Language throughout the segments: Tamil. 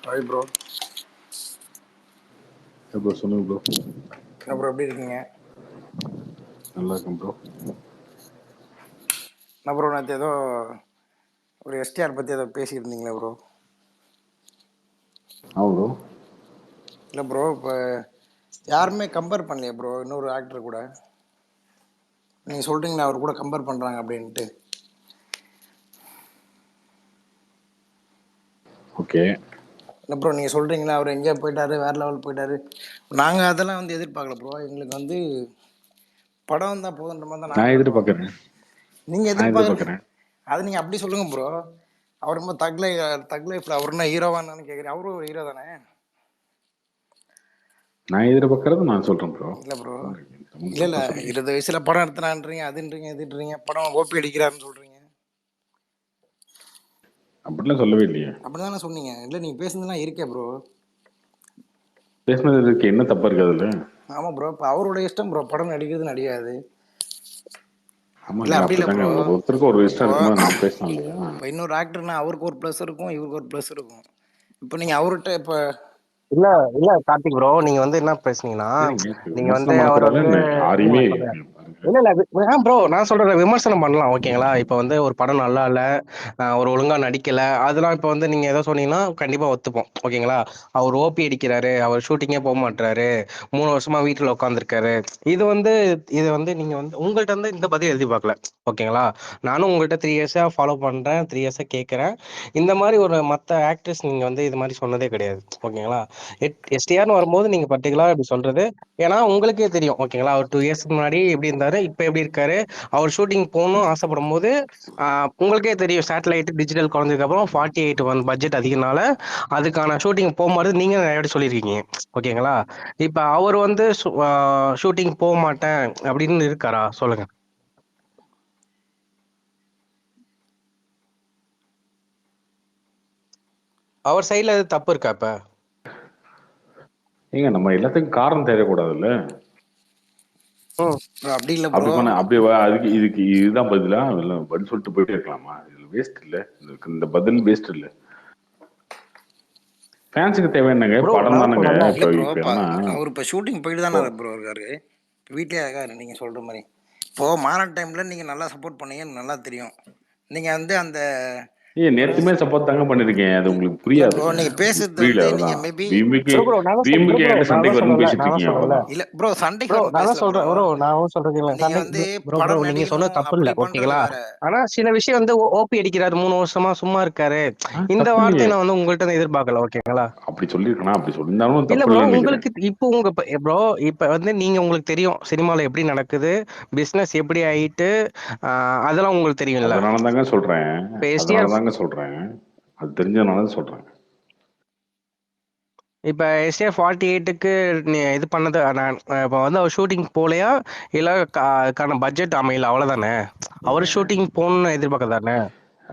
Hi bro. ப்ரோ சொல்லுங்க ப்ரோ. என்ன ப்ரோ எப்படி இருக்கீங்க? நல்லா இருக்கேன் ப்ரோ. என்ன ப்ரோ நேற்று ஏதோ ஒரு எஸ்டிஆர் பற்றி ஏதோ பேசியிருந்தீங்களே ப்ரோ? ப்ரோ இல்லை ப்ரோ, இப்போ யாருமே கம்பேர் பண்ணலையே ப்ரோ இன்னொரு ஆக்டர் கூட. நீங்கள் சொல்கிறீங்களா அவர் கூட கம்பேர் பண்ணுறாங்க அப்படின்ட்டு? ஓகே. இல்லை ப்ரோ, நீங்கள் சொல்கிறீங்களா அவர் எங்கேயோ போயிட்டாரு, வேறு லெவல் போயிட்டாரு. நாங்கள் அதெல்லாம் வந்து எதிர்பார்க்கல ப்ரோ. எங்களுக்கு வந்து படம் வந்தால் போதுன்ற மாதிரி தான் நான் நாங்கள் இருக்கோம். எதிர்பார்க்குறேன். நீங்கள் நான் எதிர்பார்க்குறீங்க, எதிர்பார்க்குறேன். அது நீங்கள் அப்படி சொல்லுங்கள் ப்ரோ. அவர் ரொம்ப தக் லைஃப்பில் அவர் என்ன ஹீரோவான்னு கேட்குறேன். அவரும் ஒரு ஹீரோ தானே? நான் எதிர்பார்க்கறது நான் சொல்றேன் ப்ரோ. இல்லை ப்ரோ, உங்களுக்கு இல்லை தப்பா சொல்றீங்க. 20 வயசில் படம் எடுத்துனான்றீங்க, அதுன்றீங்க இதுன்றீங்க, படம் ஓபி அடிக்கிறாருன்னு சொல்கிறீங்க. அப்படிலாம் சொல்லவே இல்லையே. அப்படி தானே சொன்னீங்க. இல்லை நீங்கள் பேசுனதுலாம் இருக்கே ப்ரோ. பேசுனதுக்கு என்ன தப்பா இருக்கு அதுல? ஆமாம் ப்ரோ, இப்போ அவரோட இஷ்டம் ப்ரோ, படம் நடிக்கிறது நடிக்காது. இல்லை ஆமாங்க, அப்படி இல்லை அப்படித்தாங்க. ப்ரோ. ஒருத்தருக்கு ஒரு இஷ்டம் இப்போ இருக்கும்போது நான் பேசலாம் இல்லையா? இப்போ இன்னொரு ஆக்டர்னா அவருக்கு ஒரு ப்ளஸ் இருக்கும், இவருக்கு ஒரு ப்ளஸ் இருக்கும். இப்போ நீங்கள் அவர்கிட்ட இப்போ இல்ல இல்ல கார்த்திக் ப்ரோ, நீங்க வந்து என்ன பேசுனீங்கன்னா, நீங்க வந்து விமர்சனம் அவர் பண்ணக்கூடாது வந்து என்ன? யாரையுமே சொல்றேன். பாருங்க. இல்ல இல்ல ப்ரோ, நான் சொல்றேன் விமர்சனம் பண்ணலாம் ஓகேங்களா. இப்ப வந்து ஒரு படம் நல்லா இல்ல, ஒரு ஒழுங்கா நடிக்கல, அதெல்லாம் இப்ப வந்து நீங்க ஏதோ சொன்னீங்கன்னா கண்டிப்பா ஒத்துப்போம் ஓகேங்களா. அவர் ஓபி அடிக்கிறாரு, அவர் ஷூட்டிங்கே போக மாட்டாரு, 3 வருஷமா வீட்டுல உட்காந்துருக்காரு. இது வந்து நீங்க வந்து உங்கள்ட்ட வந்து இந்த பதில் எதிர்பார்க்கல ஓகேங்களா. நானும் உங்கள்ட்ட 3 இயர்ஸா ஃபாலோ பண்றேன், 3 இயர்ஸா கேட்கறேன். இந்த மாதிரி ஒரு மத்த ஆக்டர்ஸ் நீங்க வந்து இது மாதிரி சொன்னதே கிடையாது ஓகேங்களா. எஸ்டிஆர்னு வரும்போது நீங்க பர்டிகுலரா இப்படி சொல்றது, ஏன்னா உங்களுக்கே தெரியும் ஓகேங்களா. அவர் 2 இயர்ஸ்க்கு முன்னாடி எப்படி இருந்தாரு, இப்ப எப்படி இருக்காரு. அவர் ஷூட்டிங் போகணும் ஆசைப்படும் போது உங்களுக்கே தெரியும், சேட்டலைட் டிஜிட்டல் குறைஞ்சதுக்கு அப்புறம் 48 பட்ஜெட் அதிகனால அதுக்கான ஷூட்டிங் போகும்போது நீங்க நிறைய வாட்டி சொல்லியிருக்கீங்க ஓகேங்களா. இப்ப அவர் வந்து ஷூட்டிங் போக மாட்டேன் அப்படின்னு இருக்காரா சொல்லுங்க. அவர் சைட்ல எது தப்பு இருக்கா இப்ப? ஏங்க, நம்ம எல்லாத்துக்கும் காரணம் தேவைக்கூடாதுல்ல. அப்படி இல்லை அப்படி ப்ரோ. பண்ண அப்படி அதுக்கு இதுக்கு இதுதான் பதிலா? இல்லை பதில் சொல்லிட்டு போயிட்டே இருக்கலாமா? இதுல வேஸ்ட் இல்ல, இந்த பதில் வேஸ்ட் இல்ல. ஃபேன்ஸுக்கு தேவை என்னங்க? ப்ரோ படம் நான் தானங்க. சொன்னேன்ல. இல்லை இப்போ ப்ரோ, இப்போ இப்போ என்னன்னா, அவர் இப்போ ஷூட்டிங் போயிட்டு இப்போ தானே ப்ரோ இருக்காரு, வீட்டிலே இருக்காரு. நீங்கள் சொல்கிற மாதிரி இப்போது மாநாடு டைமில் நீங்கள் நல்லா சப்போர்ட் பண்ணீங்கன்னு நல்லா தெரியும். நீங்கள் வந்து அந்த ஒரு நேத்துமே சப்போர்ட் தாங்க பண்ணிருக்கேன். அது உங்களுக்கு இல்லை ப்ரோ, புரியாதுங்க. நீங்கள் உங்களுக்கு பேசுறது புரியல, வந்து அதுதான். நீங்கள் மேபி பீமுக்கு ப்ரோ நான் தான் சொல்றேன் பீமுக்கு ப்ரோ, என்கிட்ட நான் தான் சண்டைக்கு வரணும்னு சொல்றேன்ல, பேசிட்டு நான் தான் இருக்கீங்க, சொல்றேன்ல. அவ்வளவுதான். இல்லை ப்ரோ, சண்டைக்கு ப்ரோ வரணும் நான் தான் பேசல ப்ரோ. சொல்றேன் ப்ரோ, நான் சொல்றேன் நீங்கள் சண்டை. வந்து ப்ரோ படம் நீங்க சொன்ன நடிக்கணும் தப்பு இல்ல அப்படி பண்ணுறது ஓகேங்களா. வேற. ஆனா சில விஷயம் வந்து ஓபி அடிக்கிறாரு, 3 வருஷமா சும்மா இருக்காரு, இந்த தப்பு இல்லையே. வார்த்தையை நான் வந்து உங்கள்ட்ட இருந்து எதிர்பார்க்கல ஓகேங்களா. அப்படி சொல்லியிருக்கணும், அப்படி சொல்லியிருந்தாலும் இல்ல தப்பு ப்ரோ, இல்லைன்னு நினைக்கிறேன். உங்களுக்கு இப்போ உங்க ப்ரோ இப்ப வந்து நீங்க உங்களுக்கு தெரியும் சினிமால எப்படி நடக்குது, பிசினஸ் எப்படி ஆயிட்டு, அதெல்லாம் உங்களுக்கு தெரியும்ல. அதனால தாங்க சொல்றேன். இப்ப அதனால எஸ்டிஆர் தாங்க சொல்றேன். அது தெரிஞ்சதுனால தான் சொல்றேன். இப்ப எஸ்டிஆர் 48க்கு இது பண்ணது நான் இப்ப வந்து அவர் ஷூட்டிங் போலையா, இல்ல அதுக்கான பட்ஜெட் அமையல அவ்வளவுதானே. அவர் ஷூட்டிங் போகணும்னு எதிர்பார்க்க தானே.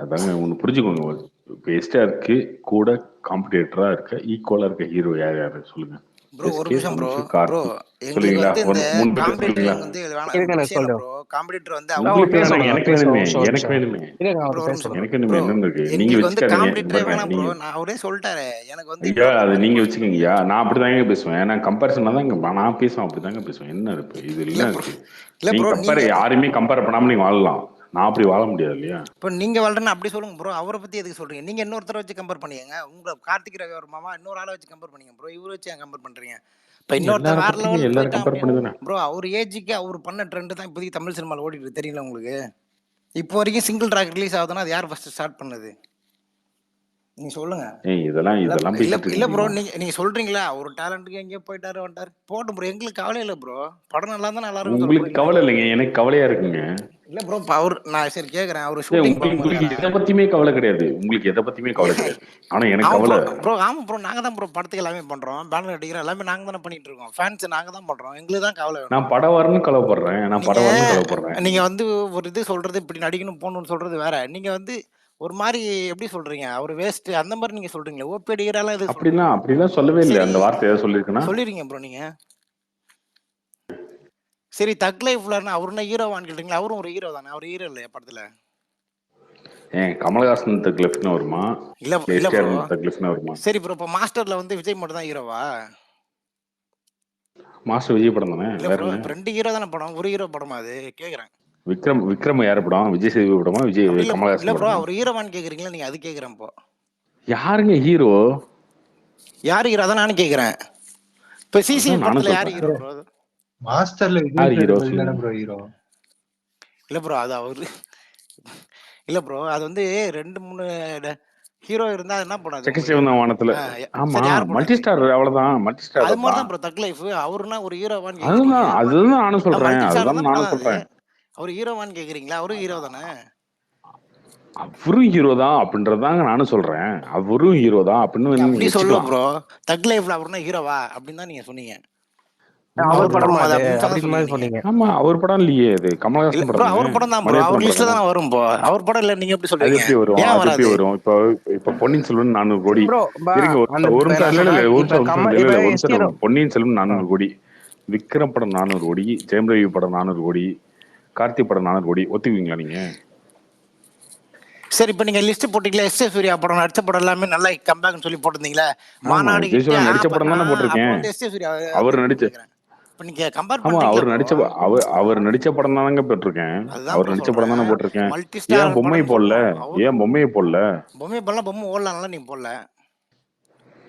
அதாங்க ஒன்று புரிஞ்சுக்கோங்க. இப்போ எஸ்டிஆருக்கு கூட காம்படிட்டரா இருக்க, ஈக்குவலா இருக்க ஹீரோ யார் யாரு சொல்லுங்க? ப்ரோ ஒரு எஸ்கே, நிமிஷம் ப்ரோ. தனுஷ், ப்ரோ கார்த்தி. எங்களுக்கு சொல்லுவீங்களா? வந்து இந்த 3 பேர் காம்படிட்டர் சொல்லுவீங்களா? வந்து வேணாம், இருங்க இந்த நான் விஷயம் இல்லை சொல்றேன். ப்ரோ. காம்படிட்டர் வந்து நான் அவர் அவர் உங்களுக்கு பேச வேணாங்க, விடுங்க, எனக்கு பேச வேணுமே, ஒரு எனக்கு நிமிஷம். வேணுமே, இருங்க ப்ரோ அவர் ஒரு பேச நிமிஷம் விடுங்க. எனக்கு வேணுமே. ப்ரோ. என்னன்னு இருக்கு? நீங்க எங்களுக்கு வந்து வச்சுக்காதீங்க. காம்படிட்டரே பாருங்க, வேணாம் ப்ரோ. நீங்க நான் அவரே சொல்லிட்டாரு, எனக்கு வந்து ஐயா, இன்னொருத்தர் அது மாதிரி நீங்க வச்சுக்கோங்கய்யா. நான் அப்படிதாங்க பேசுவேன். ஏன்னா கம்பேரிசன் தாங்க நான் பேசுவேன், அப்படிதாங்க பேசுவேன். என்ன இருக்கு இது? இல்லை எல்லாம் ப்ரோ. இருக்கு. இல்லை நீங்க ப்ரோ, யாரையுமே கம்பேர் பண்ணாம நீங்க வாழலாம். நான் அப்படி வாழ முடியாது இல்லையா? இப்போ நீங்கள் வாழ்றேன்னு அப்படி சொல்லுங்க ப்ரோ. அவரை பற்றி எதுக்கு சொல்கிறீங்க? நீங்கள் இன்னொருத்தரை வச்சு கம்பேர் பண்ணிங்க. உங்களை கார்த்திக் ரவி ஒரு மாமா இன்னொரு ஆளை வச்சு கம்பேர் பண்ணிங்க ப்ரோ. இவரை வச்சு ஏன் கம்பேர் பண்ணுறீங்க? இப்போ இன்னொருத்தர் எல்லார வேற பத்தியுமே லெவலுக்கு எல்லாரும் போயிட்டான் கம்பேர் அப்படி பண்ணி தானே. ப்ரோ. அவர் ஏஜுக்கு அவர் பண்ண ட்ரெண்டு தான் இப்போதைக்கு தமிழ் சினிமாவில் ஓடிட்டு இருக்கு, தெரியல உங்களுக்கு? இப்போ வரைக்கும் சிங்கிள் ட்ராக் ரிலீஸ் ஆகுதுன்னா அது யார் ஃபர்ஸ்ட் ஸ்டார்ட் பண்ணது? நீங்கள் சொல்லுங்க. இதெல்லாம் இல்லை இதெல்லாம் இல்லை பேசிட்டு இருக்க இல்லை ப்ரோ, முடியுமா? நீங்கள் சொல்கிறீங்களா ஒரு டேலண்ட்டுக்கு எங்கேயோ போயிட்டாரு வந்துட்டார் போட்டும் ப்ரோ, எங்களுக்கு கவலை இல்லை ப்ரோ. படம் நல்லா தான் நல்லா இருக்குன்னு சொல்ல உங்களுக்கு போறீங்க. கவலை இல்லைங்க, எனக்கு கவலையா இருக்குங்க. இல்லை ப்ரோ, இப்போ அவர் நான் சரி கேட்குறேன், அவர் ஷூட்டிங் உங்களுக்கு போகும்போது உங்களுக்கு வேற. எதை பத்தியுமே கவலை கிடையாது. உங்களுக்கு எதை பத்தியுமே கவலை கிடையாது. ஆனா எனக்கு ஆமாம் ப்ரோ. கவலை. ப்ரோ ஆமாம் ப்ரோ, நாங்கள் தான் ப்ரோ படத்துக்கு எல்லாமே பண்ணுறோம், பேனர் அடிக்கிறோம், எல்லாமே நாங்கள் தானே பண்ணிட்டு இருக்கோம். ஃபேன்ஸ் நாங்கள் தான் பண்ணுறோம், எங்களுக்கு தான் கவலை வேணும். நான் படம் வரணும்னு கவலைப்படுறேன். நான் படம் வரணும்னு கவலைப்படுறேன். நீங்கள் வந்து ஒரு இது சொல்கிறது, இப்படி நடிக்கணும் போகணும்னு சொல்கிறது வேற. நீங்கள் வந்து ஒரு மாதிரி எப்படி சொல்கிறீங்க, அவர் வேஸ்ட்டு அந்த மாதிரி நீங்கள் சொல்கிறீங்களே. ஓபி அடிக்கிறாலாம் எதுவும் சொல்கிறீங்க? அப்படிலாம் அப்படிலாம் சொல்லவே இல்லை. சரி அந்த வார்த்தை ஏதாவது சொல்லியிருக்குன்னா? சொல்லிடுங்க ப்ரோ நீங்கள். சரி தக் லைஃப்லன்னா அவருன்னா ஹீரோவான்னு கேட்டீங்களா? அவரும் ஒரு ஹீரோ தானே, அவர் ஹீரோ இல்லையா படத்தில்? ஏன் கமலஹாசன் தக்லீஃப்னு வருமா? இல்ல இல்ல இல்ல ப்ரோ. எஸ்டிஆர் தக்லீஃப்னு வருமா? சரி ப்ரோ, இப்போ மாஸ்டர்ல வந்து விஜய் மட்டும் தான் ஹீரோவா? மாஸ்டர் விஜய் படம் தானே, இல்ல வேற ப்ரோ, என்ன? இப்போ 2 ஹீரோ தானே படம், ஒரு ஹீரோ படமா அது கேக்குறேன். விக்ரம் யார் படம்? விஜய் சேதுபதி படமா, விஜய் அப்படி இல்ல இல்ல கமலஹாசன் ப்ரோ, படமா? அவர் ஹீரோவான்னு கேக்குறீங்களா நீங்க, அது கேக்குறேன் இப்போ. யாருங்க ஹீரோ? யார் ஹீரோ அதான் நானும் கேக்குறேன். இப்போ சிசி அதான் நானும் படத்துல யார் சொல்றேன். Hero bro? மாஸ்டர்ல விஜய் யார் ஹீரோ சேதுபதி தானே சொல்லுங்க. Bro hero. இல்ல ப்ரோ, அது அவரு இல்ல ப்ரோ, அது வந்து 2 3 ஹீரோ இருந்தா அது என்ன படம் அது உங்களுக்கு? செக்கச்சிவந்த வானத்துல. ஆமா, சரி, யார் படம் மல்டி அது? ஸ்டார், அவ்வளவுதான், மல்டி ஸ்டார் அது மாதிரி தான். தான் ப்ரோ தக் லைஃப். அவருன்னா ஒரு ஹீரோவான்னு கேக்குறீங்க. அதுதான் நானும் சொல்றேன், மல்டி ஸ்டார் அதுதான் தான் படம் நானும் அது. சொல்றேன். அவர் ஹீரோவான்னு கேக்குறீங்களா? அவரும் ஹீரோ தானே. அவரும் ஹீரோ தான் அப்படின்றதாங்க நானும் சொல்றேன். அவரும் ஹீரோ தான் அப்படின்னு நீங்க நீங்க அப்படி சொல்ல வச்சுக்கலாம். ப்ரோ. தக் லைஃப்ல அவர்னா ஹீரோவா அப்படின்னு தான் நீங்க சொன்னீங்க. அவர் அவர் படமா படம் அது அது அப்படின்னு தான் அப்படின்னு மாதிரி சொன்னீங்க. சொன்னீங்க. ஆமா, அவர் படம் இல்லையே, அது இல்ல கமலஹாசன் ப்ரோ, படம் தானே, அவர் படம் தான் ப்ரோ. அவர் மணிரத்னம் லிஸ்ட்ல படம் தான் தானே. வரும் ப்ரோ. அவர் படம் இல்ல நீங்க எப்படி அது சொல்றீங்க? எப்படி வரும்? ஏன் அது எப்படி வராது? வரும்? இப்ப பொன்னியின் செல்வன் 400 கோடி. ப்ரோ இருங்க அந்த ஒரு இப்ப நிமிஷம், நான் இல்ல இல்ல சொல்றேன் ஒரு இப்ப நிமிஷம் இல்ல இப்ப இல்ல ஒரு எஸ்டிஆர். நிமிஷம். பொன்னியின் செல்வன் 400 கோடி, விக்ரம் படம் 400 கோடி, ஜெயம் ரவி படம் 400 கோடி, கார்த்தி படம் 400 கோடி. ஒத்துக்குவீங்களா நீங்க? சரி, இப்போ நீங்க லிஸ்ட் போட்டீங்களா? எஸ் சூர்யா படம் நடிச்ச படம் எல்லாமே நல்லா கம்பேக்னு சொல்லி போட்டிருந்தீங்களா? ஆமா, மாநாடு ஹிட். விஜய் நடிச்ச படம் தானே அப்போ போட்டிருக்கேன். வந்து எஸ் சூர்யா அவர் எதுக்கு நடிச்ச கேக்குறேன். இப்போ நீங்க கம்பேர் ஆமா, பண்றீங்களா அவர் ப்ரோ? நடிச்ச அவர் நடிச்ச படம் தானங்க போட்டிருக்கேன். அதுதான் அவர் ப்ரோ நடிச்ச படம் தானே சொல்றேன். போட்டிருக்கேன். மல்டி ஸ்டார் ஏன் பொம்மை படம்னு போடல? சொல்லணும். அவர் ஏன் பொம்மையை போடல? பொம்மை பண்ணலாம், பொம்மை ஓடலாம்ல, நீங்க போடல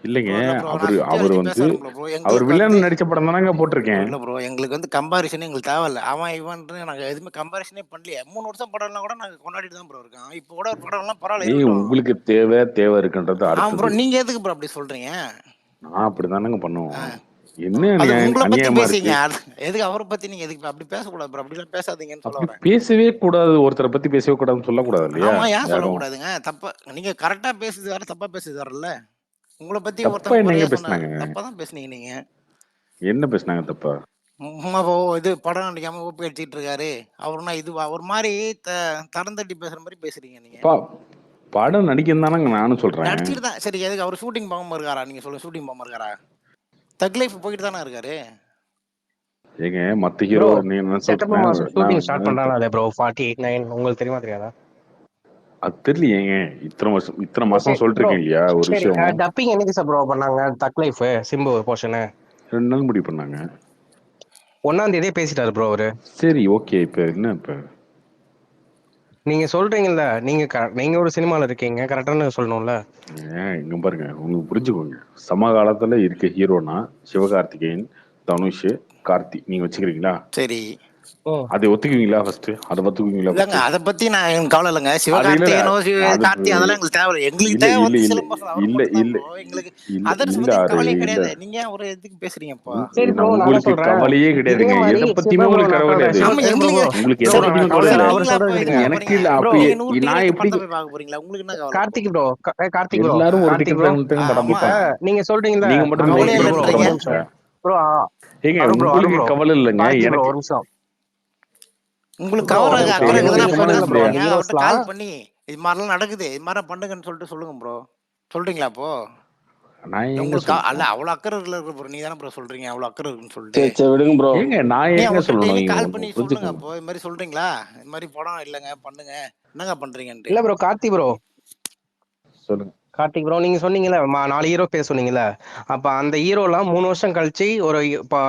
இல்லைங்க, ப்ரோ. இல்ல ப்ரோ, அவரு நான் சுத்தி அவர் வளைச்சு பேச வந்து ஆரம்பிக்கல ப்ரோ. அவர் எங்களுக்கு வந்து வில்லன் நடிச்ச படம் தானங்க ப்ரோ, போட்டிருக்கேன். இல்ல ப்ரோ, எங்களுக்கு வந்து கம்பாரிசனே எங்களுக்கு தேவையில்ல. அவன் இவன்ட்டு நாங்க எதுவுமே கம்பாரிசனே பண்ணலையே. 3 வருஷம் படம்லாம் கூட நாங்க கொண்டாடிட்டு தான் ப்ரோ இருக்கோம். இப்போ கூட ஒரு படம்லாம் பரவாயில்ல ஏய், இருக்கட்டும். உங்களுக்கு தேவை இருக்குன்றது ஆமா ப்ரோ, அடுத்தது. நீங்க எதுக்கு ப்ரோ அப்படி சொல்றீங்க? நான் அப்படிதானங்க பண்ணுவோம். ஆ. என்ன அது உங்களை பத்தி அநியாயமா பேசிங்க. இருக்கு. எதுக்கு அவரை பத்தி நீங்க எதுக்கு அப்படி பேசக்கூடாது ப்ரோ. அப்படிலாம் பேசாதீங்கன்னு சொல்ல அப்படி வரேன். பேசவே கூடாது, ஒருத்தரை பத்தி பேசவே கூடாதுன்னு சொல்லக்கூடாது இல்லையா ஆமா, ஏன் யாரும்? சொல்லக்கூடாதுங்க? தப்பா நீங்க கரெக்டா பேசுது வேற, தப்பா பேசுது வரல. உங்களை பத்தி தப்பா ஒருத்தவங்க என்னங்க குறையா சொன்ன பேசுனாங்க? தப்பா தான் பேசுனீங்க நீங்க. என்ன பேசுனாங்க தப்பா? இது படம் நடிக்காம ஓப்பி அடிச்சிட்டு இருக்காரு அவருனா இதுவா ஒரு மாதிரி தரம் தட்டி பேசுற மாதிரி பேசுறீங்க நீங்க. பா படம் நடிக்கணும் தானங்க நானும் சொல்றேன். நடிச்சிட்டு தான். சரி, எதுக்கு அவர் ஷூட்டிங் போகாம இருக்காரா? நீங்க சொல்லுங்க, ஷூட்டிங் போகாம இருக்காரா? தக் லைஃப் போயிட்டு தானே இருக்காரு. ஏங்க, மத்த ப்ரோ ஹீரோ நீங்க என்ன செப்டம்பர் சொல்றேன் மாசம் ஷூட்டிங் ஸ்டார்ட் பண்றாங்களே ப்ரோ 48/9 உங்களுக்கு தெரியுமா தெரியாதா? அது தெரியலையேங்க. இத்தனை மாசம் சொல்லிட்டு ப்ரோ இருக்கேன் இல்லையா ஒரு சரி, விஷயம். டப்பிங் என்னைக்கு சார் ப்ரோ பண்ணாங்க தக் லைஃப் சிம்பு போர்ஷனு? 2 நாள் முடிவு பண்ணாங்க. 1ஆம் தேதியே பேசிட்டாரு ப்ரோ அவரு. சரி, ஓகே. இப்ப என்ன இப்ப நீங்க சொல்றீங்கல்ல, நீங்க ஒரு சினிமால இருக்கீங்க, கரெக்டான சொல்லணும்ல. இங்க பாருங்க, உங்களுக்கு புரிஞ்சுக்கோங்க. சமகாலத்துல இருக்க ஹீரோனா சிவகார்த்திகேயன், தனுஷ், கார்த்தி நீங்க வச்சுக்கிறீங்களா? சரி, அதை ஒத்துக்குவீங்களா? ஃபர்ஸ்ட் அதை ஒத்துக்குவீங்களா? இல்லங்க அதை பத்தி நான் எனக்கு கவலை இல்லைங்க. அது இல்ல சிவகார்த்திகேயனோ அது கார்த்தி அதெல்லாம் எங்களுக்கு தேவை. எங்களுக்கு இல்ல தேவை இல்ல வந்து இல்ல சிலம்பரசன், அவர் இல்ல மட்டும் தான் இல்ல ப்ரோ. எங்களுக்கு இல்ல அதர்ஸ் இல்ல பத்தி ஆறு கவலையே இல்ல. கிடையாது. நீங்க ஒரு எதுக்கு பேசுறீங்க இப்போ? சரி ப்ரோ, நான் என்ன உங்களுக்கு சொல்றேன், கவலையே இதே கிடையாதுங்க. மாதிரி எதை பத்தியுமே ப்ரோ உங்களுக்கு நான் கவலை சொல்றேன் கிடையாது. ஆமா, ப்ரோ எங்களுக்கு உங்களுக்கு எதை ப்ரோ பத்தியுமே நான் கவலை கவலை இல்ல. அவர் நீங்களா சொல்றது போய் கேளுங்க. இதுக்கு எனக்கு போறீங்க? இல்ல. ப்ரோ அப்ப நீங்க 100 நான் டிக்கெட் எப்படி படத்தை போய் பார்க்க போறீங்களா? உங்களுக்கு என்ன கவலை இப்போ? கார்த்திக் ப்ரோ கார்த்திக் ப்ரோ எல்லாரும் ஒரு கார்த்திக் டிக்கெட் ப்ரோ தான் படம் ஆமா, பார்ப்பாங்க. நீங்க சொல்றீங்கல்ல நீங்க மட்டும் அந்த 100 கவலையே இரு டிக்கெட் ப்ரோ படம் இல்லைன்றீங்க. ஒரு பார்ப்பீங்க. நிமிஷம் ப்ரோ. ஏங்க, அருண் ப்ரோ உங்களுக்கு கவலை இல்லைங்க. கார்த்திக் ப்ரோ எனக்கு ஒரு நிமிஷம் உங்களுக்கு ப்ரோ. கவலை இப்ப அக்கறை எனக்கு இருக்குதுன்னா உங்களுக்கு அப்ப ஒண்ணும் என்ன இல்ல ப்ரோ, இல்லையா? அந்த சொல்றீங்க? அவர்கிட்ட ஹீரோஸ்லாம். கால் பண்ணி இது மாதிரிலாம் நடக்குது, இது மாதிரிலாம் பண்ணுங்கன்னு சொல்லிட்டு சொல்லுங்க ப்ரோ. சொல்றீங்களா இப்போ? நான் எங்க உங்களுக்கு அல்ல சொல்றேன்? அவ்வளோ அக்கறை இருக்கு ப்ரோ. நீ தானே ப்ரோ சொல்றீங்க அவ்வளோ அக்கறை இருக்குன்னு சொல்லிட்டு. சரி சரி விடுங்க ப்ரோ. ஏங்க, நான் நீ எங்க அவர்கிட்ட சொல்லணும்? டெய்லி நீங்க கால் பண்ணி ஒண்ணு சொல்லுங்க. புரிஞ்சுக்கோங்க. அப்போ இது மாதிரி சொல்றீங்களா, இது மாதிரி படம் இல்லைங்க பண்ணுங்க, என்னங்க பண்றீங்கன்ட்டு. இல்ல ப்ரோ கார்த்திக் ப்ரோ சொல்லுங்க. கார்த்திக் ப்ரோ நீங்க சொன்னீங்கல்ல 4 ஹீரோ பேர் சொன்னீங்கல்ல. அப்ப அந்த ஹீரோலாம் 3 வருஷம் கழிச்சு ஒரு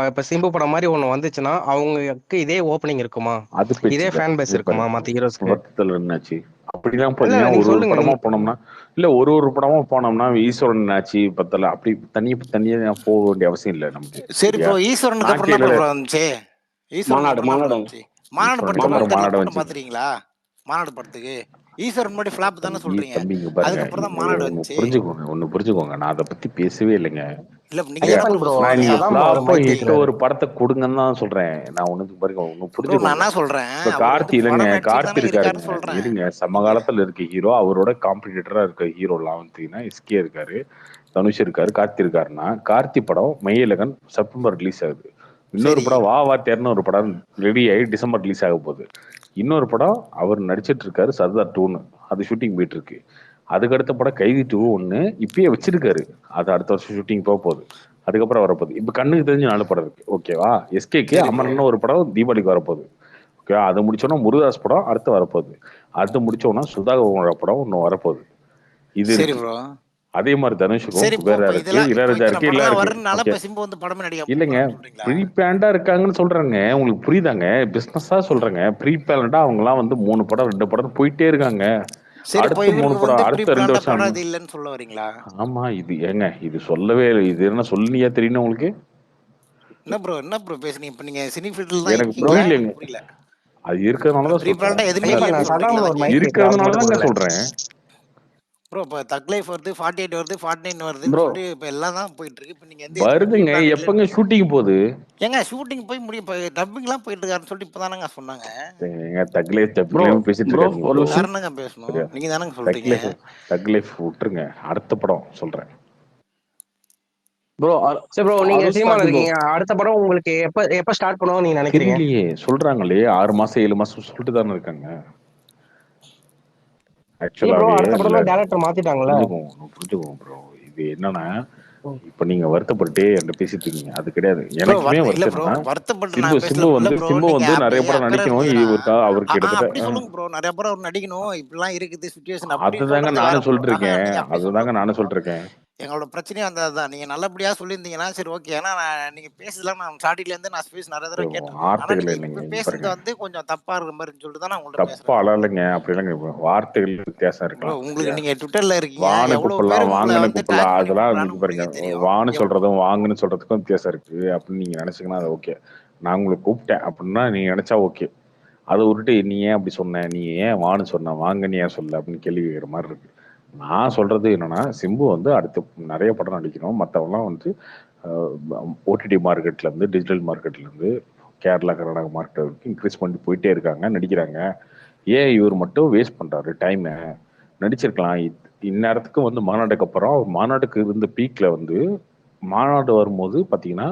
இப்ப சிம்பு படம் மாதிரி ஒண்ணு வந்துச்சுன்னா அவங்களுக்கு இதே ஓப்பனிங் இருக்குமா? அது பேச்சு இதே இல்ல. ஃபேன் பேஸ் இது இருக்குமா பாருங்க, மத்த ஹீரோஸ்க்கு? வருத்தத்துல என்னாச்சு அப்படிலாம் இல்ல இல்ல பாத்தீங்கன்னா நீங்க ஒரு சொல்லுங்க படமா நீங்க. போனோம்னா, இல்ல ஒரு படமா போனோம்னா ஈஸ்வரன் என்னாச்சு பத்தல, அப்படி தனியா போக வேண்டிய அவசியம் இல்லை நமக்கு. சரி சரியா? ப்ரோ, ஈஸ்வரனுக்கு நான் அப்புறம் என்ன கேளு. ப்ரோ வந்துச்சு? ஈஸ்வரனுக்கு மாநாடு அப்புறம் என்ன ப்ரோ மாநாடு வந்துச்சு? மாநாடு ஈஸ்வரனுக்கு படத்துக்கு அப்புறம் முன்னாடி மாநாடு தக்லைஃப் படம் வந்துச்சு. பார்த்துறீங்களா? மாநாடு படத்துக்கு ஈஸ்வரன் முன்னாடி ஃபிளாப் தானே சொல்றீங்க. தம்பி இங்க பாருங்க, அதுக்கப்புறம் தான் மாநாடு வந்துச்சு. ஒண்ணு புரிஞ்சுக்கோங்க. நான் அதை பத்தி பேசவே இல்லைங்க. இல்ல நீங்க சரியா? தானே ஐயப்பன் ப்ரோ ப்ரோ நான் சொன்னீங்க. நீங்க அதான் ப்ரோ அவர் ஃபிளாப்பா மைக் ஹிட்ட கேக்குறாரு. ஒரு படத்தை கொடுங்கன்னு தான் சொல்றேன். நான் ஒண்ணு ப்ரோ, நான் புரிஞ்சுக்கோங்க. என்ன சொல்றேன், இப்ப அவர் வந்து கார்த்தி இல்லைங்க, படம் நடிச்சுட்டு கார்த்தி தானே இருக்காருன்னு இருக்காருங்க. சொல்றேன். இருங்க, நீங்க சமகாலத்துல இருக்க ஹீரோ, அவரோட காம்படிட்டரா இருக்க ஹீரோலாம் வந்துட்டீங்கன்னா எஸ்கே இருக்காரு, தனுஷ் இருக்காரு, கார்த்தி இருக்காருன்னா, கார்த்தி படம் மையலகன் செப்டம்பர் ரிலீஸ் ஆகுது. இன்னொரு சரி, படம் வா வா தேர்னு ஒரு படம் ரெடி ஆகி டிசம்பர் ரிலீஸ் ஆக போகுது. இன்னொரு படம் அவர் நடிச்சிட்டு இருக்காரு, சர்தார் 2ன்னு, அது ஷூட்டிங் போயிட்டு இருக்கு. அதுக்கு அடுத்த படம் கைதி 2 ஒண்ணு இப்பயே வச்சிருக்காரு, அது அடுத்த வருஷம் ஷூட்டிங் போக போகுது. அதுக்கப்புறம் வரப்போகுது. இப்ப கண்ணுக்கு தெரிஞ்சு 4 படம் இருக்கு. ஓகேவா? எஸ்கேக்கு சரி ப்ரோ. அமரன் ஒரு படம் தீபாவளிக்கு வரப்போகுது. ஓகே, அதை முடிச்சோன்னா முருகதாஸ் படம் அடுத்து வரப்போகுது. அது முடிச்சோன்னா சுதாகரோட படம் ஒன்று வரப்போகுது. இது சரி இருக்கு. ப்ரோ. அதே மாதிரி தனுஷுக்கும் சரி குபேரா இப்போ இருக்கு, இதெல்லாம் இப்போ இளையராஜா இத்தனை இருக்கு, எல்லாம் படம்லாம் இருக்கு. வருதுனால ஓகே, இப்போ சிம்பு வந்து படமே நடிக்க இல்லைங்க, போறான்னு சொல்றீங்களா? ப்ரீ பிளான்டா இருக்காங்கன்னு சொல்றேங்க. உங்களுக்கு புரியுதாங்க? பிசினஸா சொல்றேங்க. ப்ரீ பிளான்டா அவங்கலாம் வந்து 3 படம் 2 படம் போயிட்டே இருக்காங்க. சரி இப்போ அடுத்து 3 இவருக்கு படம் வந்து ப்ரீ அடுத்த 2 பிளான்டா வருஷம். படம் இது இல்லைன்னு சொல்ல வரீங்களா? ஆமா, இது ஏங்க இது சொல்லவே இல்லை. இது என்ன சொல்லியா தெரியணும் உங்களுக்கு? என்ன ப்ரோ பேசுனீங்க? இப்போ நீங்க சினி ஃபீல்டில் தான் எனக்கு ப்ரோ இருக்கீங்களா? புரியலைங்க. எனக்கு புரியல. அது இருக்கிறதுனால தான் ப்ரீ சொல்றேன். பிளான்டா எதுவுமே ஐயப்பா இல்லைன்னு நான் சொல்றீங்களா? சதாம் ஒரு தான் மைக் கேட்குறேன். இருக்கு, அது இருக்கிறதுனால மட்டும் தாங்க கொடுங்களேன். சொல்றேன். ப்ரோ இப்போ தக் லைஃப் வருது, 48 வருது, 49 வருதுன்னு ப்ரோ சொல்லிட்டு இப்போ எல்லாம் தான் போயிட்டு இருக்கு. இப்போ நீங்க வந்து எதுவுமே ப்ரீ வருதுங்க. பிளான் இல்லைன்னு எப்பங்க ஷூட்டிங் போகுது? ஏங்க ஷூட்டிங் போய் முடியும். இப்போ டப்பிங்லாம் போயிட்டு இருக்காருன்னு சொல்லிட்டு இப்போ தானங்க சொன்னாங்க. ஏங்க தக்லே ப்ரோ தப்பிக்கலாம பேசிட்டு ப்ரோ இருக்காதீங்க ஒரு ப்ரோ. நிமிஷம். வேற என்னங்க பேசணும்? சரியா? நீங்க தானங்க தக் சொல்றீங்க. லைஃப் தக் லைஃப் விட்டுருங்க. அடுத்த படம் சொல்றேன். ப்ரோ சரி ப்ரோ, நீங்க அருண் சினிமால சாமி ப்ரோ. இருக்கீங்க, அடுத்த படம் உங்களுக்கு எப்ப எப்ப ஸ்டார்ட் பண்ணுவோம் நீங்க நினைக்கிறீங்க? தெரியலையே, சொல்றாங்களே 6 மாசம் 7 மாசம் சொல்லிட்டு தானே இருக்காங்க. இல்ல ப்ரோ, ஆக்சுவலாவே அடுத்த இல்ல, படம்லாம் டேரக்டர் மாத்திட்டாங்கல்ல. புரிஞ்சுக்கோங்க ப்ரோ. இது என்னன்னா, இப்ப நீங்க வருத்தப்பட்டுட்டே என்கிட்ட பேசிட்டு இருக்கீங்க. அது கிடையாது. ப்ரோ எனக்குமே இல்ல வருத்தம் ப்ரோ, என்னன்னா, வருத்தப்பட்டு சிம்பு நான் பேசல. சிம்பு இல்ல வந்து ப்ரோ, சிம்பு நீங்க வந்து நிறைய அப்பயே படம் அக்கறை நடிக்கணும். இருந்ததுன்னா இவருக்கு அவருக்கு கிட்டத்தட்ட அப்படி சொல்லுங்க ப்ரோ. நிறைய படம் அவர் நடிக்கணும், இப்படிலாம் இருக்குது சுச்சுவேஷன் அப்படின்னு அதுதாங்க சொல்றது வேற நானும் ப்ரோ. சொல்லிட்டு இருக்கேன். நீங்க அப்படி அதுதாங்க சொல்லக்கூடாது நானும் ப்ரோ. சொல்லிட்டு இருக்கேன். எங்களோட பிரச்சனையும் அந்த அதுதான். நீங்க நல்லபடியா சொல்லியிருந்தீங்கன்னா சரி ஓகே. ஏன்னா நீங்க பேசலாம், நான் ஸ்டார்டிங்ல இருந்து நான் ஸ்பேஸ் நிறைய தடவை கேட்டிருக்கேன். ஆனா வார்த்தைகள் நீங்க இல்லைங்க. இப்ப இங்க பேசுறது பாருங்க, வந்து கொஞ்சம் தப்பா இருக்கிற மாதிரி சொல்லிட்டு தான் நான் உங்கள்ட்ட தப்பா பேசுறேன் ப்ரோ. இல்லைங்க. அப்படி இல்லைங்க. வார்த்தைகள் வித்தியாசம் ப்ரோ இருக்கலாம். உங்களுக்கு சரியா? நீங்க ட்விட்டர்ல இருக்கீங்க, வான்னு எவ்வளவு பேர் கூப்பிடலாம், உங்களை வாங்கன்னு வந்து கூப்பிடலாம். டேக் பண்ணி அதெல்லாம் கூப்பிடுறான்னு இங்க பாருங்க. உங்களுக்கு தெரியும். வான்னு சொல்றதும் வாங்கன்னு சொல்றதுக்கும் வித்தியாசம் இருக்கு. அப்படின்னு நீங்க நினைச்சீங்கன்னா அது ஓகே. நான் உங்களை கூப்பிட்டேன் அப்படின்னா நீங்க நினைச்சா ஓகே. அதை விட்டுட்டு நீ ஏன் அப்படி சொன்ன, நீ ஏன் வான்னு சொன்ன, வாங்கன்னு ஏன் சொல்ல அப்படின்னு கேள்வி கேட்கிற மாதிரி இருக்கு. நான் சொல்றது என்னன்னா, சிம்பு வந்து அடுத்து நிறைய படம் நடிக்கணும். மற்றவங்களாம் வந்து ஓடிடி மார்க்கெட்ல இருந்து டிஜிட்டல் மார்க்கெட்ல இருந்து கேரளா கர்நாடகா மார்க்கெட் வரைக்கும் இன்க்ரீஸ் பண்ணி போயிட்டே இருக்காங்க, நடிக்கிறாங்க. ஏன் இவர் மட்டும் வேஸ்ட் பண்றாரு டைம்? நடிச்சிருக்கலாம். இந்நேரத்துக்கு வந்து மாநாடுக்கு அப்புறம் மாநாட்டுக்கு இருந்த பீக்ல வந்து மாநாடு வரும்போது பாத்தீங்கன்னா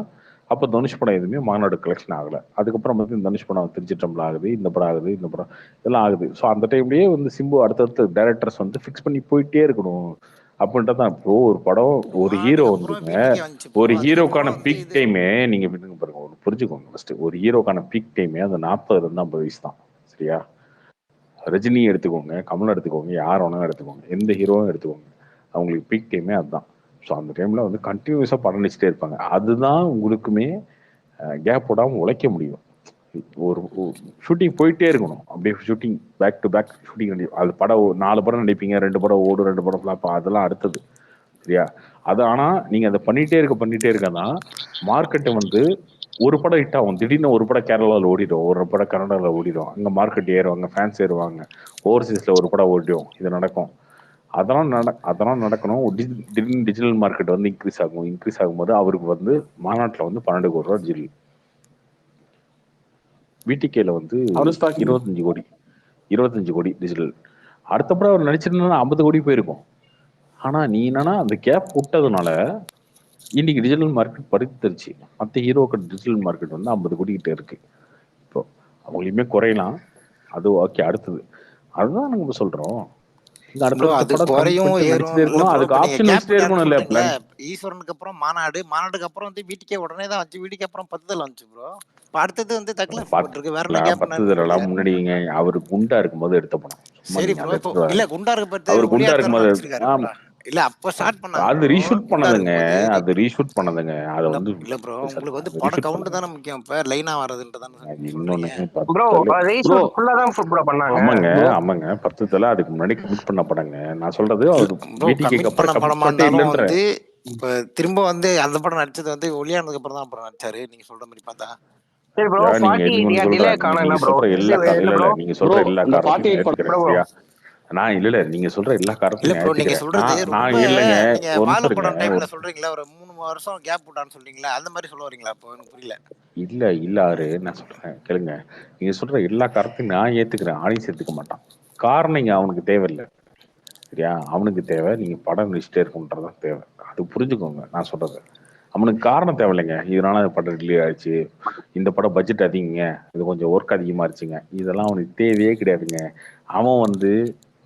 அப்ப தனுஷ் படம் எதுவுமே மாநாடு கலெக்ஷன் ஆகல. அதுக்கப்புறம் வந்து தனுஷ் படம் திருச்சிற்றம்பலம் ஆகுது, இந்த படம் ஆகுது, இந்த படம் இதெல்லாம் ஆகுது. ஸோ அந்த டைம்லயே வந்து சிம்பு அடுத்தடுத்த டைரக்டர்ஸ் வந்து ஃபிக்ஸ் பண்ணி போயிட்டே இருக்கணும் அப்படின்றதான். இப்போ ஒரு படம் ஒரு ஹீரோ மாநாட்டுக்கு அப்புறம் வந்துங்க, வீட்டுக்கே வந்துச்சு ப்ரோ. ஒரு ஹீரோக்கான அதுக்கப்புறம் வந்து பீக் இது டைமே நீங்க விட்டுங்க பாருங்க, ஒரு புரிஞ்சுக்கோங்க ஃபர்ஸ்ட். ஒரு ஹீரோக்கான பீக் டைமே அந்த 40 இருந்து 50 வயசு தான். சரியா? ரஜினி எடுத்துக்கோங்க, கமல் எடுத்துக்கோங்க, யார் வேணாலும் எடுத்துக்கோங்க, எந்த ஹீரோவும் எடுத்துக்கோங்க, அவங்களுக்கு பீக் டைமே அதுதான். ஸோ அந்த டைம்ல வந்து கண்டினியூஸா படம் நடிச்சுட்டே இருப்பாங்க. அதுதான் உங்களுக்குமே கேப் விடாம உழைக்க முடியும். ஒரு ஷூட்டிங் போயிட்டே இருக்கணும். அப்படியே shooting back to back shooting. அது படம் 4 படம் நடிப்பீங்க, 2 படம் ஓடும், 2 படம் ஃபிளாப், அதெல்லாம் அடுத்தது. சரியா? அது ஆனா நீங்க அதை பண்ணிட்டே இருக்கதான் மார்க்கெட்டை வந்து ஒரு படம் ஹிட் ஆகும். திடீர்னு ஒரு படம் கேரளாவில் ஓடிடும், ஒரு படம் கன்னடாவில் ஓடிடும், அங்க மார்க்கெட் ஏறும், அங்க ஃபேன்ஸ் ஏறுவாங்க. ஓவர்சீஸ்ல ஒரு படம் ஓடிடும். இது நடக்கும். அதெல்லாம் நடக்கணும். திடீர்னு டிஜிட்டல் மார்க்கெட் வந்து இன்க்ரீஸ் ஆகும்போது அவருக்கு வந்து மாநாட்டில் வந்து 12 கோடி ரூபா டிஜிட்டல், விடிகேல வந்து அருண் சாமி 25 கோடி, 25 கோடி டிஜிட்டல். அடுத்த படம் அவர் நடிச்சிருந்தா 50 கோடி போயிருக்கும். ஆனா நீ என்னன்னா அந்த கேப் விட்டதுனால இன்னைக்கு டிஜிட்டல் மார்க்கெட் படுத்துருச்சு. மற்ற ஹீரோக்கள் டிஜிட்டல் மார்க்கெட் வந்து 50 கோடி கிட்ட இருக்கு. இப்போ அவங்களையுமே குறையலாம். அது ஓகே. அடுத்தது அதுதான் நம்ம சொல்றோம். நீங்க ப்ரோ அடுத்தடுத்த அது படம் கமிட் குறையும் பண்ணிட்டு ஏறும் நடிச்சுட்டே இல்ல இருக்கணும். ப்ரோ. அதுக்கு இப்போ நீங்க ஆப்ஷன் கேப் வச்சுட்டே விட்டாருன்னு இருக்கணும் இல்லையா சொல்றீங்களே. பிளான். ஈஸ்வரனுக்கு அப்புறம் மாநாடுக்கு அப்புறம் வந்து வீட்டுக்கே உடனே தான் வந்துச்சு. வீட்டுக்கு அப்புறம் பத்துதல் வந்துச்சு ப்ரோ. இப்போ அடுத்தது வந்து தக்லைஃப் போயிட்டு இருக்கு. வேற என்ன கேப் பத்து என்னன்னு புரியல. தடலாம் முன்னாடிங்க அவரு குண்டா இருக்கும்போது எடுத்த படம். சும்மா சரி நீங்க ப்ரோ. அதை இப்போ எடுத்துட்டு இல்ல வராங்க. குண்டா இருக்க பத்தி அவர் குண்டா ஒளியார் தானே இருக்கும்போது நடிச்சிருக்காரு ஆமா. குண்டா. இல்ல அப்ப ஸ்டார்ட் பண்ணாங்க அது ப்ரோ. ரீஷூட் குண்டா பண்ணதுங்க. இருக்கும்போது அது ரீஷூட் பண்ணதுங்க. அதை இல்ல வந்து இல்ல ப்ரோ. உங்களுக்கு வந்து அது படம் ரீஷூட் கவுண்ட் பண்ணது. தானே முக்கியம். இப்ப லைனா வர்றதுன்றதானே அது நீங்க சொல்றீங்க. இன்னொன்னு ப்ரோ 10 ப்ரோ ரீஷூட் ஃபுல்லா தான் ப்ரோ பண்ணாங்க. ஆமாங்க, ப்ரோ ஆமாங்க. 10 தல அதுக்கு முன்னாடி கமிட் பண்ண படங்க. நான் சொல்றது இல்ல அவர் ப்ரோ, வீட்டுக்கு கமிட் பண்ண அப்புறம் படமா கமிட்மெண்ட்டே இருந்தாலும் இல்லைன்றேன். வந்து இப்ப திரும்ப வந்து அந்த படம் நடிச்சது வந்து ஒளியானதுக்கு அப்புறம் தான் அப்புறம் நடிச்சாரு. நீங்க சொல்ற மாதிரி பார்த்தா. சரி ப்ரோ, யா நீங்க 48 இன்னொன்னு ஏன் டிலே சொல்றேன். காணோம் என்ன நீங்க ப்ரோ? சொல்ற எல்லா இல்ல இல்ல ப்ரோ. நீங்க ப்ரோ சொல்ற எல்லா இந்த காரணத்தையும் நான் 48 படம் ஏத்துக்கிறேன். ப்ரோ சரியா? நான் இல்ல நீங்க சொல்ற எல்லா இல்ல காரணத்தையும் நான் ப்ரோ, நீங்க ஏத்துக்கிறேன். சொல்றது நான் ரொம்ப நான் இல்லைங்க. நீங்க ஒரு நிமிஷம் வாழ இருங்க. படம் டைம்ல சொல்றீங்களா, ஒரு 3 வருஷம் கேப் விட்டான்னு சொல்றீங்களா, அந்த மாதிரி சொல்ல வரீங்களா? இப்போ எனக்கு புரியல. இல்ல ஆறு நான் சொல்றேன் கேளுங்க. நீங்க சொல்ற எல்லா காரணத்தையும் நான் ஏத்துக்கிறேன். ஆடியன்ஸ் ஏத்துக்க மாட்டான். காரணம் இங்க அவனுக்கு தேவையில்லை. சரியா? அவனுக்கு தேவை நீங்க படம் நடிச்சுட்டே இருக்கும்ன்றதான் தேவை. அது புரிஞ்சுக்கோங்க நான் சொல்றது. அவனுக்கு காரணம் தேவையில்லைங்க. இதனால இந்த படம் டிலே ஆயிடுச்சு, இந்த படம் பட்ஜெட் அதிகங்க, இது கொஞ்சம் ஒர்க் அதிகமா இருந்துச்சுங்க, இதெல்லாம் அவனுக்கு தேவையே கிடையாதுங்க. அவன் வந்து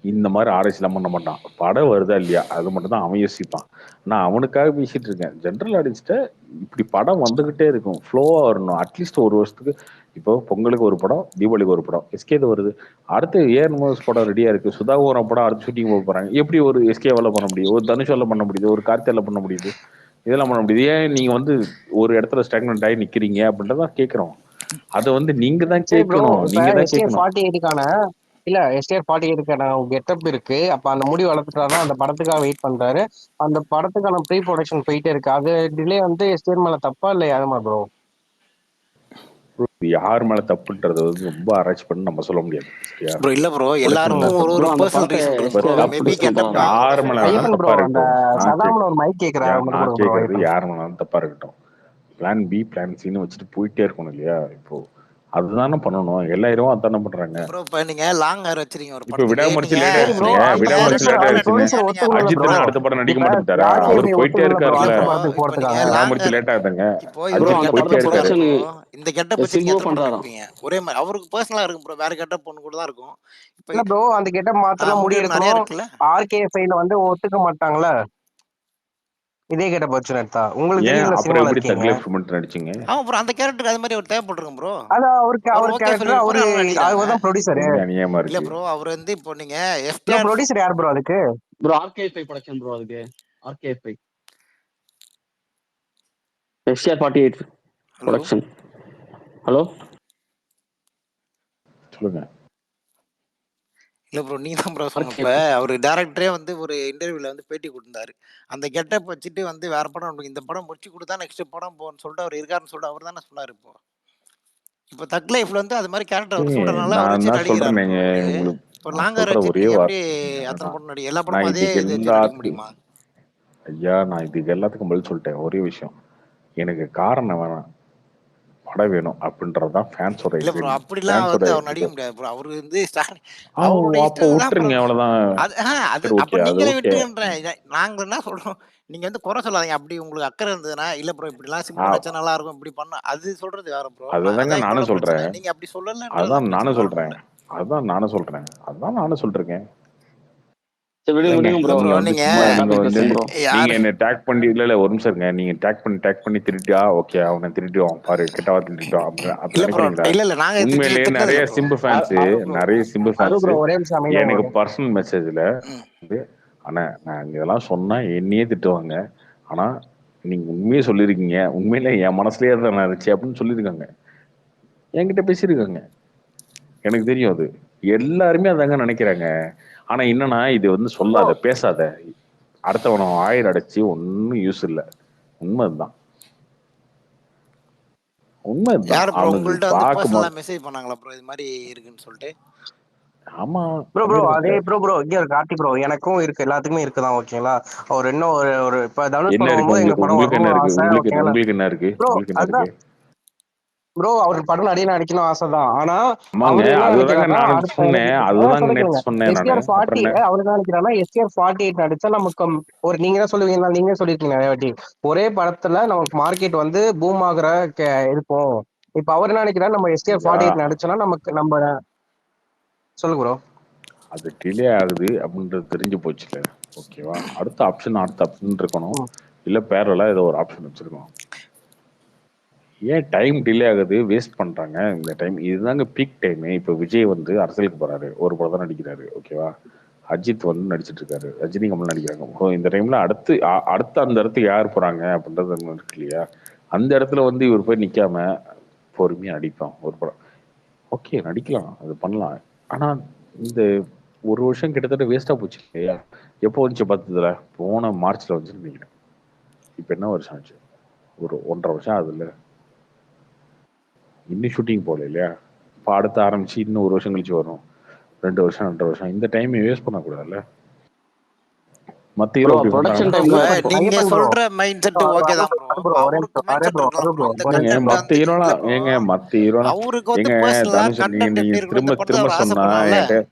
இந்த மாதிரி ஆராய்ச்சிலாம் பண்ண மாட்டான். படம் வருதா இல்லையா அது மட்டும் தான் அவன் யோசிப்பான். நான் அவனுக்காக பேசிட்டு இருக்கேன். ஜென்ரல் ஆடியன்ஸ்ட இப்படி படம் வந்துகிட்டே இருக்கும், ஃப்ளோவா வரணும். அட்லீஸ்ட் ஒரு வருஷத்துக்கு இப்போ பொங்கலுக்கு ஒரு படம், தீபாவளிக்கு ஒரு படம், எஸ்கேது வருது. அடுத்து ஏஆர் மூவிஸ் படம் ரெடியா இருக்கு, சுதாகர் படம் அடுத்து ஷூட்டிங் போக போறாங்க. எப்படி ஒரு எஸ்கேவால பண்ண முடியும், ஒரு தனுஷால பண்ண முடியுது, ஒரு கார்த்தியால பண்ண முடியுது, இதெல்லாம் பண்ண முடியுது? ஏன் நீங்க வந்து ஒரு இடத்துல ஸ்டாக்னன்ட் ஆகி நிக்கிறீங்க அப்படின்றதான் கேட்கிறோம். அதை வந்து நீங்க தான் சரி ப்ரோ, கேட்கணும், இப்ப நீங்க தான் எஸ்டிஆர் கேட்கணும். 48க்கான இல்ல எஸ்டிஆர் 48க்கான கெட்டப் இருக்கு. அப்ப அந்த முடி வளர்த்துட்டாருன்னா அந்த படத்துக்காக வெயிட் பண்றாரு. அந்த படத்துக்கான ப்ரீ ப்ரொடக்ஷன் போயிட்டே இருக்கு. அது டிலே வந்து எஸ்டிஆர் மேல தப்பா இல்ல யாருமா ப்ரோ? யார் மேல தப்புன்றது வந்து ரொம்ப ஆராய்ச்சி பண்ணி நம்ம சொல்ல முடியாது, சரியா? ப்ரோ இல்ல ப்ரோ, ப்ரொடக்ஷன் எல்லாருக்கும் ஒரு ப்ரோ ஒரு அந்த பர்சனல் படத்தை ரீசன் இருக்கு ப்ரோ. எஸ்டிஆர் தப்பு மேபி ப்ரொடியூஸ் கெட்டப் பண்றாரா? யார் மேல வேணாலும் ஐயப்பன் ப்ரோ, தப்பா அந்த இருக்கட்டும். சதாம்ல ஒரு மைக் கேக்குறாரு, அவங்க மட்டும் நான் கொடுங்க ப்ரோ. கேட்கறது ஐயப்பன். யார் வேணாலும் தப்பா இருக்கட்டும். பிளான் பி பிளான் சின்னு வச்சுட்டு போயிட்டே இருக்கணும் இல்லையா? இப்போ அதுதானே பண்ணணும், எல்லா ஹீரோவும் அதானே பண்றாங்க. ப்ரோ இப்ப நீங்க லாங் ஹேர் வச்சிருக்கீங்க ஒரு இப்ப படத்துக்கு, விடாமுயற்சி நீங்க லேட் சரி ப்ரோ, ஆயிடுச்சுங்க, அந்த அந்த ஹேர் விடாமுயற்சி வச்சு லேட் ப்ரொடியூசர் படம் ஆயிடுச்சுன்னு. ப்ரொடியூசர் எடுத்தீங்கன்னா நீங்க ஒத்துக்கணும்ல அஜித் ப்ரோ. என்ன அடுத்த படம் நடிக்க இப்ப மாட்டேன்ட்டாரா? அவர் யாக்கையை போயிட்டே ஒத்துக்கணும்ல ப்ரோ, இருக்காருல்ல. அடுத்த ப்ரோ படத்துக்கு இப்போ நீங்க போறதுக்காக. லாங் விடாமுயற்சி ஹேர், லேட் ஆகுதுங்க. இப்போ ப்ரோ இவர் அஜித் அந்த கெட்டப் படத்தை போயிட்டே இருக்காரு. வச்சிருக்காரு ப்ரொடக்ஷன் ப்ரோ, இந்த கெட்டப் வச்சு நீங்க சிம்பு எத்தனை படம் பண்றாரா? எடுப்பீங்க? ஒரே மாதிரி அவருக்கு பர்சனலா இருக்கும் ப்ரோ, வேற கெட்டப் பொண்ணு கூட தான் இருக்கும். இப்போ இல்ல ப்ரோ, அந்த கெட்டப் மாத்தலாம், முடி முடிவு நிறைய எடுக்கணும். இருக்குல்ல. ஆர்கேஎஃப்ஐல வந்து ஒத்துக்க மாட்டாங்களா இதே கெட்டப் வச்சு எடுத்தா? உங்களுக்கு ஏன் தெரியும்ல, அப்புறம் சினிமால எப்படி இருக்கீங்க. தக் லைஃப் மட்டும் நடிச்சீங்க? ஆமா ப்ரோ, அந்த கேரக்டருக்கு அது மாதிரி அவர் தேவைப்பட்டிருக்கும் ப்ரோ. அது அவருக்கு அவர் அவர் ஓகே கேரக்டர் சொல்லியிருப்பாரு, அவரு அதனால நடிக்கிறாங்க. அவர் தான் ப்ரொடியூசரு. ரொம்ப அநியாயமா இல்ல இருக்கு. ப்ரோ, அவர் வந்து இப்போ நீங்க ப்ரோ எஃப்டிஆர். ப்ரொடியூசர் யார் ப்ரோ அதுக்கு? ப்ரோ ஆர்கேஎஃப்ஐ ப்ரொடக்ஷன் ப்ரோ, அதுக்கு RKFI STR 48 hello production. Hello சொல்லுங்க. இல்ல ப்ரோ, நீ தான் ப்ரோ சொன்ன. இப்ப ஆர்கேஎஃப்ஐ அவர் டேரக்டரே வந்து ஒரு இன்டர்வியூல வந்து பேட்டி கொடுத்தாரு. அந்த கெட்டப் வச்சுட்டு வந்து வேற படம் உனக்கு இந்த படம் முடிச்சு கொடுத்தா நெக்ஸ்ட் படம் போன்னு சொல்லிட்டு அவர் இருக்காருன்னு சொல்லிட்டு அவர் தானே சொன்னாரு. இப்போ இப்போ தக் லைஃப்ல வந்து அது மாதிரி கேரக்டர் அவர் சூடனால அவர் நான் வச்சு தான் நடிக்கிறாரு ப்ரோ சொல்றேனேங்க அவரு. உங்களுக்கு. இப்போ நான் லாங் ஹேர் சொல்ற வச்சுட்டு ஒரே நீங்க எப்படி வார்த்தை அத்தனை என்னன்னா, படம் நடி எல்லா நான் படமும் அதே இதுக்கு இது வச்சு நடிக்க எல்லாத்துக்கும் முடியுமா? ஐயா நான் இதுக்கு எல்லாத்துக்கும் பதில் சொல்லிட்டேன். ஒரே விஷயம், எனக்கு காரணம் வேணாம், படம் வேணும் அப்படின்றதுதான் ஃபேன்ஸோட இல்ல ப்ரோ, எக்ஸைட்மெண்ட், அப்படிலாம் ஃபேன்ஸோட வந்து அவர் இது. நடிக்க முடியாது ப்ரோ. அவரு வந்து அவருடைய அப்போ இஷ்டம் தான் ப்ரோ. விட்டுருங்க அவ்வளவுதான். அது அது சரி அப்ப ஓகே, அது நீங்களே ஓகே. விட்டுருங்கன்றேன். நாங்க என்ன சொல்றோம், நீங்க வந்து குறை சொல்லாதீங்க. அப்படி உங்களுக்கு அக்கறை இருந்ததுன்னா, இல்ல ப்ரோ இப்படிலாம் சிம்பு நடிச்சா நல்லா இருக்கும் இப்படி பண்ண அது சொல்றது வேற ப்ரோ. அதுதாங்க அதான் எங்களோட நானும் சொல்றேன். பிரச்சனை. நீங்க அப்படி சொல்லலன்றதான் அதான் பிரச்சனை, நானும் வேற ஒண்ணும் சொல்றேன். இல்ல. அதான் நானும் சொல்றேன். சரி விடுங்க இல்லைங்க, விடுங்க இல்ல ப்ரோ, ப்ரோ, நீங்க வந்து நீங்க சும்மா வேற நீங்க டாபிக் வந்து பேசுங்க ப்ரோ. நீங்க யாரு என்ன டேக் பண்ணி இல்ல ஒரு நிமிஷம் இருங்க. நீங்க டேக் பண்ணி திருட்டியா ஓகே, அவனை திருட்டுவான் பாரு, கெட்டவா திருட்டுவான் அப்படி இல்ல ப்ரோ, நினைக்கிறீங்களா? இல்ல நாங்க உண்மையிலேயே திட்டினது நிறைய இல்ல ப்ரோ. சிம்பு ஃபேன்ஸ், அரு ப்ரோ, நிறைய சிம்பு அரு ஃபேன்ஸ் ப்ரோ, ஒரே நிமிஷம் அமைதியா இருங்க எனக்கு bro. பர்சனல் மெசேஜ்ல ம். வந்து, அண்ணா நான் இதெல்லாம் சொன்னா என்னையே திட்டுவாங்க, ஆனா நீங்க உண்மையே சொல்லியிருக்கீங்க, உண்மையிலே என் மனசுலயே தான் இருந்துச்சு அப்படின்னு சொல்லியிருக்காங்க, என்கிட்ட பேசியிருக்காங்க. எனக்கு தெரியும் அது. எல்லாருமே அதாங்க நினைக்கிறாங்க. ஆனா என்னன்னா, இது வந்து bro, சொல்லாத, பேசாத, அடுத்தவன ஆயிரம் அடைச்சு ஒன்னும் யூஸ் இல்ல. உண்மை இதுதான், உண்மை இதுதான். யாரு ப்ரோ அவனுக்கு உங்கள்ட்ட வந்து பர்சனலா பார்க்கும்போது மெசேஜ் பண்ணாங்களா ப்ரோ இது மாதிரி இருக்குன்னு சொல்லிட்டு? ஆமா ப்ரோ அதே பண்ணிருக்காங்க. ப்ரோ இங்க ஒரு கார்த்தி ப்ரோ, எனக்கும் இருக்கு, எல்லாத்துக்குமே இருக்குதான் ஓகேங்களா. அவர் இன்னும் ஒரு ஒரு இப்ப தனுஷ் என்ன படம் இருக்கு வரும்போது எங்க உங்களுக்கு? படம் உங்களுக்கு என்ன வரணும்னு இருக்கு? ஆசை ஓகேங்களா. உங்களுக்கு என்ன இருக்கு? ப்ரோ உங்களுக்கு என்ன இருக்கு? அதுதான் ப்ரோ, அவருக்கு படம் நடிக்கணும் ஆசைதான். ஆனா ஆமாங்க, அவர் என்ன அதுதாங்க நினைக்கிறாருன்னா நானும் அடுத்த சொன்னேன், அதுதாங்க சொல்லிக்கோங்க. நேத்து சொன்னேன் நானு. எஸ்டிஆர் அப்புறம் 40 என்ன? அவர் என்ன நினைக்கிறாருன்னா எஸ்டிஆர் 48 நடிச்சா நமக்கு ஒரு, நீங்க தான் சொல்லுவீங்களா, நீங்க சொல்லிருக்கீங்க நிறைய வாட்டி, ஒரே படத்துல நமக்கு மார்க்கெட் வந்து பூம் ஆகுற இருக்கும். இப்ப அவர் என்ன நினைக்கிறாரு, நம்ம எஸ்டிஆர் ஐயா 48 நடிச்சோம்னா நமக்கு நம்ம சொல்லுங்க ப்ரோ. அது டிலே ஆகுது அப்படின்றது தெரிஞ்சு போச்சுல, ஓகேவா? அடுத்த ஆப்ஷன் இருக்கணும், இல்ல பேரலா ஏதோ ஒரு ஆப்ஷன் வச்சிருக்கணும். ஏன் டைம் டிலே ஆகுது, வேஸ்ட் பண்றாங்க இந்த டைம். இதுதாங்க பீக் டைம். இப்போ விஜய் வந்து அரசியலுக்கு போறாரு, ஒரு படம் தான் நடிக்கிறாரு, ஓகேவா? அஜித் வந்து நடிச்சிட்டு இருக்காரு, ரஜினி கமல் நடிக்கிறாங்க. ஸோ இந்த டைம்ல அடுத்து அந்த இடத்துக்கு யார் போறாங்க அப்படின்றது ஒண்ணு இருக்கு இல்லையா? அந்த இடத்துல வந்து இவர் போய் நிக்காம பொறுமையா நடிப்பான் ஒரு படம், ஓகே நடிக்கலாம், அது பண்ணலாம். ஆனா இந்த ஒரு வருஷம் கிட்டத்தட்ட வேஸ்டா போச்சு இல்லையா? எப்போ வந்துச்சு பார்த்ததுல? போன மார்ச்ல வந்துச்சு நினைக்கிறேன். இப்போ என்ன வருஷம் ஆச்சு? ஒரு 1.5 வருஷம் ஆகுதுல்ல, இன்னும் ஷூட்டிங் போகல இல்லையா? இப்போ அடுத்து ஆரம்பிச்சு இன்னும் ஒரு வருஷம் கழிச்சு வரும், 2 வருஷம் 2.5 வருஷம். இந்த டைம் வேஸ்ட் பண்ணக்கூடாதுல்ல. மத்த ஹீரோ ப்ரோ அப்படி ப்ரொடக்ஷன் பண்றாங்கன்னா ப்ரோ இப்ப டைம்ல நீங்க ஐயப்பன் ப்ரோ, சொல்ற மைண்ட் செட் ஓகே தான் ப்ரோ. ப்ரோ ஒரே அவருக்கு நிமிஷம், மைண்ட் செட் ப்ரோ இருக்கலாம் ப்ரோ. இந்த ஒரே ஏங்க கண்டென்ட் நிமிஷம். மத்த வந்து இல்ல ஹீரோலாம், ப்ரோ, ஏங்க மத்த ஹீரோலாம், அவருக்கு வந்து ஏங்க பர்சனலா தனுஷ், நீங்க கண்டென்ட் நீங்க எப்படி இருக்கணும் இந்த திரும்ப படத்துல திரும்ப அவர் சொன்னா ஆசைப்படுறாருல. என்கிட்ட,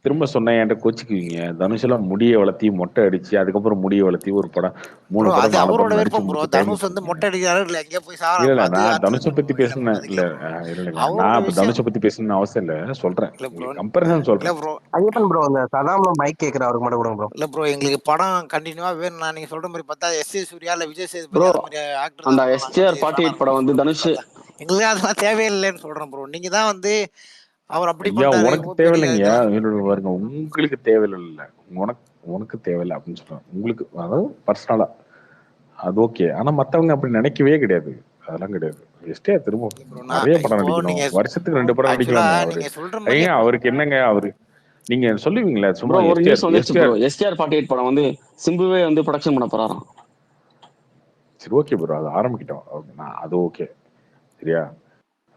திரும்ப சொன்னா என்கிட்ட கோச்சிக்குவீங்க. தனுஷ் எல்லாம் முடியை வளர்த்தி மொட்டை அடிச்சு அதுக்கப்புறம் முடியை வளர்த்தி ஒரு படம், ப்ரோ 3 அது படம் 4 அவரோட படம் நடிச்சு விருப்பம் ப்ரோ. முடிக்க டைம் தனுஷ் வந்து வச்சிருக்கீங்க. மொட்டை அடிக்கிறாரு இல்ல எங்கேயோ போய் இல்ல இல்ல, அது நான் அது தனுஷை இது பத்தி ப்ரோ. இல்ல ப்ரோ, பேசுனேன் அது இல்ல. இல்ல ப்ரோ. இல்லைங்க, நான் அவரோட இப்ப விஷயம் தனுஷை பத்தி பேசணும்னு அவசியம் இல்ல, சொல்றேன் இல்ல ப்ரோ. உங்களுக்கு கம்பேரிசன் இல்ல சொல்றேன். ப்ரோ, ஐயப்பன் ப்ரோ, இந்த சதாம்ல மைக் கேக்குற அவருக்கு மட்டும் கொடுங்க ப்ரோ. இல்ல ப்ரோ, எங்களுக்கு படம் கண்டினியூவா வேணும்னா நீங்க சொல்ற மாதிரி பார்த்தா எஸ் ஏ சூர்யா இல்ல விஜய் சேதுபதி ப்ரோ அந்த மாதிரி ஆக்டர் அந்த தான் ப்ரோ நாங்க எஸ்டிஆர் வந்து வேணாம் 48 படம் வந்து சொல்ற மாதிரி தனுஷ் பார்த்தா. எங்களுக்கு அதெல்லாம் தேவையில்லைன்னு சொல்றேன் ப்ரோ. நீங்க தான் வந்து அவர் அப்படி ஐயா பண்ணிட்டாரு, உனக்கு ஓபி தேவையில்லைங்க. அடிக்காதீங்க. பாருங்க உங்களுக்கு தேவையில்லை. உனக்கு உனக்கு தேவையில்லை அப்படின்னு சொல்றேன். உங்களுக்கு அதாவது பர்சனலா அது ஓகே. ஆனா மத்தவங்க அப்படி நினைக்கவே கிடையாது. அதெல்லாம் கிடையாது. எஸ்டிஆர் திரும்ப இல்ல ப்ரோ, நான் நிறைய படம் இப்போ நடிக்கணும். நீங்க வருஷத்துக்கு 2 படம் ஆக்சுவலா நடிக்கலாமே அவரு. நீங்க சொல்ற மாதிரி ஏங்க இப்போ அவருக்கு என்னங்க அவரு நீங்க சொல்லுவீங்களா சும்மா ப்ரோ ஒரு நியூஸ் எஸ்டிஆர் வந்துச்சு ப்ரோ. எஸ்டிஆர் எஸ்டிஆர் 48 படம் வந்து சிம்புவே வந்து ப்ரொடக்ஷன் பண்ண போறாராம். சரி ஓகே ப்ரோ அது ஆரம்பிக்கிட்டோம். அது ஓகே சரியா.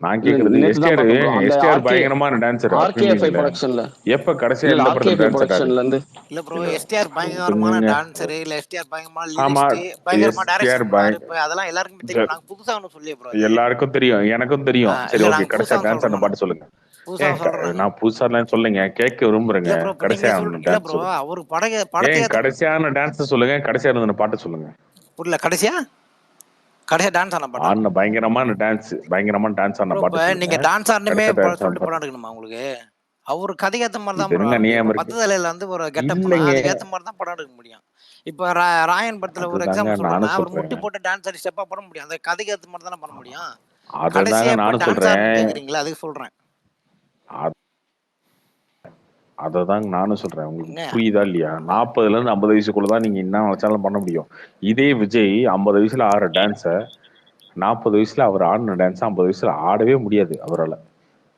நான் கேக்குறது நேத்து தான் எஸ்டிஆர் பார்த்தேன் ப்ரோ. அந்த எஸ்டிஆர் ஆர்கே பயங்கரமான டான்சர் ஆர்கேஎஃப்ஐ அப்படின்றீங்கல்ல. ப்ரொடக்ஷன்ல எப்ப கடைசியா இல்ல எந்த படத்துல ஆர்கேஎஃப்ஐ டான்ஸ் ஆடாரு? ப்ரொடக்ஷன்ல இருந்து இல்ல ப்ரோ, இல்ல எஸ்டிஆர் பயங்கரமான இப்ப டான்சரு, இல்ல எஸ்டிஆர் பயங்கரமான ஆமா லிரிஸ்ட், பயங்கரமா டைரக்ஷன் எஸ்டிஆர் பண்ணுவாரு. இப்போ அதெல்லாம் எல்லாருக்குமே தெரியும். நாங்க புதுசா ஒன்றும் சொல்லியே ப்ரோ அது. எல்லாருக்கும் தெரியும் எனக்கும் தெரியும். சரி இல்ல ஓகே நாங்க கடைசியா புதுசா டான்ஸ் சொல்றோம். ஆடின பாட்டு சொல்லுங்க. புதுசா சொல்றோம் நாங்க. நான் புதுசாலாம் சொல்லுங்க கேட்க விரும்புறேங்க. இல்ல ப்ரோ, இப்போ நீங்க கடைசியா இல்ல டான்ஸ் ப்ரோ, சொல்லுங்க. அவரு படத்தை ஏத்த கடைசியான டான்ஸ் சொல்லுங்க. கடைசியா இருந்த பாட்டு சொல்லுங்க. புரியல. கடைசியா டான்ஸ் ஆன பாட்டா ஆடின பயங்கரமான டான்ஸ் ஆன ப்ரோ? இப்போ பாட்டு சொல்லுங்க. நீங்க டான்ஸ் ஆடணுமே கடைசியா டான்ஸ் ஆன சொல்லிட்டு படம் பாட்டு எடுக்கணுமா உங்களுக்கு? அவரு கதைக்கு ஏத்த மாதிரி தான் இது ப்ரோ ஆட என்னங்க முடியும். நியாயம் இப்போ இருக்கு? 10 தலையில வந்து ஒரு கெட்டப்னா இல்லைங்க அதுக்கு ஏத்த மாதிரி தான் படம் எடுக்க முடியும். இப்போ ராயன் படத்துல ஒரு அதுதாங்க எக்ஸாம்பிள் சொல்றேன்னா, நானும் அவர் முட்டி சொல்றேன். போட்டு டான்ஸ் ஆடி ஸ்டெப்பா பண்ண முடியும். அந்த கதைக்கு ஏத்த மாதிரி தானே பண்ண முடியும். அததாங்க கடைசியா இப்ப நானும் டான்ஸ் சொல்றேன். ஆடணும்னு கேக்குறீங்களா? அதுக்கு சொல்றேன். அததாங்க நானும் சொல்றேன். உங்களுக்கு என்ன புரியுதா இல்லையா? 40ல இருந்து 50 வயசுக்குள்ளதான் நீங்க என்ன நினைச்சாலும் பண்ண முடியும். இதே விஜய் 50 வயசுல ஆடுற டான்ஸ 40 வயசுல அவர் ஆடின டான்ஸ் 50 வயசுல ஆடவே முடியாது அவரால.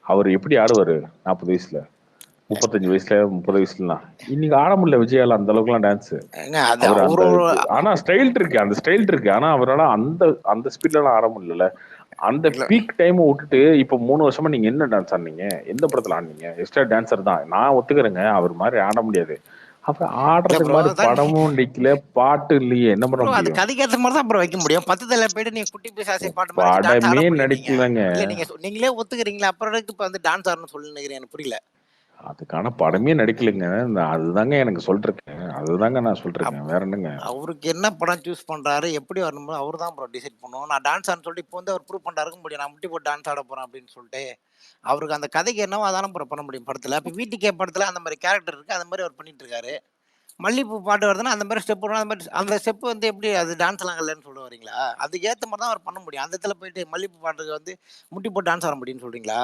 அவர் எப்படி ஆடுவாரு 40 வயசுல? 35 வயசுல 30 வயசுலாம் இன்னைக்கு ஆட முடியல விஜயால அந்த அளவுக்குலாம் டான்ஸ். ஏங்க அது அவர் அந்த அவரோட ஆனா ஸ்டைல் இருக்கு. ஆனா அவரால அந்த அந்த ஸ்பீட்ல ஆட முடியல. அந்த இல்ல பீக் டைம் விட்டுட்டு இப்ப 3 வருஷமா நீங்க என்ன டான்ஸ் ஆடுனீங்க? எந்த படத்துல ஆடுனீங்க? எக்ஸ்ட்ரா டான்சர் தான். நான் ஒத்துக்கிறேங்க. அவர் மாதிரி ஆட முடியாது. அப்ப இல்ல ஆடுறதுக்கு ப்ரோ, மாதிரி அதான் படமும் நடிக்கல, பாட்டு இல்லையே என்ன பண்ண ப்ரோ, அது முடியும்? கதைக்கு ஏத்த மாதிரி தான் ப்ரோ வைக்க முடியும். 10 தலையில போயிட்டு நீங்க குட்டி பீஸ் ஆசை பாட்டு மாதிரி வச்சு டான்ஸ் ஆட படமே முடியும் நீங்க. நடிக்கலங்க. இல்ல நீங்களே ஒத்துக்கிறீங்களா? அப்புறம் எதுக்கு இப்ப வந்து டான்ஸ் ஆடணும்னு சொல்லி நினைக்கிறேன். எனக்கு புரியல. அதுக்கான படமே நடிக்கலைங்க. அதுதாங்க எனக்கு சொல்றேன். அதுதாங்க நான் சொல்றேங்க. வேற என்னங்க? அவருக்கு என்ன படம் சூஸ் பண்றாரு, எப்படி வரணுமோ அவர் தான் ப்ரோ டிசைட் பண்ணுவோம். நான் டான்ஸ் ஆடணும்னு சொல்லிட்டு இப்போ வந்து அவர் ப்ரூவ் பண்ண இருக்க முடியும். நான் முட்டி போட்டு டான்ஸ் ஆட போறேன் அப்படின்னு சொல்லிட்டு அவருக்கு அந்த கதைக்கு என்னவோ அதான ப்ரோ பண்ண முடியும் படத்துல. இப்போ வீட்டுக்கே படத்துல அந்த மாதிரி கேரக்டர் இருக்கு, அந்த மாதிரி அவர் பண்ணிட்டு இருக்காரு. மல்லிப்பூ பாட்டு வருதுன்னா அந்த மாதிரி ஸ்டெப் வரும். அந்த மாதிரி அந்த ஸ்டெப் வந்து எப்படி அது டான்ஸ்லாம் இல்லைன்னு சொல்ல வரீங்களா? அதுக்கு ஏத்த மாதிரி தான் அவர் பண்ண முடியும். அந்த இடத்துல போயிட்டு மல்லிப்பூ பாட்டுக்கு வந்து முட்டி போட்டு டான்ஸ் ஆட முடியும்னு சொல்றீங்களா?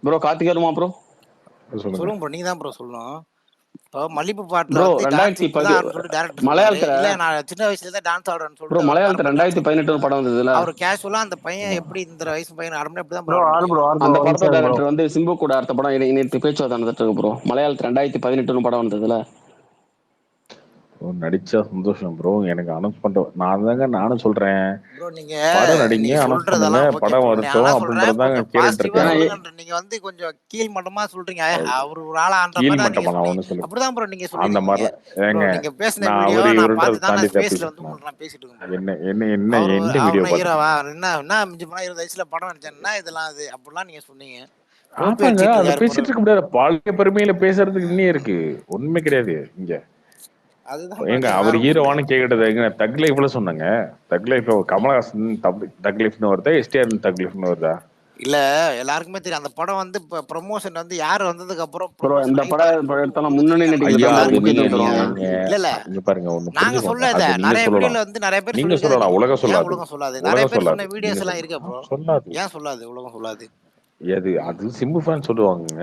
ப்ரோ கார்த்திக் வருமா ப்ரோ? சொல்லுங்க. சொல்லுங்க ப்ரோ, நீங்க தான் ப்ரோ சொல்லணும். இப்போ மல்லிப்பூ பாட்டுல ப்ரோ வந்து டான்ஸ் 2010 இப்படிதான் ஆடணும்னு சொல்லிட்டு டேரக்டர் சொன்னாரு. மலையாளத்துல இல்ல நான் சின்ன வயசுல தான் டான்ஸ் ஆடுறேன்னு ப்ரோ சொல்லிட்டு அவர் வேற மலையாளத்துல மாதிரி டான்ஸ் ஆட 2018 முடியுங்களா? படம் வந்ததுல அவர் கேஷுவலா அந்த பையன் எப்படி இந்த வயசு பையன் ஆட முடியும் அப்படிதான் ப்ரோ ஆட ஆறு ப்ரோ முடியும். ஆறு ப்ரோ அந்த ஒரு படத்தோட நிமிஷம் ப்ரோ. டைரக்டர் வந்து சிம்பு கூட அடுத்த படம் நேற்று பேச்சுவார்த்தை நடந்துட்டு இருக்கு ப்ரோ. மலையாளத்துல 2018 படம் வந்ததுல. நடிச்சா சந்தோஷம் ப்ரோ. எனக்கு அனௌன்ஸ் பண்ணிட்டு நானும் சொல்றேன். ப்ரோ நீங்க படம் நடிங்க, நீங்க அனௌன்ஸ் பண்ணுங்க, சொல்றதெல்லாம் ஓகே படம் ப்ரோ. வரட்டும் நான் சொல்றேன் அப்படின்றதாங்க கொஞ்சம் கேட்டுட்டு பாசிட்டிவா ஏன்னா இருக்கேன். சொல்லுங்க. நீங்க வந்து கொஞ்சம் கீழ் மட்டமா சொல்றீங்க. அவர் ஒரு ஆளா ஆன்ற கீழ் மாதிரி தான் நீங்க மட்டமா நான் சொன்னீங்க. ஒண்ணு சொல்லுங்க. அப்படிதான் ப்ரோ நீங்க அந்த சொல்லிருக்கீங்க. மாதிரிலாம் ப்ரோ ஏங்க நீங்க பேசின நான் வீடியோ அவரு நான் இவருன்றதை பார்த்து தான் தாண்டி நான் தான் ஸ்பேஸ்ல வந்து பேசிட்டு உங்களுக்கு நான் பேசிட்டு இருக்கேன் ப்ரோ. என்ன அவரு எந்த வீடியோ அவனா ஹீரோவா பார்த்துருக்கீங்க? என்ன மிஞ்சி போனா 20 வயசுல படம் நடிச்சேன்னா இதெல்லாம் அது அப்படிலாம் நீங்க சொன்னீங்க. ஓபி ஆமாங்க அடிச்சிட்டு அதை இருக்காரு ப்ரோ. பேசிட்டு இருக்க முடியாது. பழைய பெருமையில பேசுறதுக்கு இன்னும் இருக்கு. ஒண்ணுமே கிடையாது இங்க. அதுதான் ப்ரோ ஏங்க நீங்க வேற அவர் ஒண்ணும் இல்ல. ஹீரோவானு கேக்குறது எங்க தக் லைஃப்ல சொன்னாங்க. தக் லைஃப் கமலஹாசன் தக் லைஃப்னு வருதா? எஸ்டிஆர் தக் லைஃப்னு வருதா? இல்ல எல்லாருக்குமே தெரியும் அந்த படம் வந்து இப்ப ப்ரொமோஷன் வந்து யார் வந்ததுக்கு அப்புறம் ப்ரோ ப்ரொமோஷன் இந்த ஆகி படம் பரவுன்னு சொல்லிட்டு எடுத்தாலும் உங்களுக்கு முன்னணி தெரியும். நடிகர்களுக்கு ஐயா தான் அது ப்ரோ எல்லாருக்குமே நீங்க முக்கியத்துவம் தெரியும். தருவாங்க. நீங்க இல்ல இல்ல இங்க பாருங்க ஒண்ணு நாங்க புரிஞ்சுக்கோங்க. சொல்லல. அது நீங்க நிறைய சொல்லலாம். வீடியோல வந்து நிறைய பேர் நீங்க சொல்லிருக்காங்க. சொல்லலாம். உலகம் ஏன் சொல்லாது. உலகம் சொல்லாது? நிறைய உலகம் பேர் சொன்ன சொல்லாது. நீங்க வீடியோஸ் எல்லாம் இருக்கா சொல்லுங்க. ப்ரோ? சொல்லாது. ஏன் சொல்லாது? உலகம் சொல்லாது. அது அது சிம்பு ஃபேன் சொல்லுவாங்க.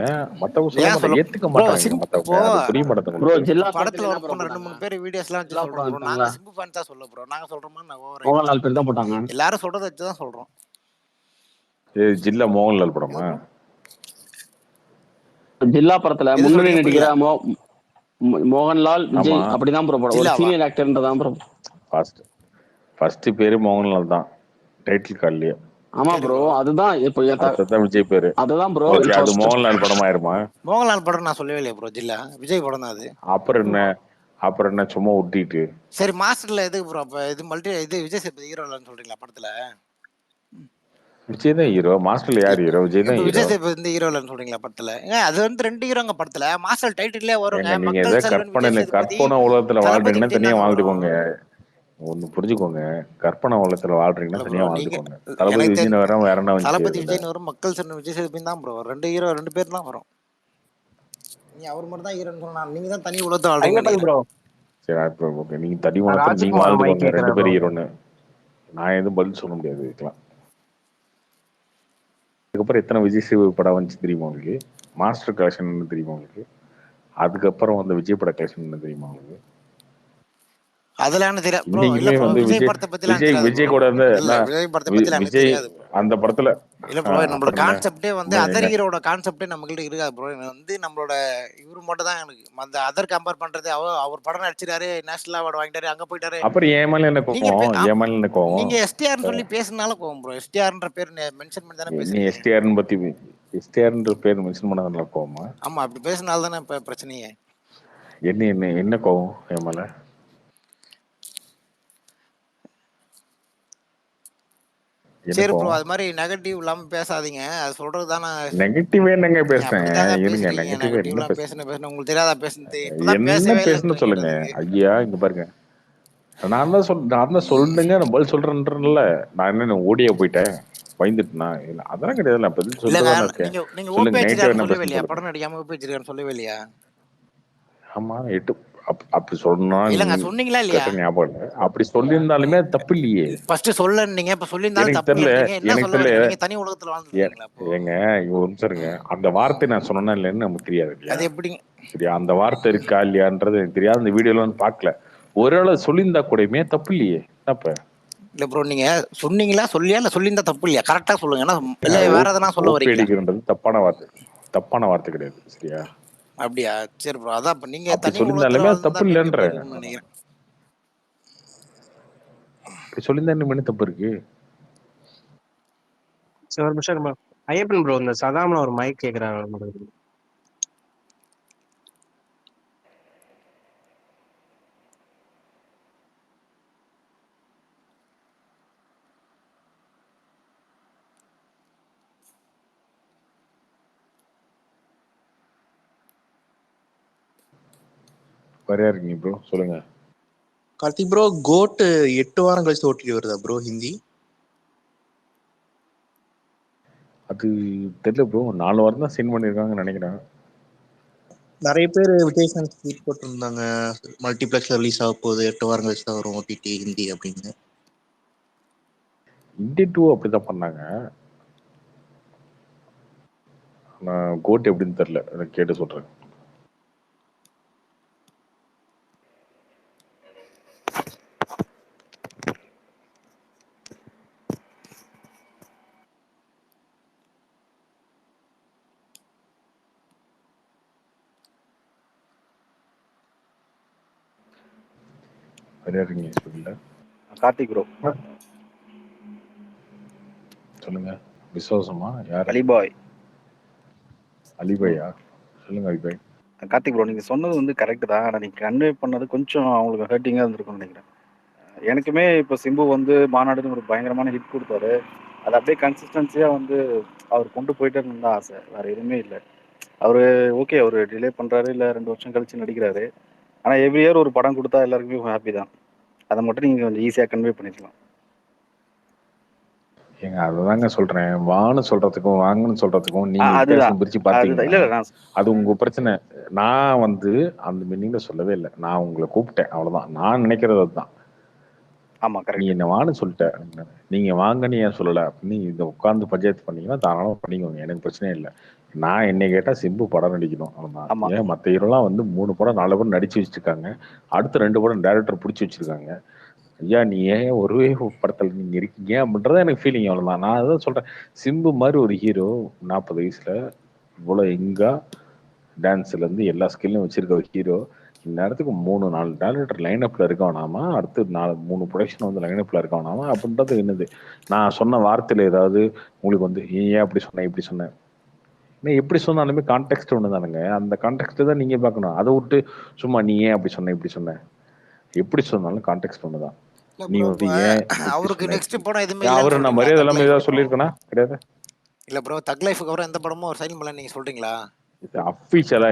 மத்தவங்க சொல்ல ஏன் சொல்ல மாட்டாங்க. ஏத்துக்க ப்ரோ? மாட்டாங்க இப்போ மத்தவங்க. அது புரிய மாட்டேங்குது ப்ரோ உங்களுக்கு. இப்போ ஜில்லா படத்துல படத்துல என்ன ஒர்க் ப்ரோ பண்ண ரெண்டு பண்ணாங்க? மூணு பேர் வீடியோஸ் எல்லாம் வச்சு ஜில்லா சொல்றோம் படம் ப்ரோ. எடுத்தாங்களா? நாங்க சிம்பு ஃபேன்ஸ் தான் சொல்ல ப்ரோ. நாங்க சொல்றோமா நான் ஓவர் மோகன் ரைட்டிங்கா? 4 பேர் தான் போட்டாங்க. எல்லாரும் சொல்றத வச்சு தான் சொல்றோம். ஜில்லா மோகன்லால் எது படமா? ப்ரோ? ஜில்லா படத்துல எது முன்னணி சொல்றீங்க புரியல. நடிகரா மோகன்லால் ஆமா. விஜய் அப்படிதான் ப்ரோ படம். ஒரு ஜில்லாவா? சீனியர் ஆக்டர்ன்றதான் ப்ரோ. ஃபர்ஸ்ட் ஃபர்ஸ்ட் பேரு மோகன்லால் தான். டைட்டில் கார்டுலயே. ஆமா சரி ப்ரோ ப்ரோ. அதுதான் இப்போ அடுத்ததான் விஜய் பேரு. அதுதான் ப்ரோ ஓகே இப்போ அது மோகன்லால் படம் ஆயிருமா? மோகன்லால் படம் நான் சொல்லவே இல்லையா ப்ரோ? ஜில்லா விஜய் படம் தான் அது. அப்புறம் என்ன சும்மா ஒட்டிட்டு சரி மாஸ்டர்ல எதுக்கு ப்ரோ? அப்ப இது விஜய் சேதுபதி ஹீரோ இல்லைன்னு சொல்றீங்களா படத்துல? விஜய் தான் ஹீரோ. மாஸ்டர்ல யார் ஹீரோ? விஜய் இப்ப தான் ஹீரோ. விஜய் சேதுபதி வந்து ஹீரோ இல்லைன்னு சொல்றீங்களா படத்துல? ஏங்க அது வந்து 2 ஹீரோங்க படத்துல. மாஸ்டர் டைட்டிலே வருங்க. ஏங்க நீங்க மக்கள் ஏதோ செல்வன் விஜய் சேதுபதி, கற்பனை உலகத்துல தளபதி வாழ்றீங்கன்னா விஜய் தனியா தாங்க வரும். வாழ்ந்துக்கோங்க. ஒண்ணு புரிஞ்சுக்கோங்க. கற்பனை உலகத்துல வாழ்றீங்கன்னா இல்ல ப்ரோ தனியா நீங்க வாழ்ந்துக்கோங்க. தளபதி எனக்கு விஜய்னு வேற என்ன வந்துச்சு தளபதி இதுல? விஜய்னு வரும், மக்கள் செல்வன் விஜய் சேதுபதி தான் ப்ரோ. 2 ஹீரோ 2 பேர் தான் வரும். நீ அவர் மட்டும் தான் ஹீரோன்னு சொன்னா நீங்க தான் தனி உலகத்தை வாழ்றீங்கன்னு ஐயப்பன் நினைக்கிறேன். ப்ரோ. சரி இப்போ ஓகே. நீங்க தனி உலகத்துல நீங்க ராஜ்குமார் மைக் வாழ்ந்துக்கோங்க. 2 கேக்குறேன் பேர் ப்ரோ. ஹீரோன்னு. நான் எதுவும் பதில் சொல்ல முடியாது இதுக்கெல்லாம். அதுக்கப்புறம் எத்தனை விஜய் சேது படம் வந்துச்சு தெரியுமா உங்களுக்கு? மாஸ்டர் கலெக்ஷன் தெரியுமா உங்களுக்கு? அதுக்கப்புறம் வந்து விஜய் பட கலெக்ஷன் தெரியுமா உங்களுக்கு? அதெல்லாம் தெரியாது ப்ரோ. இல்ல இன்னைக்குமே ப்ரோ, வந்து விஜய் படத்தை பத்திலாம் தெரியாது விஜய் ப்ரோ. கூட வந்து இல்ல விஜய் படத்தை பத்திலாம் எனக்கு விஜய் தெரியாது ப்ரோ. அந்த படத்துல இல்ல ப்ரோ, நம்மளோட அப்புறம் என்ன கான்செப்டே வந்து அதர் எங்க ஹீரோட கான்செப்டே நம்மகிட்ட இருக்காது ப்ரோ. வந்து நம்மளோட இவரு மட்டும் தான் எனக்கு அந்த அதர் கம்பேர் பண்றது. அவர் படம் நடிச்சிட்டாரு, நேஷனல் அவார்டு வாங்கிட்டாரு, அங்க போயிட்டாரு. அப்புறம் என் மேல என்ன நீங்க கோவம்? என் மேல என்ன கோவம்? நீங்க எஸ்டிஆர்னு சொல்லி பேசுனால கோவம் ப்ரோ. எஸ்டிஆர்ன்ற பேர் மென்ஷன் பண்ணி தானே நீ பேசுறீங்க. எஸ்டிஆர்ன்ற பேர் மென்ஷன் பண்ணதுனால கோவமா? ஆமா, அப்படி பேசுனால தானே இப்ப பிரச்சனையே. என்ன கோவம் என் மேல? சரி ப்ரோ, அது மாதிரி நெகட்டிவ் இல்லாம பேசாதீங்க. அது சொல்றது தானே. நெகட்டிவா என்னங்க பேசுறேன்? அப்படிதாங்க இருங்க, பேசுறீங்க. நெகட்டிவா நெகட்டிவ் என்ன எல்லாம் பேசுறேன்? உங்களுக்கு தெரியாதா பேசுனது? இப்பதான் என்ன பேசவே பேசுன்னு இல்லைன்றீங்க சொல்லுங்க. அதுக்கு. ஐயா இங்க பாருங்க, நான் தான் சொல்லுங்க, நான் பதில் சொல்றேன்றேன்ல. நான் என்ன ஓடியா போயிட்டேன் பயந்துட்டுனா? இல்ல அதெல்லாம் கிடையாது, நான் பதில் இல்லங்க, சொல்லிட்டு தானே இருக்கேன். நீங்க நீங்க ஓபி சொல்லுங்க, நெகட்டிவா வச்சிருக்காருன்னு என்ன சொல்லவே பேசுன்னு இல்லையா? சொல்லுங்க. படம் நடிக்காம ஓபி வச்சிருக்காருன்னு சொல்லவே இல்லையா? ஆமா, அப்படி சொன்னா இல்லங்க, சொன்னீங்களா இல்லையா? கரெக்டா ஞாபகம் இல்லை. அப்படி சொல்லியிருந்தாலுமே அது தப்பு இல்லையே. ஃபர்ஸ்ட் சொல்லன்னீங்க, இப்ப சொல்லியிருந்தாலும் எனக்கு தப்பு தெரியல இல்லைன்றீங்க. என்ன எனக்கு சொல்ல தெரியல வரீங்க? நீங்க தனி உலகத்துல ஏ- வாழ்ந்துருக்கீங்களா அப்போ? ஏங்க இங்க ஒரு நிமிஷம் இருங்க. அந்த வார்த்தை நான் சொன்னேன்னா இல்லைன்னு நமக்கு தெரியாது இல்லையா? அது எப்படிங்க? சரியா, அந்த வார்த்தை இருக்கா இல்லையான்றது எனக்கு தெரியாது. அந்த வீடியோல வந்து பார்க்கல. ஒருவேளை சொல்லியிருந்தா கூடயுமே தப்பு இல்லையே. தப்பு இல்ல ப்ரோ, நீங்க சொன்னீங்களா சொல்லியா? இல்ல சொல்லியிருந்தா தப்பு இல்லையா? கரெக்டா சொல்லுங்க. ஏன்னா இல்ல வேற எதனா சொல்ல ஓப்பி வரீங்களா? அடிக்கிறன்றது தப்பான வார்த்தை கிடையாது. சரியா, அப்படியா? சரி ப்ரோ, அதான் இப்ப நீங்க அப்படி தனி உலகத்துல சொல்லியிருந்தாலுமே அது வாழ்ந்தா தப்பு மேபி இல்லைன்ற. அப்படி இருக்கும்னு நினைக்கிறேன். அப்படி சொல்லியிருந்தா என்ன பண்ணி தப்பு இருக்கு? சரி ஒரு நிமிஷம் நம்ம ஐயப்பன் ப்ரோ, இந்த சதாம்ல ஒரு மைக் கேக்குறாங்க. வரையா இருக்கீங்க ப்ரோ, சொல்லுங்க. கார்த்திக் ப்ரோ, கோட் 8 வாரம் கழிச்சு ஓட்டிட்டு வருதா ப்ரோ ஹிந்தி? அது தெரியல ப்ரோ, 4 வாரம் தான் சென்ட் பண்ணியிருக்காங்கன்னு நினைக்கிறேன். நிறைய பேர் விஜய் ஃபேன்ஸ் ட்வீட் போட்டிருந்தாங்க, மல்டிப்ளெக்ஸ்ல ரிலீஸ் ஆக போகுது, 8 வாரம் கழிச்சு தான் வரும் ஓடிடி ஹிந்தி அப்படின்னு. இண்டி 2 அப்படிதான் பண்ணாங்க. நான் கோட் எப்படின்னு தெரியல, எனக்கு கேட்டு சொல்றேன். வரையா இருக்கீங்க சொல்லுங்க. கார்த்திக் ப்ரோ, சொல்லுங்க. விசுவாசமா யாரு? அலிபாய். அலிபாயா? சொல்லுங்க அலிபாய். கார்த்திக் ப்ரோ, நீங்கள் சொன்னது வந்து கரெக்டு தான். ஆனால் நீங்கள் கன்வே பண்ணது கொஞ்சம் அவங்களுக்கு ஹர்ட்டிங்காக இருந்திருக்கும்னு நினைக்கிறேன். எனக்குமே இப்போ சிம்பு வந்து மாநாடுன்னு ஒரு பயங்கரமான ஹிட் கொடுத்தாரு. அது அப்படியே கன்சிஸ்டன்சியாக வந்து அவர் கொண்டு போயிட்டே இருந்தா ஆசை, வேறு எதுவுமே இல்லை. அவர் ஓகே, அவர் டிலே பண்ணுறாரு, இல்லை 2 வருஷம் கழிச்சு நடிக்கிறாரு. ஆனால் எவ்ரி இயர் ஒரு படம் கொடுத்தா எல்லாருக்குமே ஹாப்பி தான். அதை மட்டும் நீங்கள் கொஞ்சம் ஈஸியாக கன்வே பண்ணிக்கலாம். ஏங்க அததாங்க சொல்றேன். வான்னு சொல்றதுக்கும் வாங்கன்னு சொல்றதுக்கும் நீங்க அதுதான் வித்தியாசம் பிரிச்சு அதுதான் பார்த்தீங்கன்னா இல்லை இல்லை, நான் அது உங்க பிரச்சனை. நான் வந்து அந்த மீனிங்ல சொல்லவே இல்லை. நான் உங்களை கூப்பிட்டேன், அவ்வளவுதான். நான் நினைக்கிறது அதுதான். ஆமாம் நீ கரெக்டு. என்ன வான்னு சொல்லிட்ட, நீங்க வாங்கன்னு ஏன் சொல்லல அப்படின்னு இதை உட்கார்ந்து பஞ்சாயத்து பண்ணீங்கன்னா தாராளமா பண்ணிக்கோங்க, எனக்கு பிரச்சனையே இல்லை. நான் என்னை கேட்டா சிம்பு படம் நடிக்கணும், அவ்வளவுதான். ஆமாம் ஏன் மற்ற ஹீரோலாம் வந்து 3 படம் 4 படம் நடிச்சு வச்சிருக்காங்க, அடுத்த 2 படம் டைரக்டர் பிடிச்சி வச்சிருக்காங்க. ஐயா நீ ஏன் ஒரே படத்துல நீங்க இருக்கீங்க அப்படின்றத எனக்கு ஃபீலிங், அவ்வளவுதான். நான் அதான் சொல்றேன். சிம்பு மாதிரி ஒரு ஹீரோ 40 வயசுல இவ்வளவு எங்கா டான்ஸ்ல இருந்து எல்லா ஸ்கில்லும் வச்சிருக்க ஒரு ஹீரோ இந்நேரத்துக்கு 3-4 டேரக்டர் லைன் அப்ல இருக்க வேணாமா? அடுத்து 3 ப்ரொடக்ஷன் வந்து லைன் அப்ல இருக்க வேணாமா? அப்படின்றது என்னது? நான் சொன்ன வார்த்தையில ஏதாவது உங்களுக்கு வந்து நீ ஏன் அப்படி சொன்ன இப்படி சொன்னேன்? எப்படி சொன்னாலுமே கான்டெக்ட் ஒன்று தானுங்க. அந்த கான்டெக்ட் தான் நீங்க பார்க்கணும். அதை விட்டு சும்மா நீ ஏன் அப்படி சொன்ன இப்படி சொன்ன, எப்படி சொன்னாலும் கான்டெக்ட் ஒன்று தான். இல்ல நீ ப்ரோ, வந்து இப்ப ஏன் இப்படி அவருக்கு சொன்ன நெக்ஸ்ட் இப்படி, படம் எதுவுமே ஏன் இல்லைன்னு அவரு நான் சொல்றீங்களா? மரியாதை தக் இல்லாம லைஃப்க்கு ஏதாவது அப்புறம். சொல்லியிருக்கேனா? கிடையாது. இல்ல ப்ரோ, தக் லைஃப்க்கு அப்புறம் எந்த படமும் அவர் சைன் பண்ணல நீங்க சொல்றீங்களா? இது அஃபீஷியலா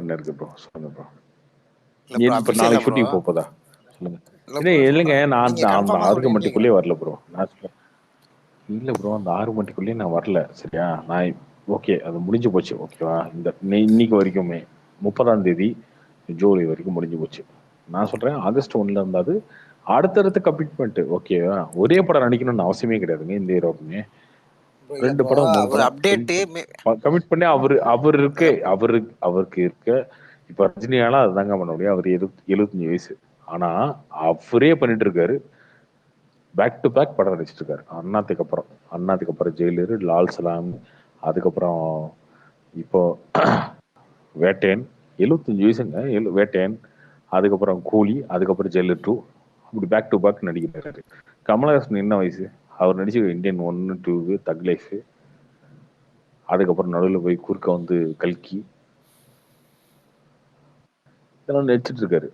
என்ன இருக்கு ப்ரோ? சொல்லுங்க ப்ரோ. இல்ல ப்ரோ, இப்ப அபிஷியல் நாளைக்கு ப்ரோ. ஷூட்டிங் போதா? சொல்லுங்க. இல்ல இல்லை ப்ரோ, இல்லைங்க, சொல்றேன். நான் நீங்க அந்த அந்த கன்ஃபார்மா சொல்றீங்களா? ஆர்குமெண்ட்டுக்குள்ளேயே வரல ப்ரோ. நான் இல்ல ப்ரோ, அந்த ஆர்குமெண்ட்டுக்குள்ளேயே நான் வரல. சரியா, நான் ஓகே அது முடிஞ்சு போச்சு. ஓகேவா, இந்த இன்னைக்கு வரைக்குமே 30ஆம் தேதி ஜூலை வரைக்கும் முடிஞ்சு போச்சு. நான் சொல்றேன் ஆகஸ்ட் 1ல இருந்தாது அடுத்தடுத்த கமிட்மெண்ட் ஓகேவா? ஒரே படம் நடிக்கணும்னு அவசியமே கிடையாதுங்க இந்த ஹீரோக்குமே. bro, இல்ல 2 bro, படம் 3 அவர் படம் அப்டேட் கமிட் பண்ணி அவர் இருக்கு அதான் bro. அவருக்கு இருக்க இப்ப ரஜினியால அதுதாங்க பண்ண முடியும். அவர் 75 வயசு. ஆனா அவரே பண்ணிட்டு இருக்காரு. பேக் டு பேக் படம் நடிச்சிட்டு இருக்காரு. அண்ணாத்துக்கு அப்புறம் ஜெயிலரு, லால் சலாம், அதுக்கப்புறம் இப்போ வேட்டையன். 75 வயசுங்க. வேட்டையன், அதுக்கப்புறம் கூலி, அதுக்கப்புறம் ஜெயிலர் 2, அப்படி பேக் டு பேக் நடிக்கிறாரு. கமலஹாசன் என்ன வயசு? அவர் நடிச்ச இந்தியன் 1, 2, தக் லைஃப், அதுக்கப்புறம் நடுவில் போய் குறுக்க வந்து கல்கி, இதெல்லாம் நடிச்சிட்டு இருக்காரு.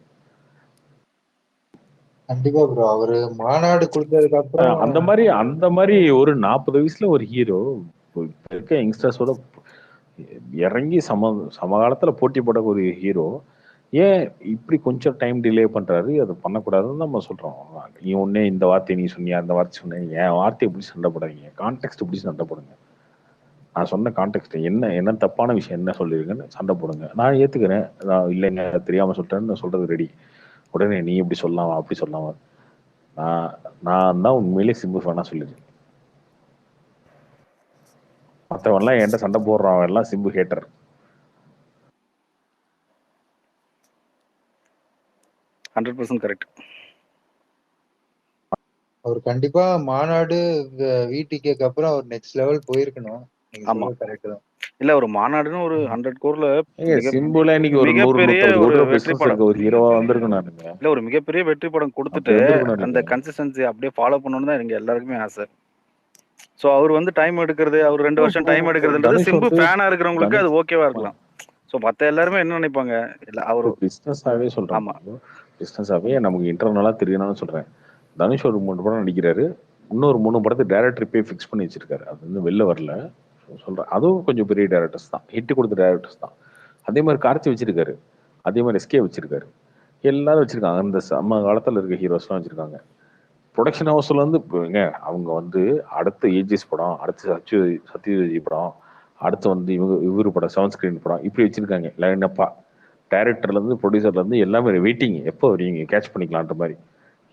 கண்டிப்பா ப்ரோ. அவரு மாநாடு கொடுத்ததுக்கு அப்புறம் அந்த மாதிரி ஒரு 40 வயசுல ஒரு ஹீரோ இருக்க யங்ஸ்டர்ஸோட இறங்கி சமகாலத்துல போட்டி போட ஒரு ஹீரோ ஏன் இப்படி கொஞ்சம் டைம் டிலே பண்றாரு? அதை பண்ணக்கூடாதுன்னு நம்ம சொல்றோம். நீ ஒன்னே இந்த வார்த்தை நீ சொன்னியா, அந்த வார்த்தை சொன்னேன், என் வார்த்தை எப்படி சண்டை போடாதீங்க, கான்டெக்ட் எப்படி சண்டை போடுங்க. நான் சொன்ன கான்டெக்ட் என்ன தப்பான விஷயம் என்ன சொல்லிருக்கேன்னு சண்டை போடுங்க. நான் ஏத்துக்கிறேன். நான் இல்லைங்க தெரியாம சொல்லிட்டேன்னு நான் சொல்றது ரெடி. உடனே நீ இப்படி சொல்லலாம் அப்படி சொல்லலாம். நான் நான் தான் உண்மையிலேயே சிம்பு ஃபேனா சொல்லிருக்கேன். மற்றவன்லாம் என்கிட்ட சண்டை போடுறான் எல்லாம் சிம்பு ஹேட்டர். 100% கரெக்ட். அவர் கண்டிப்பா மாநாடு வீட்டுக்கு அப்புறம் அவர் நெக்ஸ்ட் லெவல் போயிருக்கணும். நீங்க ஆமா. சொல்றது கரெக்ட் தான். இல்ல ஒரு மாநாடுன்னு ஒரு 100 கோர்ல சிம்புல இன்னைக்கு ஒரு 100 மிகப்பெரிய 130 ஒரு கோடி ரூபாய் வெற்றி பிசினஸ் படம். இருக்க ஒரு ஹீரோவா வந்திருக்கும் நானுங்க. இல்ல ஒரு மிகப்பெரிய வெற்றி படம் கொடுத்துட்டு அப்படி வந்திருக்கணும் அந்த நீங்க. கன்சிஸ்டன்சி அப்படியே ஃபாலோ பண்ணணும்னு தான் எங்க எல்லாருக்குமே ஆசை. சோ அவர் வந்து டைம் எடுக்கிறது, அவர் 2 வருஷம் டைம் எடுக்கிறதுன்றது தனுஷ் சிம்பு வந்து ஃபேனா இருக்கிறவங்களுக்கு அது தனுஷ் ஓகேவா இருக்கலாம். சோ மத்த எல்லாருமே என்ன நினைப்பாங்க? இல்ல அவரு பிசினஸாவே சொல்றேன். ஆமா. பிசினஸாவே நமக்கு இன்டர்னலா தெரியணும்னு சொல்றேன். தனுஷ் ஒரு 3 படம் நடிக்கிறாரு. இன்னொரு 3 படத்தை டைரக்டர் போய் ஃபிக்ஸ் பண்ணி வச்சிருக்காரு. அது வந்து வெளில வரல சொல்றேன். அதுவும் கொஞ்சம் பெரிய டைரக்டர்ஸ் தான், ஹிட் கொடுத்த டைரக்டர்ஸ் தான். அதே மாதிரி கார்த்தி வச்சிருக்காரு, அதே மாதிரி எஸ்கே வச்சிருக்காரு, எல்லாரும் வச்சிருக்காங்க. அந்த சம காலத்துல இருக்க ஹீரோஸ்லாம் வச்சிருக்காங்க. ப்ரொடக்ஷன் ஹவுஸ்ல வந்து அவங்க வந்து அடுத்த ஏஜிஎஸ் படம், அடுத்து சத்யஜி படம், அடுத்து வந்து இவரு படம், 7 ஸ்கிரீன் படம், இப்படி வச்சிருக்காங்க லைனப்பா. டைரக்டர்ல இருந்து ப்ரொடியூசர்ல இருந்து எல்லாமே வெயிட்டிங், எப்போ வரீங்க கேட்ச் பண்ணிக்கலான்ற மாதிரி,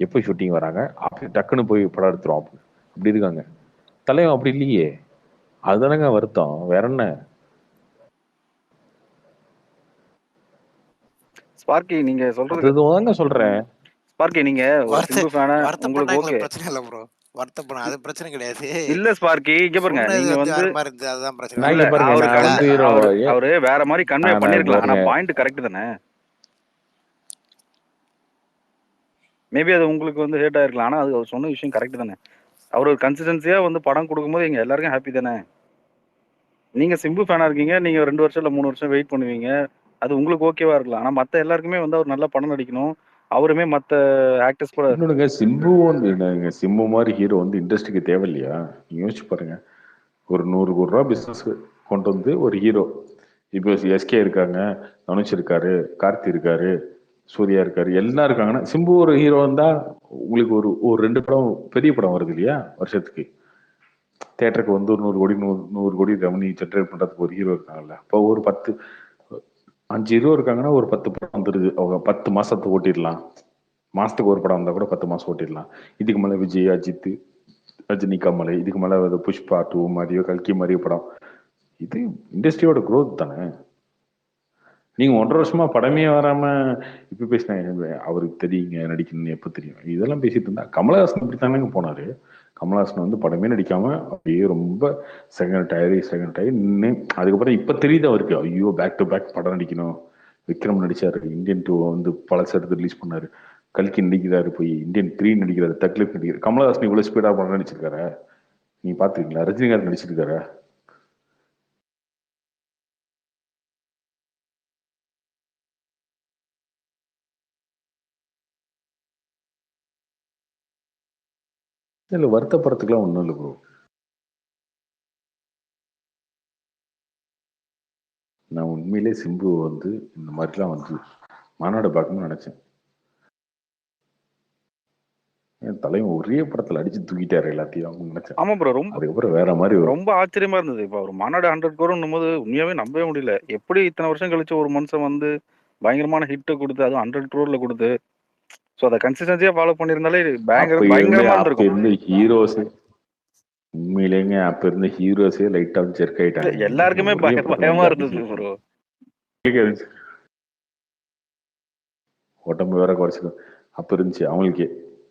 எப்போ ஷூட்டிங் வராங்க, அப்படி டக்குன்னு போய் படம் எடுத்துரும் அப்படி இருக்காங்க. தலைவன் அப்படி இல்லையே, அதுதானங்க வருத்தம், வேற என்ன? ஸ்பார்க்கி நீங்க சொல்றது அதுதாங்க சொல்றேன். ஸ்பார்க்கி நீங்க ஒரு சிம்பு ஃபேனா உங்களுக்கு ஓகே. பிரச்சனை இல்ல ப்ரோ, வருத்தப்படும் அது பிரச்சனை கிடையாது. இல்ல ஸ்பார்க்கி இங்க பாருங்க, சொன்னது நீங்க வந்து வந்து வேற மாதிரி இருந்தது, அதுதான் பிரச்சனை. நான் இல்ல இங்க பாருங்க, அவரு நான் வந்து hero அவரு வேற மாதிரி கன்வே நான் பண்ணிருக்கலாம். ஆனா பாருங்க. பாயிண்ட் கரெக்ட் தானே? மேபி அது உங்களுக்கு வந்து ஹேட் ஆயிருக்கலாம். ஆனா அது அவர் சொன்ன விஷயம் கரெக்ட் தானே? அவர் ஒரு கன்சிஸ்டன்சியா வந்து படம் கொடுக்கும்போது எங்க எல்லாருக்கும் ஹாப்பி தானே? நீங்க சிம்பு ஃபேனா இருக்கீங்க, நீங்க 2 வருஷம் இல்ல 3 வருஷம் வெயிட் பண்ணுவீங்க, அது உங்களுக்கு ஓகேவா இருக்கலாம். ஆனா மத்த எல்லாருக்குமே வந்து அவர் நல்ல படம் நடிக்கணும், அவருமே மத்த ஆக்டர்ஸ் கூட இன்னொன்னுங்க, சிம்பு வந்து என்னங்க, சிம்பு மாதிரி ஹீரோ வந்து இண்டஸ்ட்ரிக்கு தேவையில்லையா? நீங்க யோசிச்சு பாருங்க. ஒரு 100 கோடி ரூபா பிசினஸ் கொண்டு வந்து ஒரு ஹீரோ, இப்போ எஸ்கே இருக்காங்க, தனுஷ் இருக்காரு, கார்த்தி இருக்காரு, சூர்யா இருக்காரு, எல்லாம் இருக்காங்கன்னா சிம்பு ஒரு ஹீரோ வந்தா உங்களுக்கு ஒரு 2 படம் பெரிய படம் வருது இல்லையா வருஷத்துக்கு, தேட்டருக்கு வந்து ஒரு 100 கோடி ரெவன்யூ ஜென்ரேட் பண்றதுக்கு ஒரு ஹீரோ இருக்காங்கல்ல. இப்போ ஒரு 5 ஹீரோ இருக்காங்கன்னா ஒரு 10 படம் வந்துருது. அவங்க 10 மாசத்துக்கு ஓட்டிடலாம். மாசத்துக்கு ஒரு படம் வந்தா கூட 10 மாசம் ஓட்டிடலாம். இதுக்கு மேல விஜய், அஜித், ரஜினி, கமல், இதுக்கு மேல புஷ்பா 2 மாதிரியோ கல்கி மாதிரியோ படம். இது இண்டஸ்ட்ரியோட growth தானே. நீங்க 1.5 வருஷமா படமே வராம இப்ப பேசினாங்க, அவருக்கு தெரியுங்க நடிக்கணும்னு எப்ப தெரியும், இதெல்லாம் பேசிட்டு இருந்தா. கமலஹாசன் இப்படித்தானங்க போனாரு. கமலஹாசன் வந்து படமே நடிக்காம அப்படியே ரொம்ப செகண்ட் ஆகி நின்று, அதுக்கப்புறம் இப்ப தெரியுது அவருக்கு, ஐயோ பேக் டு பேக் படம் நடிக்கணும். விக்ரம் நடிச்சாரு, இந்தியன் 2 வந்து பழச எடுத்து ரிலீஸ் பண்ணாரு, கல்கி நடிக்கிறாரு, போய் இந்தியன் 3 நடிக்கிறாரு, தக்லீஃப் நடிக்கிறாரு. கமலஹாசன் இவ்வளவு ஸ்பீடா படம் நடிச்சிருக்காரு, நீங்க பாத்துருக்கீங்களா? ரஜினிகாந்த் நடிச்சிருக்காரு. இதுல வருத்தப்படுறதுக்குலாம் ஒண்ணும் இல்லை ப்ரோ. நான் உண்மையிலே சிம்பு வந்து இந்த மாதிரிலாம் வந்து மாநாடு பார்க்கணும்னு நினைச்சேன். என் தலைவன் ஒரே படத்துல அடிச்சு தூக்கிட்டாரு எல்லாத்தையும் நினைச்சேன். ஆமா ப்ரோ, ரொம்ப அதுக்கப்புறம் வேற மாதிரி ரொம்ப ஆச்சரியமா இருந்தது. இப்போ ஒரு மாநாடு 100 கோரும் போது உண்மையாவே நம்பவே முடியல. எப்படி இத்தனை வருஷம் கழிச்சு ஒரு மனுஷன் வந்து பயங்கரமான ஹிட் கொடுத்து, அதுவும் 100 crore கொடுத்து, ஸோ அதை கன்சிஸ்டன்சியா ஃபாலோ பண்ணியிருந்தாலே அப்ப பயங்கரமா இருந்திருக்கும். இருந்த ஹீரோஸ் உண்மையிலேங்க அப்ப இருந்த ஹீரோஸே லைட்டா ஜெர்க் ஆயிட்டாங்க. எல்லாருக்குமே ஒரே படம் பயமா வந்து இருந்தது அடிச்சு ப்ரோ. உடம்பு வேற குறைச்சிடும் அப்ப இருந்துச்சு அவங்களுக்கே.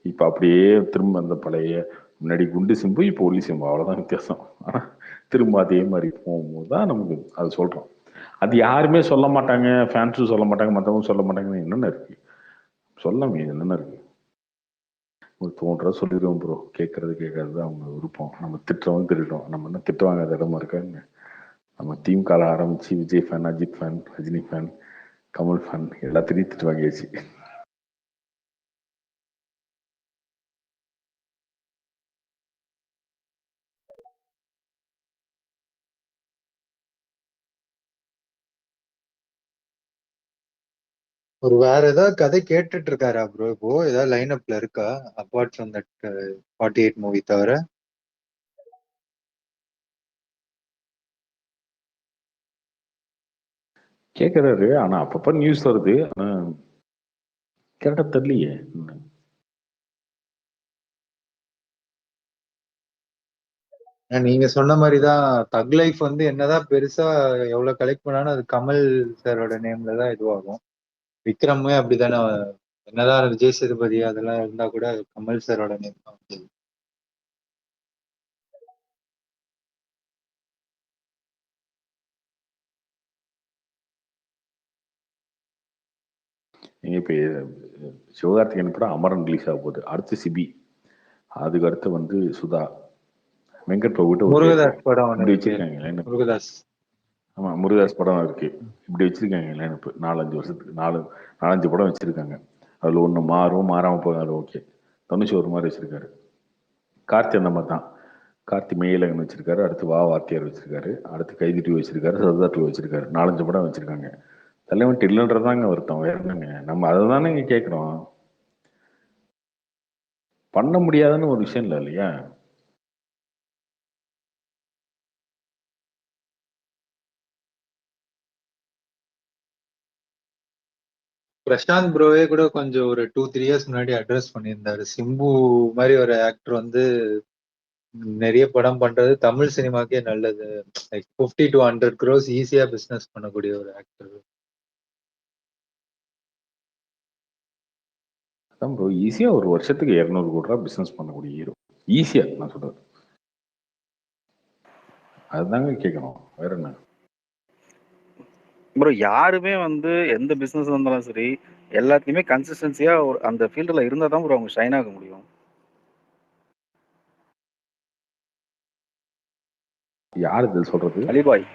இப்ப அப்படியே திரும்ப அந்த பழைய முன்னாடி குண்டு சிம்பு இப்போ ஒல்லி சிம்பு அவ்வளவுதான் வித்தியாசம். ஆனா திரும்ப அதே மாதிரி போகும்போது தான் நமக்கு அது சொல்றோம். அது யாருமே சொல்ல மாட்டாங்க, ஃபேன்ஸும் சொல்ல மாட்டாங்க, மற்றவங்க சொல்ல மாட்டாங்கன்னு என்னென்ன இருக்கு சொல்லாமே, என்னென்ன இருக்கு. ஒரு தோன்றா சொல்லிடுவோம் ப்ரோ. கேட்கறது அவங்க விருப்பம். நம்ம திட்டுறவங்க திட்டோம். நம்ம என்ன திட்டு வாங்காத இடமா இருக்காங்க. நம்ம டீம் கால ஆரம்பிச்சு Vijay fan, Ajith fan, Rajini fan, Kamal fan எல்லாத்தையும் திட்டு வாங்கியாச்சு. ஒரு வேற ஏதாவது கதை கேட்டுட்டு இருக்காரா ப்ரோ? இப்போ ஏதாவது லைன் அப்ல இருக்கா அப்பார்ட் ஃப்ரம் தட் 48 மூவி தவிர? கேட்கறாரு. ஆனா அப்பப்ப நியூஸ் வருது. ஆனா கரெக்டா தெரியலையே. நீங்க சொன்ன மாதிரிதான் தக் லைஃப் வந்து என்னதான் பெருசா எவ்வளவு கலெக்ட் பண்ணாலும் அது கமல் சாரோட நேம்ல தான் இதுவாகும். விக்ரமே அப்படித்தானே. என்னதான் விஜய் சேதுபதி அதெல்லாம் இருந்தா கூட கமல் சாரோட நேம் தான் வந்து. நீங்க இப்ப சிவகார்த்திகேயன் படம் அமரன் ரிலீஸ் ஆக போகுது. அடுத்து சிபி, அதுக்கு அடுத்து வந்து சுதா, வெங்கட் பிரபு கிட்ட ஒரு கேஸ் முருகதாஸ் படம் ஒண்ணு இப்படி இருக்கு. வச்சிருக்காங்க லைனப். முருகதாஸ். ஆமா, முருகதாஸ் படம் இருக்கு. இப்படி வச்சிருக்காங்க லைனப். 4-5 வருஷத்துக்கு 4-5 படம் வச்சிருக்காங்க. அதுல ஒண்ணு மாறும், மாறாம போகாது. ஓகே. தனுஷ் ஒரு மாதிரி வச்சிருக்காரு. கார்த்தி அந்த மாதிரி தான். கார்த்தி மெய்யழகன் வச்சிருக்காரு. அடுத்து வாத்தியார் வச்சிருக்காரு. அடுத்து கைதி 2 வச்சிருக்காரு. சர்தார் 2 வச்சிருக்காரு. 4-5 படம் வச்சிருக்காங்க. தலைவன் இல்லைன்றதாங்க வருத்தம். வேற என்னங்க, நம்ம அதை தானே கேட்கிறோம். பண்ண முடியாதுன்னு ஒரு விஷயம் இல்லை இல்லையா? பிரசாந்த் ப்ரோவே கூட கொஞ்சம் ஒரு 2-3 இயர்ஸ் முன்னாடி அட்ரஸ் பண்ணியிருந்தாரு. சிம்பு மாதிரி ஒரு ஆக்டர் வந்து நிறைய படம் பண்றது தமிழ் சினிமாக்கே நல்லது. லைக் 50 to 100 crores ஈஸியா பிசினஸ் பண்ணக்கூடிய ஒரு ஆக்டர். அதான் ப்ரோ, ஈஸியா ஒரு வருஷத்துக்கு 200 கோடி ரூபா பிசினஸ் பண்ணக்கூடிய ஹீரோ. ஈஸியா நான் சொல்றது அதுதாங்க கேட்கணும். வேற என்ன? ப்ரோ யாருமே வந்து எந்த பிசினஸ் இருந்தாலும் சரி, எல்லாத்தையுமே கன்சிஸ்டன்சியா அந்த ஃபீல்டுல இருந்தா தான் ப்ரோ அவங்க ஷைன் ஆக முடியும். யாரு இது சொல்றது? அலிபாய்.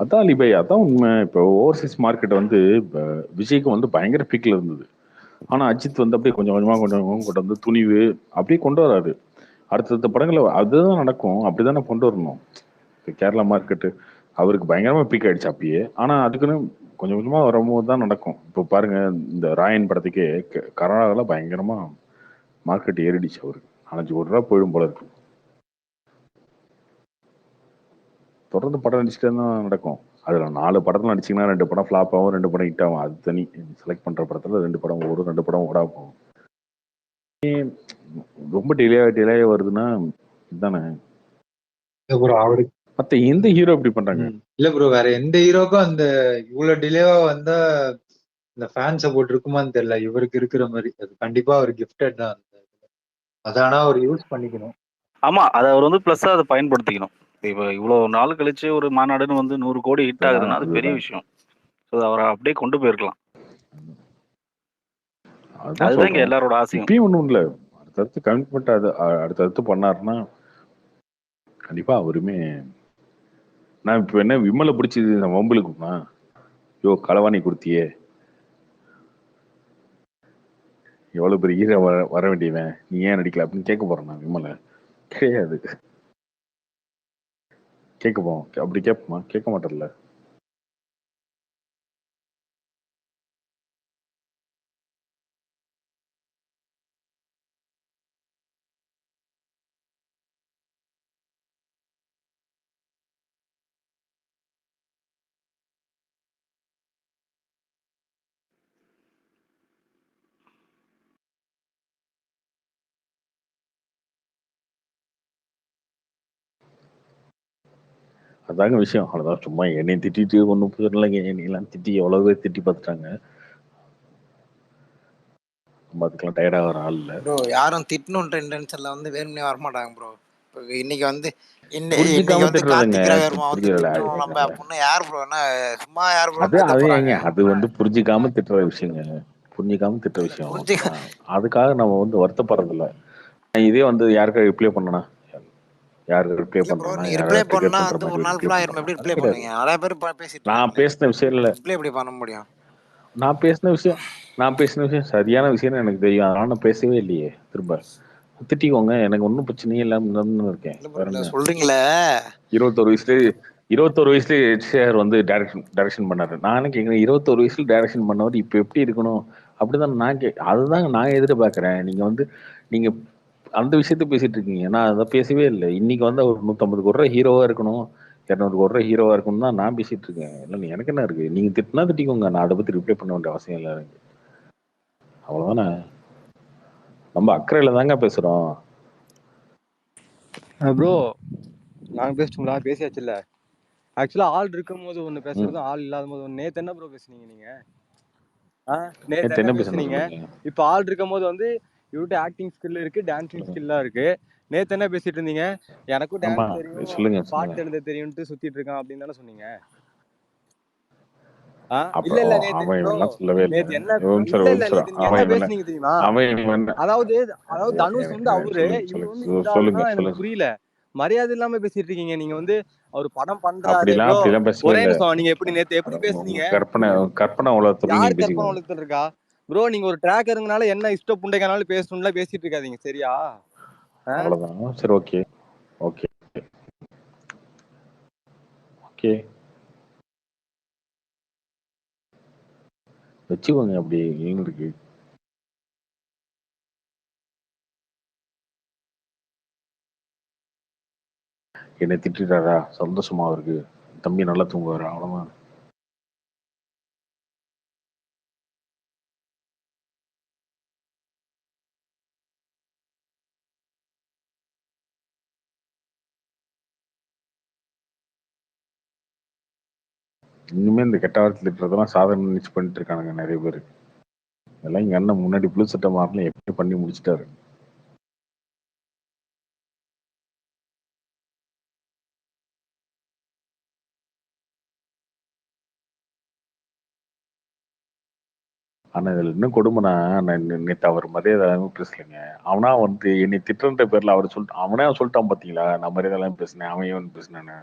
அதான் அலிபாய், அதான் உண்மை. இப்போ ஓவர்சீஸ் மார்க்கெட் வந்து இப்ப விஜய்க்கு வந்து பயங்கர பீக்ல இருந்தது. ஆனா அஜித் வந்து அப்படியே கொஞ்சம் கொஞ்சமா கொண்டு வந்து துணிவு அப்படியே கொண்டு வராரு. அடுத்தடுத்த படங்களை அதுதான் நடக்கும். அப்படிதானே கொண்டு வரணும். இப்போ கேரளா மார்க்கெட்டு அவருக்கு பயங்கரமா பீக் ஆயிடுச்சு அப்பயே. ஆனா அதுக்குன்னு கொஞ்சம் கொஞ்சமா வரும்போது தான் நடக்கும். இப்போ பாருங்க, இந்த ராயன் படத்துக்கே கர்நாடகாவில் பயங்கரமா மார்க்கெட் ஏறிடுச்சு. அவருக்கு 4-5 கோடி ரூபா போயிடும் போல இருக்கு. தொடர்ந்து படம் நடிச்சுட்டே தான் நடக்கும். அதுல 4 படத்துல நடிச்சீங்கன்னா 2 படம் ஃபிளாப் ஆகும், 2 படம் ஹிட் ஆகும். அது தனி. செலக்ட் பண்ற படத்துல 2 படம் ஓடும், 2 படம் ஓடாம போகும். ரொம்ப டிலே வருதுன்னா இதுதானே. ப்ரோ அவருக்கு மத்த எந்த ஹீரோ இப்படி பண்றாங்க? இல்ல ப்ரோ, வேற எந்த ஹீரோக்கும் அந்த இவ்வளவு டிலேவா வந்தா இந்த ஃபேன் சப்போர்ட் இருக்குமான்னு தெரியல. இவருக்கு இருக்கிற மாதிரி அது கண்டிப்பா அவர் கிஃப்டட் தான். அதானா அவர் யூஸ் பண்ணிக்கணும். ஆமா, அதை அவர் வந்து பிளஸ்ஸா அதை பயன்படுத்திக்கணும். இப்போ இவ்வளவு நாள் கழிச்சு ஒரு மாநாடுன்னு வந்து 100 கோடி ஹிட் ஆகுதுன்னா அது பெரிய விஷயம். ஸோ அவரை அப்படியே கொண்டு போயிருக்கலாம். அதுதான் இங்க எல்லாரோட ஆசையும். இப்பயும் ஒண்ணும் இல்ல. அடுத்தடுத்து கமிட்மெண்ட் அடுத்தடுத்து பண்ணாருன்னா கண்டிப்பா அவருமே. நான் இப்ப என்ன விமலை பிடிச்சி வம்புலுக்குமா? யோ களவாணி கொடுத்தியே, எவ்வளவு பெரிய ஹீரோ வர வேண்டியவன், நீ ஏன் நடிக்கல அப்படின்னு கேட்க போறேன் நான் விமலை? கிடையாது. கேட்க போவோம். அப்படி கேட்போமா? கேட்க மாட்டேன்ல. அதாங்க விஷயம். அவ்வளவுதான். சும்மா என்னையும் திட்டிட்டு ஒன்றும் புரியலைங்க. என்னையெல்லாம் திட்டி எவ்வளவு பேர் திட்டி பார்த்துட்டாங்க. நம்ம அதுக்கெல்லாம் டயர்டாக வர ஆள் இல்லை. ப்ரோ யாரும் திட்டணுன்ற இன்டென்ஷன்ல வந்து வேணும்னே வரமாட்டாங்க ப்ரோ. இப்போ இன்னைக்கு வந்து இன்னைக்கு புரிஞ்சுக்காம வந்து திட்டுறதுங்க. கார்த்திக் ரவிவர்மா வந்து புரியல. திட்டணும் நம்ம அப்படின்னு யார் ப்ரோ என்ன சும்மா யார் ப்ரோ அது திட்ட அது போறாங்க? ஏங்க அது வந்து புரிஞ்சுக்காம திட்டுற விஷயங்க. புரிஞ்சுக்காம திட்டுற இல்ல விஷயம். புரிஞ்சு ஓகேவா? அதுக்காக நம்ம வந்து வருத்தப்படுறது இல்லை. இதே வந்து யாருக்கா ரிப்ளை பண்ணனா, யாருக்கு ரிப்ளை இல்ல ப்ரோ பண்றேன்னா நீங்க ரிப்ளை யாராவது ட்ரிகர் பண்ணா பண்ற வந்து ஒரு மாதிரி நாள் ரிப்ளை ஃபுல்லா ஆயிரம் பண்றேனா? எப்படி அது ரிப்ளை கிடையாது. பண்ணுவீங்க? நிறைய பேர் பேசிட்டு நான் இருக்காங்களே, பேசின விஷயம் ரிப்ளை எப்படி பண்ண முடியும்? நான் பேசின விஷயம் சரியான விஷயம்னு எனக்கு தெரியும். அதனால நான் பேசவே இல்லையே. திரும்ப திட்டிக்கோங்க. எனக்கு ஒன்றும் பிரச்சனையே இல்லாம இருக்கேன். இல்ல ப்ரோ வேற இல்ல என்ன? சொல்றீங்களே 21 வயசுல ஹெச்ஆர் வந்து டைரக்ஷன் பண்ணாரு. நான் என்ன கேட்குறேன், 21 வயசுல டைரக்ஷன் பண்ணவர் இப்போ எப்படி இருக்கணும்? அப்படிதான் அதுதாங்க நான் எதிர்பார்க்கிறேன். நீங்க அந்த விஷயத்த பேசிட்டு இருக்கீங்க. நான் அதை பேசவே இல்லை. இன்னைக்கு வந்து அவர் 150 கோடி ரூபாய் ஹீரோவா இருக்கணும், 200 கோடி ரூபாய் ஹீரோவா இருக்கணும் தான் நான் பேசிட்டு இருக்கேன். இல்லை எனக்கு என்ன இருக்கு? நீங்க திட்டினா திட்டிக்கோங்க. நான் அதை பத்தி ரிப்ளை பண்ண வேண்டிய அவசியம் இல்லை எனக்கு. அவ்வளவுதானே. நம்ம அக்கறையில தாங்க பேசுறோம். ப்ரோ நாங்க பேசிட்டோம்ல, பேசியாச்சுல்ல. ஆக்சுவலா ஆள் இருக்கும் போது ஒண்ணு பேசுறதும் ஆள் இல்லாத போது ஒண்ணு. நேத்து என்ன ப்ரோ பேசுனீங்க நீங்க? நேத்து நேத்து என்ன என்ன பேசணும் பேசுனீங்க? சொல்லுங்க. இப்ப ஆள் இருக்கும் போது வந்து இவர்கிட்ட ஆக்டிங் ஸ்கில் இருக்கு, டான்சிங் சொல்லுங்க. ஸ்கில்லா இருக்கு. நேத்து என்ன பேசிட்டு இருந்தீங்க? எனக்கும் ஆமா டான்ஸ் தெரியும், சொல்லுங்க சொல்லுங்க. பாட்டு எழுத தெரியும்ட்டு சுத்திட்டு இருக்கான் அப்படின்னு தானே சொன்னீங்க? இல்ல அப்புறம் இல்ல நேத்து அவன் ப்ரோ இவன்லாம் சொல்லவே இல்லை. நேத்து என்ன ஒரு நிமிஷம் இல்ல ஒரு இல்ல நிமிஷம். நேத்து நீங்க அவன் என்ன இவன் பேசுனீங்க தெரியுமா? அவன் இவன் அதாவது அதாவது தனுஷ் வந்து அவரு, இவர் வந்து இந்த சொல்லுங்க ஆளுனா எனக்கு சொல்லுங்க. புரியல. மரியாதை இல்லாம பேசிட்டு இருக்கீங்க. நீங்க வந்து அவர் படம் பண்றாரு அப்படிலாம் ப்ரோ. அப்படிலாம் பேசவே ஒரே இல்லை. நிமிஷம், நீங்க நேத்து எப்படி பேசுனீங்க? கற்பனை கற்பனை உலகத்துக்குள்ள யார் நீங்க கற்பனை பேசிக்கோங்க. உலகத்துல இருக்கா? ப்ரோ நீங்க ஒரு ட்ராக்கருங்கனால என்ன இஷ்ட புண்டைக்கனாலும் பேசணும்ல பேசிட்டு இருக்காதீங்க சரியா? அவ்வளவுதான். சரி ஓகே ஓகே ஓகே வச்சுக்கோங்க. அப்படி எங்களுக்கு என்னை திட்டாரா சந்தோஷமா இருக்கு. தம்பி நல்லா தூங்குவாரா? அவ்வளவுதான். இனிமே இந்த கெட்ட வார்த்தை திட்டுறதெல்லாம் சாதனை நினைச்சு பண்ணிட்டு இருக்கானுங்க நிறைய பேர். இதெல்லாம் எங்க அண்ணன் முன்னாடி புளு சட்டை மாறல எப்படி பண்ணி முடிச்சிட்டாரு. ஆனா இதுல இன்னும் கொடுமைனா, நான் நேத்து அவர் மரியாதை பேசலைங்க. அவனா வந்து என்னை திட்டுன்ற பேர்ல அவனே சொல்லிட்டான் பாத்தீங்களா, நான் மரியாதை எல்லாம் பேசினேன், அவன் இவன் பேசினேன்னு.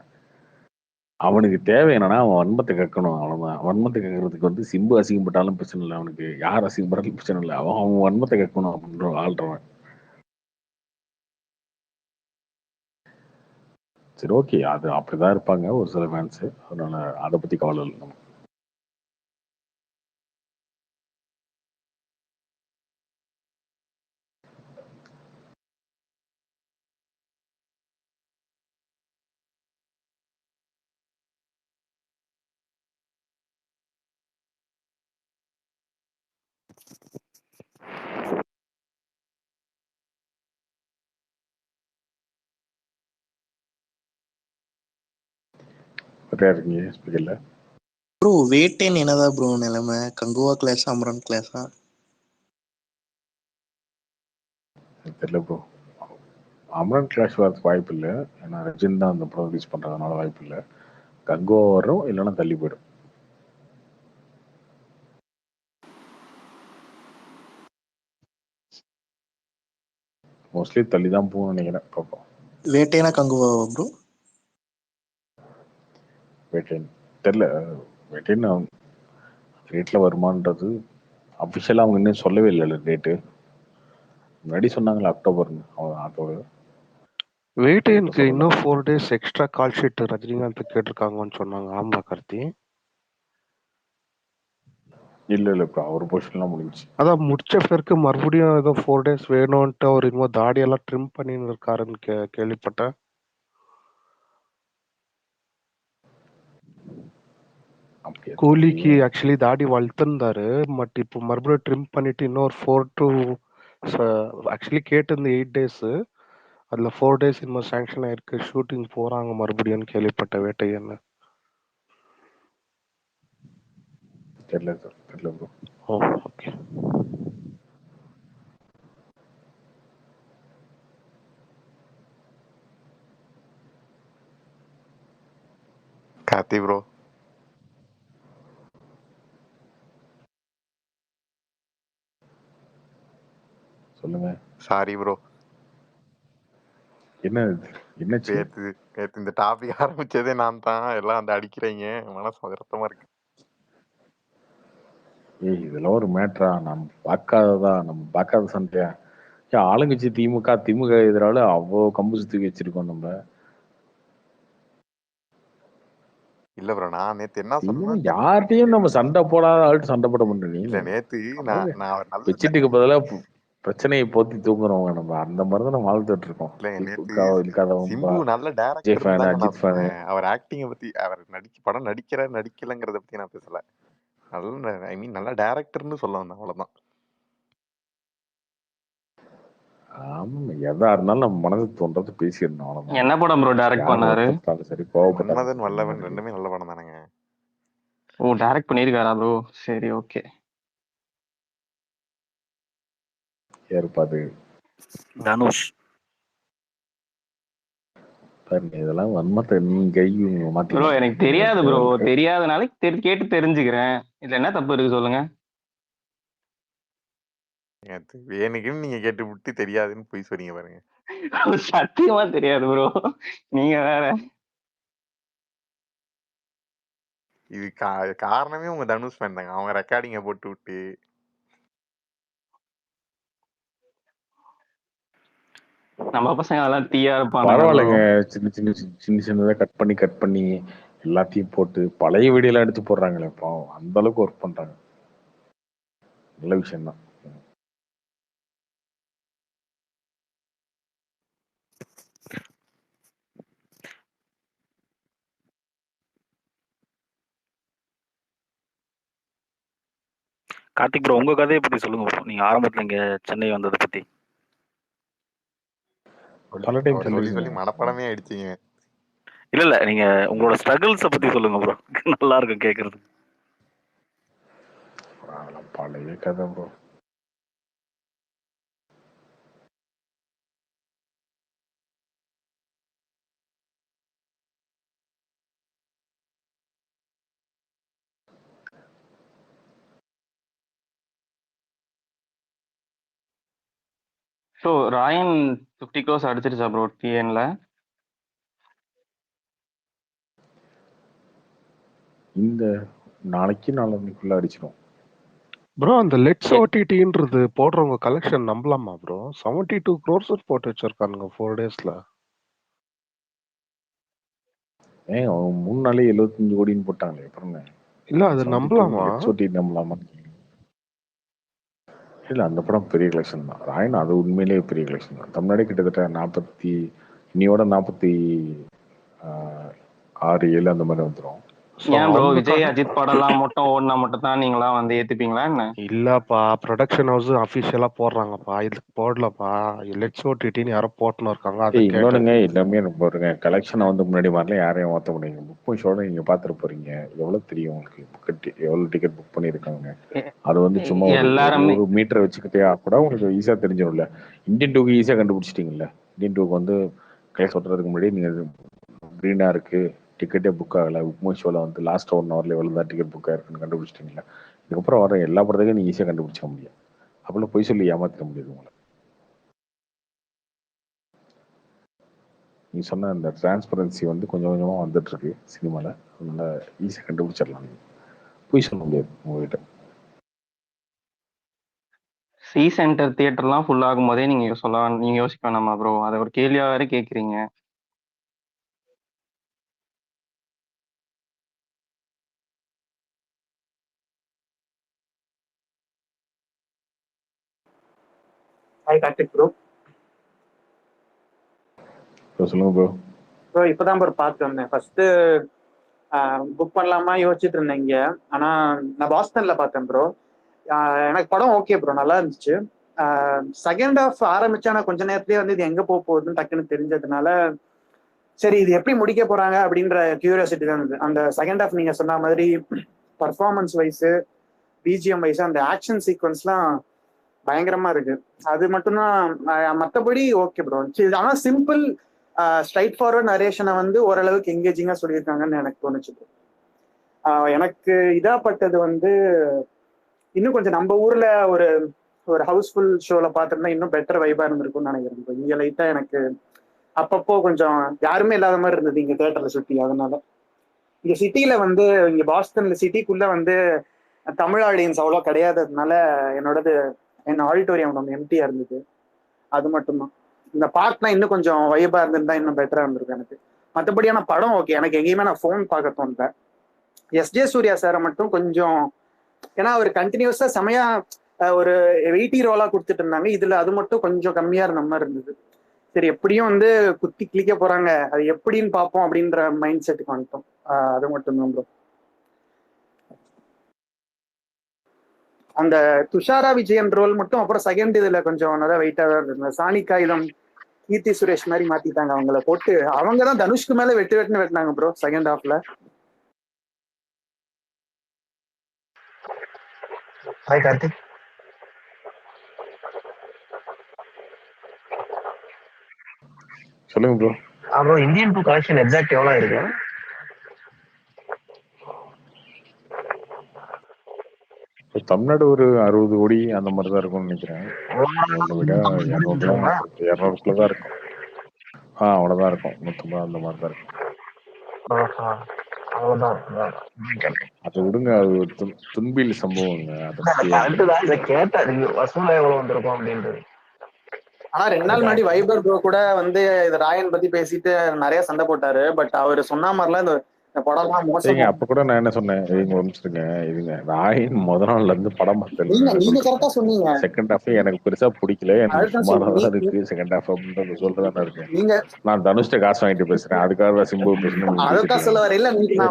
அவனுக்கு தேவை என்னன்னா அவன் வன்மத்தை கக்கணும். அவ்வளவுதான். வன்மத்தை கக்கிறதுக்கு வந்து சிம்பு அசிங்கப்பட்டாலும் பிரச்சனை இல்லை. அவனுக்கு யார் அசிங்கப்பட்டாலும் பிரச்சனை இல்லை. அவன் அவன் வன்மத்தை கக்கணும் அப்படின்ற ஆள்றவன். சரி ஓகே. அது அப்படிதான் இருப்பாங்க ஒரு சில ஃபேன்ஸ். அதனால அதை பத்தி கவலை இல்லை நமக்கு. சரியா இருக்கீங்க ஸ்பீக்கர்ல. ப்ரோ வேட்டைன் என்னதா ப்ரோ நிலைமை? கங்குவா கிளாஸ் அமரன் கிளாஸா? தெரியல ப்ரோ. அமரன் கிளாஷ் வரதுக்கு வாய்ப்பு இல்லை. ஏன்னா ரஜின் தான் அந்த ப்ரோ ரிலீஸ் பண்றதுனால வாய்ப்பு இல்லை. கங்கோ வரும், இல்லைன்னா தள்ளி போயிடும். மோஸ்ட்லி தள்ளி தான் போகணும்னு நினைக்கிறேன். பார்ப்போம். வேட்டைனா கங்குவாவா ப்ரோ? வேட்டைன் தெரியல. வேட்டைன் ரேட்ல வருமானது அஃபிஷியலாக அவங்க இன்னும் சொல்லவே இல்லை டேட்டு. முன்னாடி சொன்னாங்களே அக்டோபர்னு. அதோட வெயிட்டேனுக்கு இன்னும் 4 days extra call sheet Rajinikanth கேட்டிருக்காங்கன்னு சொன்னாங்க. ஆமா கார்த்தி? இல்ல இப்போ அவர் பொசிஷன்லாம் முடிஞ்சிச்சு. அதான் முடிச்ச பிறகு மறுபடியும் ஏதோ 4 days வேணும்ன்ட்டு அவர் இன்னும் தாடியெல்லாம் ட்ரிம் பண்ணின்னு இருக்காருன்னு கேள்விப்பட்டேன். கூலிக்கு ஆக்சுவலி தாடி வளர்த்துருந்தாரு. பட் இப்போ மறுபடியும் ட்ரிம் பண்ணிட்டு இன்னொரு 4 to ஆக்சுவலி கேட்டிருந்த 8 days. அதில் 4 days இன்னும் சாங்ஷன் ஆயிருக்கு, ஷூட்டிங் போகிறாங்க மறுபடியும் கேள்விப்பட்ட வேட்டை என்ன. தெரியல சார், தெரியல ப்ரோ. ஓ ஓகே. கார்த்தி ப்ரோ, சொல்லுங்க. Sorry bro. என்ன என்னாச்சு? நேத்து இந்த டாபிக் ஆரம்பிச்சதே நான் தான். எல்லாம் வந்து அடிக்கிறீங்க, மனசு வருத்தமா இருக்கு. ஏய் இதெல்லாம் ஒரு மேட்ரா? நம்ம பார்க்காத சண்டையா? ஆளுங்கட்சி திமுக எதிரால அவ்வளோ கம்பு சுத்தி வச்சிருக்கோம் நம்ம. இல்ல ப்ரோ, நான் நேத்து என்ன சொன்னா, யார்கிட்டயும் நம்ம சண்டை போடாத ஆள்கிட்ட சண்டை போட இல்ல முடியும். நேத்து நான் ஒரு நல்ல பெட்ஷீட்டுக்கு பதிலா பிரச்சனையை போத்தி தூங்குறவங்க நம்ம. அந்த மாதிரி தான் நம்ம வாழ்ந்துட்டு இருக்கோம். இல்ல நேத்து இழுக்காதவன்பா, சிம்பு நல்ல விஜய் டைரக்டர் ஃபேன், தாங்க அஜித் நான் ஃபேனு. சொன்னேன். அவர் ஆக்டிங்கை பத்தி, அவர் படம் நடிக்கலங்கிறத பத்தி நான் பேசல. நல்ல ஐ மீன் நல்ல டைரக்டர்னு சொல்ல வந்தேன், அவ்வளவுதான். ஆமா, எதா இருந்தாலும் நம்ம மனதுக்கு தோன்றது பேசிடணும், அவ்வளவுதான். என்ன படம் ப்ரோ டைரக்ட் பண்ணாரு? சரி, கோவப்பட்டாலும் மன்மதன் வல்லவன் ரெண்டுமே நல்ல படம் தானேங்க. ஓ டைரக்ட் பண்ணியிருக்காரா ப்ரோ? சரி ஓகே. ஏற்பாடு தனுஷ். இதெல்லாம் வன்மத்தை நீங்க மாத்தி ப்ரோ எனக்கு தெரியாது ப்ரோ, தெரியாதனால கேட்டு தெரிஞ்சுக்கிறேன். இதுல என்ன தப்பு இருக்கு சொல்லுங்க. வேணுக்குன்னு நீங்க கேட்டு விட்டு தெரியாதுன்னு போய் சொல்றீங்க பாருங்க. சத்தியமா தெரியாது ப்ரோ, நீங்க வேற. இது காரணமே உங்க தனுஷ் ஃபேன் தாங்க. அவங்க ரெக்கார்டிங்க போட்டு விட்டு நம்ம பசங்க அதெல்லாம் தீயா இருப்பாங்க. பரவாயில்லைங்க. சின்னதா கட் பண்ணி எல்லாத்தையும் போட்டு பழைய வீடியோலாம் எடுத்து போடுறாங்களே, பாவம் அந்த அளவுக்கு ஒர்க் பண்றாங்க. நல்ல விஷயம் தான். கார்த்திக் ப்ரோ, உங்க கதையை பத்தி சொல்லுங்க ப்ரோ. நீங்க ஆரம்பத்துல இங்க சென்னை வந்ததை பத்தி. பல டைம் சொல்லி மனப்படமே ஆயிடுச்சுங்க. இல்ல நீங்க உங்களோட ஸ்ட்ரகிள்ஸ பத்தி சொல்லுங்க ப்ரோ, நல்லா இருக்கும் கேக்குறது. பழைய கதை ப்ரோ. ஸோ ராயன் 50 crores அடிச்சிருச்சா ப்ரோ டிஎன்ல? இந்த நாளைக்குள்ள அடிச்சிடும் ப்ரோ. அந்த லெட்ஸ் ஓடிடின்றது போடுறவங்க கலெக்ஷன் நம்பலாமா ப்ரோ? 72 crores போட்டு வச்சிருக்கானுங்க 4 daysல. அவங்க 3 நாளே 75 கோடின்னு போட்டாங்களே, அப்புறம் இல்ல அது நம்பலாமா? நம்பலாமா? இல்ல அந்த படம் பெரிய கலெக்ஷன் தான். ராயன் அது உண்மையிலேயே பெரிய கலெக்ஷன் தான். தமிழ்நாடு கிட்டத்தட்ட 40 இன்னையோட 46-7 அந்த மாதிரி வந்துடும். ஏன் ப்ரோ, விஜய் அஜித் படம்லாம் மட்டும் ஓடினா மட்டும் தான் நீங்களா வந்து ஏத்துப்பீங்களா என்ன? இல்லப்பா, ப்ரொடக்ஷன் ஹவுஸ் அபிஷியலா போடுறாங்கப்பா, இதுக்கு போடலப்பா. லெட்ஸ் ஓடிடின்னு யாரோ போட்டுன்னு இருக்காங்க. அது இன்னொன்னுங்க, எல்லாமே பாருங்க, கலெக்ஷன் வந்து முன்னாடி மாதிரிலாம் யாரையும் மாற்ற முடியுங்க. புக் பண்ணி ஷோட நீங்க பாத்துட்டு போறீங்க, எவ்வளவு தெரியும் உங்களுக்கு எவ்வளவு டிக்கெட் புக் பண்ணிருக்காங்க. அது வந்து சும்மா ஒரு மீட்டரை வச்சுக்கிட்டே கூட உங்களுக்கு ஈஸியா தெரிஞ்சிடும்ல. இந்தியன் டூக்கு ஈஸியா கண்டுபிடிச்சிட்டீங்கல்ல. இந்தியன் டூக்கு வந்து கை சொல்றதுக்கு முன்னாடி நீங்க கிரீனா இருக்கு, டிக்கெட்டே புக் ஆகல, புக் ஷோல வந்து லாஸ்ட் 1 hourல எவ்வளவு தான் டிக்கெட் புக் ஆயிருக்குன்னு கண்டுபிடிச்சிட்டீங்களா. இதுக்கப்புறம் வர எல்லா படத்தையும் நீங்க ஈஸியா கண்டுபிடிச்சிக்க முடியும். அப்பெல்லாம் போய் சொல்லி ஏமாத்திட முடியாது உங்களை. நீ சொன்ன அந்த டிரான்ஸ்பரன்சி வந்து கொஞ்சம் கொஞ்சமா வந்துட்டு இருக்கு சினிமால. அதனால ஈஸியா கண்டுபிடிச்சிடலாம். போய் சொல்ல முடியாது உங்ககிட்ட. சி சென்டர் தியேட்டர்லாம் ஃபுல் ஆகும் போதே நீங்க யோசிக்க வேணாமா ப்ரோ? அதை ஒரு கேள்வியா வேற கேக்குறீங்க. Hi Karthik bro. சொல்லுங்க ப்ரோ. ப்ரோ இப்போதான் ப்ரோ பார்த்து வந்தேன். ஃபர்ஸ்ட் புக் பண்ணலாமா யோசிச்சுட்டு இருந்தேன் இங்க. ஆனா நான் பாஸ்டன்ல பார்த்தேன் ப்ரோ. எனக்கு படம் ஓகே ப்ரோ, நல்லா இருந்துச்சு. செகண்ட் ஹாஃப் ஆரம்பிச்சா நான் கொஞ்ச நேரத்திலேயே வந்து இது எங்க போக போகுதுன்னு டக்குன்னு தெரிஞ்சதுனால சரி இது எப்படி முடிக்க போறாங்க அப்படின்ற கியூரியாசிட்டி தான் இருந்தது. அந்த செகண்ட் ஹாஃப் நீங்க சொன்ன மாதிரி பர்ஃபார்மன்ஸ் வைஸ், பிஜிஎம் வைஸ், அந்த ஆக்ஷன் சீக்வன்ஸ்லாம் பயங்கரமா இருக்கு. அது மட்டும்தான். மற்றபடி ஓகே ப்ரோ. ஆனா சிம்பிள் ஸ்ட்ரைட் ஃபார்வர்ட் நரேஷனை வந்து ஓரளவுக்கு எங்கேஜிங்கா சொல்லியிருக்காங்கன்னு எனக்கு தோணுச்சு ப்ரோ. எனக்கு இதாப்பட்டது வந்து இன்னும் கொஞ்சம் நம்ம ஊர்ல ஒரு ஒரு ஹவுஸ்ஃபுல் ஷோல பார்த்துருந்தா இன்னும் பெட்டர் வைபா இருந்திருக்கும்னு நினைக்கிறேன். இங்க லைட்டா எனக்கு அப்பப்போ கொஞ்சம் யாருமே இல்லாத மாதிரி இருந்தது இங்க தியேட்டர்ல சுத்தி. அதனால இங்க சிட்டில வந்து இங்க பாஸ்டன்ல சிட்டிக்குள்ள வந்து தமிழ் ஆடியன்ஸ் அவ்வளோ கிடையாததுனால என் ஆடிட்டோரியம் ரொம்ப எம்டியா இருந்தது. அது மட்டும்தான். இந்த பார்ட்னா இன்னும் கொஞ்சம் வைபா இருந்திருந்தா இன்னும் பெட்டரா இருந்திருக்கும் எனக்கு. மற்றபடியான படம் ஓகே. எனக்கு எங்கேயுமே நான் ஃபோன் பார்க்க தோணல. எஸ்ஜே சூர்யா சாரை மட்டும் கொஞ்சம், ஏன்னா அவர் கண்டினியூஸா செமையா ஒரு 80 ரோலா கொடுத்துட்டு இருந்தாங்க. இதுல அது மட்டும் கொஞ்சம் கம்மியா இருந்த மாதிரி இருந்தது. சரி எப்படியும் வந்து குத்தி கிளிக்க போறாங்க, அது எப்படின்னு பார்ப்போம் அப்படின்ற மைண்ட் செட்டுக்கு வந்துட்டோம். அது மட்டும்தான் ப்ரோ. அந்த துஷாரா விஜயன் ரோல் மட்டும் அப்புறம் செகண்ட் இதுல கொஞ்சம் நல்லா வெயிட்டா தான் இருந்தது. சாணி காகிதம் கீர்த்தி சுரேஷ் மாதிரி மாத்திட்டாங்க. அவங்கள போட்டு அவங்க தான் தனுஷ்க்கு மேல வெட்டுன்னு வெட்டினாங்க ப்ரோ செகண்ட் ஹாஃப்ல. ஹாய் கார்த்திக். சொல்லுங்க bro. Bro Indian 2 collection exact எவ்வளோ இருக்கு? இப்போ தமிழ்நாடு ஒரு 60 கோடி அந்த மாதிரி தான் இருக்கும்னு நினைக்கிறேன். ஒன்று விட 200 தான் இருக்கும். அவ்வளோதான் இருக்கும். 150 அந்த மாதிரி தான் இருக்கும். அதை விடுங்க, அது ஒரு துன்பியல் சம்பவங்க. அதை கேட்டேன் வசூலா எவ்வளவு வந்திருக்கும் அப்படின்றது. ஆனா 2 நாள் முன்னாடி வைபர் ப்ரோ கூட வந்து இது ராயன் பத்தி பேசிட்டு நிறைய சண்டை போட்டாரு. பட் அவர் சொன்ன மாதிரிலாம் இந்த படம்லாம் மோசம். அப்ப கூட நான் என்ன சொன்னேன், இவங்க ஒன்றுங்க இதுங்க ராயன் முத நாள்ல இருந்து படம் நீங்க கரெக்டா சொன்னீங்க. செகண்ட் ஹாஃப் எனக்கு பெருசா பிடிக்கல, எனக்கு சுமாராதான் இருக்கு செகண்ட் ஹாஃப் அப்படின்றத சொல்றதானே இருக்கேன். நீங்க நான் தனுஷ்ட காசு வாங்கிட்டு பேசுறேன், அதுக்காக சிம்பு பேசணும்.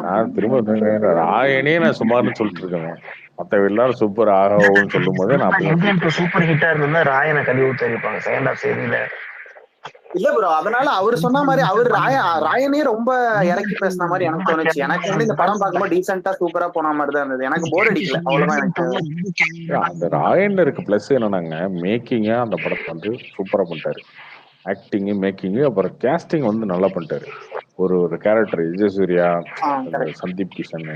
நான் திரும்ப ராயனே நான் சுமார்னு சொல்லிட்டு இருக்கேன். மத்த எல்லாரும் சூப்பர் ஆகான்னு சொல்லும் போது நான் சூப்பர் ஹிட்டா இருந்தா ராயனை கழிவு தெரிவிப்பாங்க செகண்ட் ஹாஃப் சரியில்லை. இல்ல ப்ரோ, அதனால அவர் சொன்ன மாதிரி அவர் ராயனே ரொம்ப இறக்கி பேசின மாதிரி எனக்கு தோணுச்சு. எனக்கு வந்து இந்த படம் பார்க்கும்போது டீசென்டா சூப்பரா போன மாதிரி தான் இருந்தது. எனக்கு போர் அடிக்கல அவ்வளவுதான். எனக்கு அந்த ராயன்ல இருக்க பிளஸ் என்னன்னாங்க, மேக்கிங்கா அந்த படத்தை வந்து சூப்பரா பண்ணிட்டாரு. ஆக்டிங்கு, மேக்கிங்கு, அப்புறம் கேஸ்டிங் வந்து நல்லா பண்ணிட்டாரு. ஒரு கேரக்டர் விஜய் சூர்யா, சந்தீப் கிஷன்,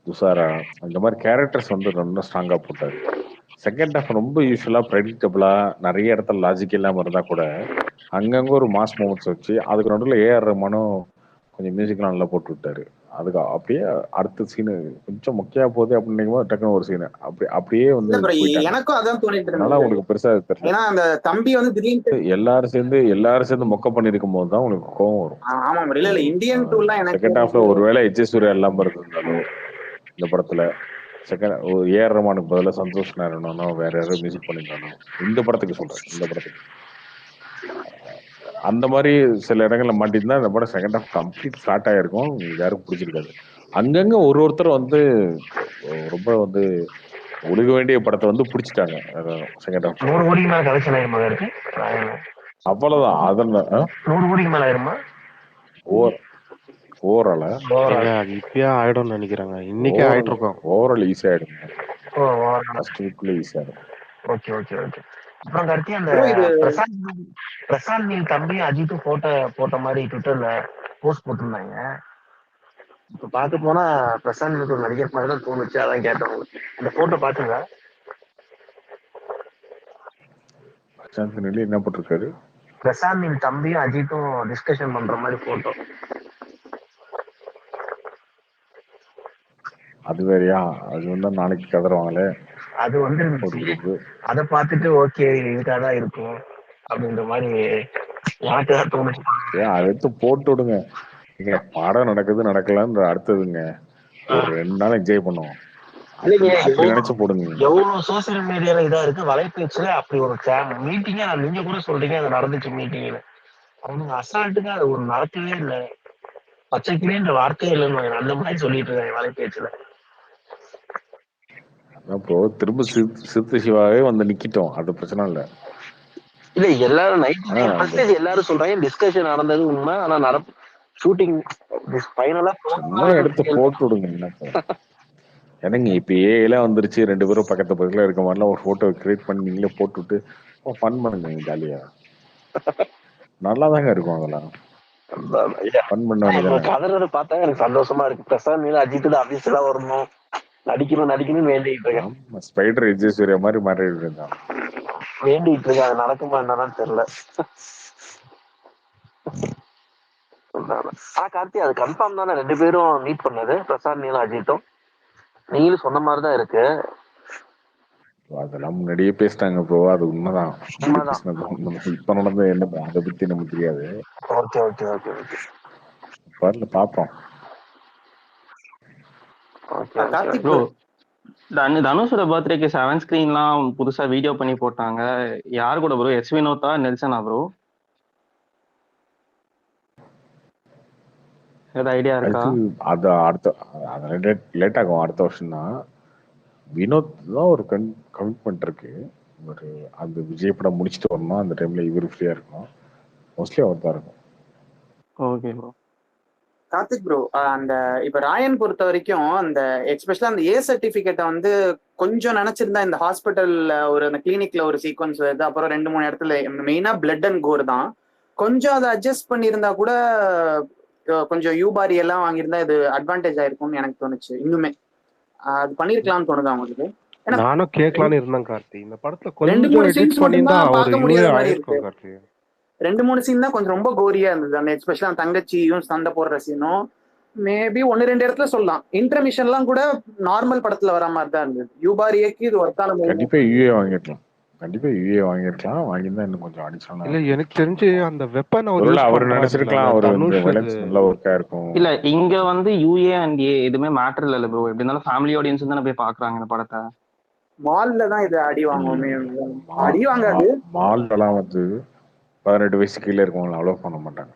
துஷாரா, இந்த மாதிரி கேரக்டர்ஸ் வந்து ரொம்ப ஸ்ட்ராங்கா போட்டாரு. செகண்ட் ஹாஃப் ரொம்ப யூஸ்வலா ப்ரெடிக்டபிளா நிறைய இடத்துல லாஜிக் இல்லாம இருந்தா கூட அங்கங்க ஒரு மாஸ் மூமெண்ட்ஸ் வச்சு அதுக்கு நடுவில் ஏஆர் ரஹ்மானும் கொஞ்சம் மியூசிக்லாம் நல்லா போட்டு விட்டாரு. அதுக்கு அப்படியே அடுத்த சீனு கொஞ்சம் முக்கியா போகுது அப்படின்னும் டக்குனு ஒரு சீனு அப்படியே வந்து எனக்கும் அதான் தோணிட்டு அதனால உங்களுக்கு பெருசா தெரியல. ஏன்னா அந்த தம்பி வந்து திடீர்னு எல்லாரும் சேர்ந்து மொக்க பண்ணிருக்கும் போது தான் உங்களுக்கு கோவம் வரும். ஆமா இல்ல இந்தியன் டூலாம் எனக்கு செகண்ட் ஹாஃப்ல ஒருவேளை விஜய் சூர்யா இல்லாம இருந்திருந்தாலும் இந்த படத்துல செகண்ட் ஏஆர் ரஹ்மானுக்கு பதிலாக சந்தோஷ் நாராயணனோ வேற யாரும் மியூசிக் பண்ணிருந்தானோ இந்த படத்துக்கு சொல்றேன், இந்த படத்துக்கு அந்த மாதிரி சில இடங்கள்ல மாட்டிருந்தா இந்த படம் செகண்ட் ஹாஃப் கம்ப்ளீட் ஃபிளாட் ஆயிருக்கும். யாருக்கும் பிடிச்சிருக்காது. அங்கங்க ஒருத்தர் வந்து ரொம்ப வந்து ஒழுக வேண்டிய படத்தை வந்து பிடிச்சிட்டாங்க. செகண்ட் ஹாஃப் 100 கோடிக்கு மேல கலெக்ஷன் ஆயிருமா இருக்கு அவ்வளவுதான். அதெல்லாம் 100 கோடிக்கு மேல ஆயிருமா ஓவரால அது இப்பயே ஆயிடும்னு நினைக்கிறாங்க. இன்னைக்கே ஆயிட்டு இருக்கோம். ஓவரால் ஈஸி ஆயிடும். ஃபர்ஸ்ட் வீக்ல ஈஸி ஆயிடும். Okay okay okay. அப்புறம் கருத்தி அந்த பிரசாந்த் நீல் தம்பி அஜித்தும் போட்ட மாதிரி ட்விட்டர்ல போஸ்ட் போட்டிருந்தாங்க. இப்ப பார்க்க போனா பிரசாந்த் நீல் ஒரு நடிகர் மாதிரி தான் தோணுச்சு. அதான் கேட்டோம். அந்த போட்டோ பாத்துங்க. பிரசாந்த் நீல் என்ன போட்டிருக்காரு? பிரசாந்த் நீல் தம்பியும் அஜித்தும் டிஸ்கஷன் பண்ற மாதிரி போட்டோ. அது வேறையா? அது வந்து நாளைக்கு கதறுவாங்களே. அது வந்து அதை பார்த்துட்டு ஓகே இதுக்காக தான் இருக்கும் அப்படின்ற மாதிரி எனக்கு தான் தோணுச்சு. அதை எடுத்து போட்டு விடுங்க. நீங்க படம் நடக்கலான்னு அடுத்ததுங்க ஒரு 2 நாள் என்ஜாய் பண்ணுவோம். நினைச்சு போடுங்க. எவ்வளவு சோசியல் மீடியால இதா இருக்கு வலைபேச்சுல அப்படி ஒரு மீட்டிங்க நீங்க கூட சொல்றீங்க அது நடந்துச்சு மீட்டிங்ல. அவங்க அசால்ட்டுங்க அது ஒரு நடக்கவே இல்லை. பச்சைக்கிளின்ற வார்த்தையே இல்லைன்னு அந்த மாதிரி சொல்லிட்டு இருக்காங்க வலைபேச்சுல. ப்ரோ திரும்ப சிறுத்தை சிவாவே வந்து நிக்கிட்டோம், அது பிரச்சனை இல்ல. இல்ல எல்லாரும் ஆனா அந்த 99% எல்லாரும் சொல்றாங்க டிஸ்கஷன் நடந்தது உண்மை. ஆனா ஷூட்டிங் ஃபைனலா சும்மா எடுத்து போட்டு விடுங்க என்னப்பா. என்னங்க இப்ப ஏலாம் வந்துருச்சு, 2 பேரும் பக்கத்து பக்கத்துல இருக்க மாதிரிலாம் ஒரு போட்டோ கிரியேட் பண்ணி நீங்களே போட்டு விட்டு ஃபன் பண்ணுங்க ஜாலியா. நல்லாதாங்க இருக்கும் அதெல்லாம். ஃபன் பண்ண வேண்டியதானே. கதறத பார்த்தா எனக்கு சந்தோஷமா இருக்கு. பிரசாந்த் நீல அஜித் ஆபீஸ்ல வரணும், நடிக்கணும்னு வேண்டிட்டு இருக்கேன். ஆமா, ஸ்பைடர் விஜய் மாதிரி மாறிட்டு இருந்தான். வேண்டிட்டு இருக்கேன், அது நடக்குமா என்னன்னு தெரியல. கார்த்தி அது கன்ஃபார்ம் தானே 2 பேரும் மீட் பண்ணது, பிரசாந்த் நீலும் அஜித்தும்? நீங்களும் சொன்ன மாதிரிதான் இருக்கு. அதெல்லாம் முன்னாடியே பேசிட்டாங்க ப்ரோ, அது உண்மைதான். இப்ப நடந்தது என்ன அதை பத்தி நமக்கு தெரியாது. ஓகே ஓகே ஓகே ஓகே வரல பாப்போம். ப்ரோ தனுஷோட பர்த்டேக்கு 7 ஸ்கிரீன்லாம் புதுசா வீடியோ பண்ணி போட்டாங்க. யார் கூட ப்ரோ? எஸ் வினோதா நெல்சனா ப்ரோ? ஏதாவது ஐடியா இருக்கா? அது அடுத்த லேட் ஆகும், அடுத்த வருஷம் தான். வினோத் தான் ஒரு கமிட்மெண்ட் இருக்கு. ஒரு அந்த விஜய் படம் முடிச்சுட்டு வரணும், அந்த டைம்ல இவர் ஃப்ரீயா இருக்கணும். மோஸ்ட்லி அவர் தான் இருக்கும். Okay bro. கார்த்திக் ப்ரோ, அந்த இப்ப ராயன் பொறுத்த வரைக்கும் அந்த எஸ்பெஷலா அந்த ஏ சர்டிபிகேட்டை வந்து கொஞ்சம் நினைச்சிருந்தா இந்த ஹாஸ்பிட்டல்ல அந்த கிளினிக்ல ஒரு சீக்வன்ஸ் வருது, அப்புறம் 2-3 இடத்துல மெயினா பிளட் அண்ட் கோர் தான். கொஞ்சம் அதை அட்ஜஸ்ட் பண்ணியிருந்தா கூட கொஞ்சம் யூபாரி எல்லாம் வாங்கியிருந்தா இது அட்வான்டேஜ் ஆயிருக்கும்னு எனக்கு தோணுச்சு. இன்னுமே அது பண்ணிருக்கலாம்னு தோணுதா உங்களுக்கு? நானும் கேட்கலான்னு இருந்தேன் கார்த்தி. இந்த படத்துல கொஞ்சம் 2-3 சீன்ஸ் மட்டும் தான் பார்க்க முடியாத மாதிரி இருக்கும் இருக்கு. கார்த்தி. 2-3 சீன் தான் கொஞ்சம் ரொம்ப கோரியா இருந்தது. அந்த எஸ்பெஷலா தங்கச்சியும் சண்டை போடுற சீனும் மேபி 1-2 இடத்துல சொல்லலாம். இன்டர்மிஷன்லாம் கூட நார்மல் படத்துல வர மாதிரி தான் இருந்தது. யூபாரிக்கு இது ஒர்த்தான கண்டிப்பா யூஏ வாங்கிருக்கலாம். வாங்கியிருந்தா இன்னும் கொஞ்சம் அடிஷனலா. இல்ல எனக்கு தெரிஞ்சு அந்த வெப்பன் அவர் நினைச்சிருக்கலாம், அவர் நல்ல ஒர்க்கா இருக்கும். இல்ல இங்க வந்து யூஏ அண்ட் ஏ எதுவுமே மேட்டர் இல்ல ப்ரோ. எப்படி இருந்தாலும் ஃபேமிலி ஆடியன்ஸ் தானே போய் பாக்குறாங்க இந்த படத்தை. மால்ல தான் இது அடி வாங்குவோமே, அடி வாங்காது. மால்லாம் வந்து 18 வயசு கீழே இருக்கவங்க அலோவ் பண்ண மாட்டாங்க.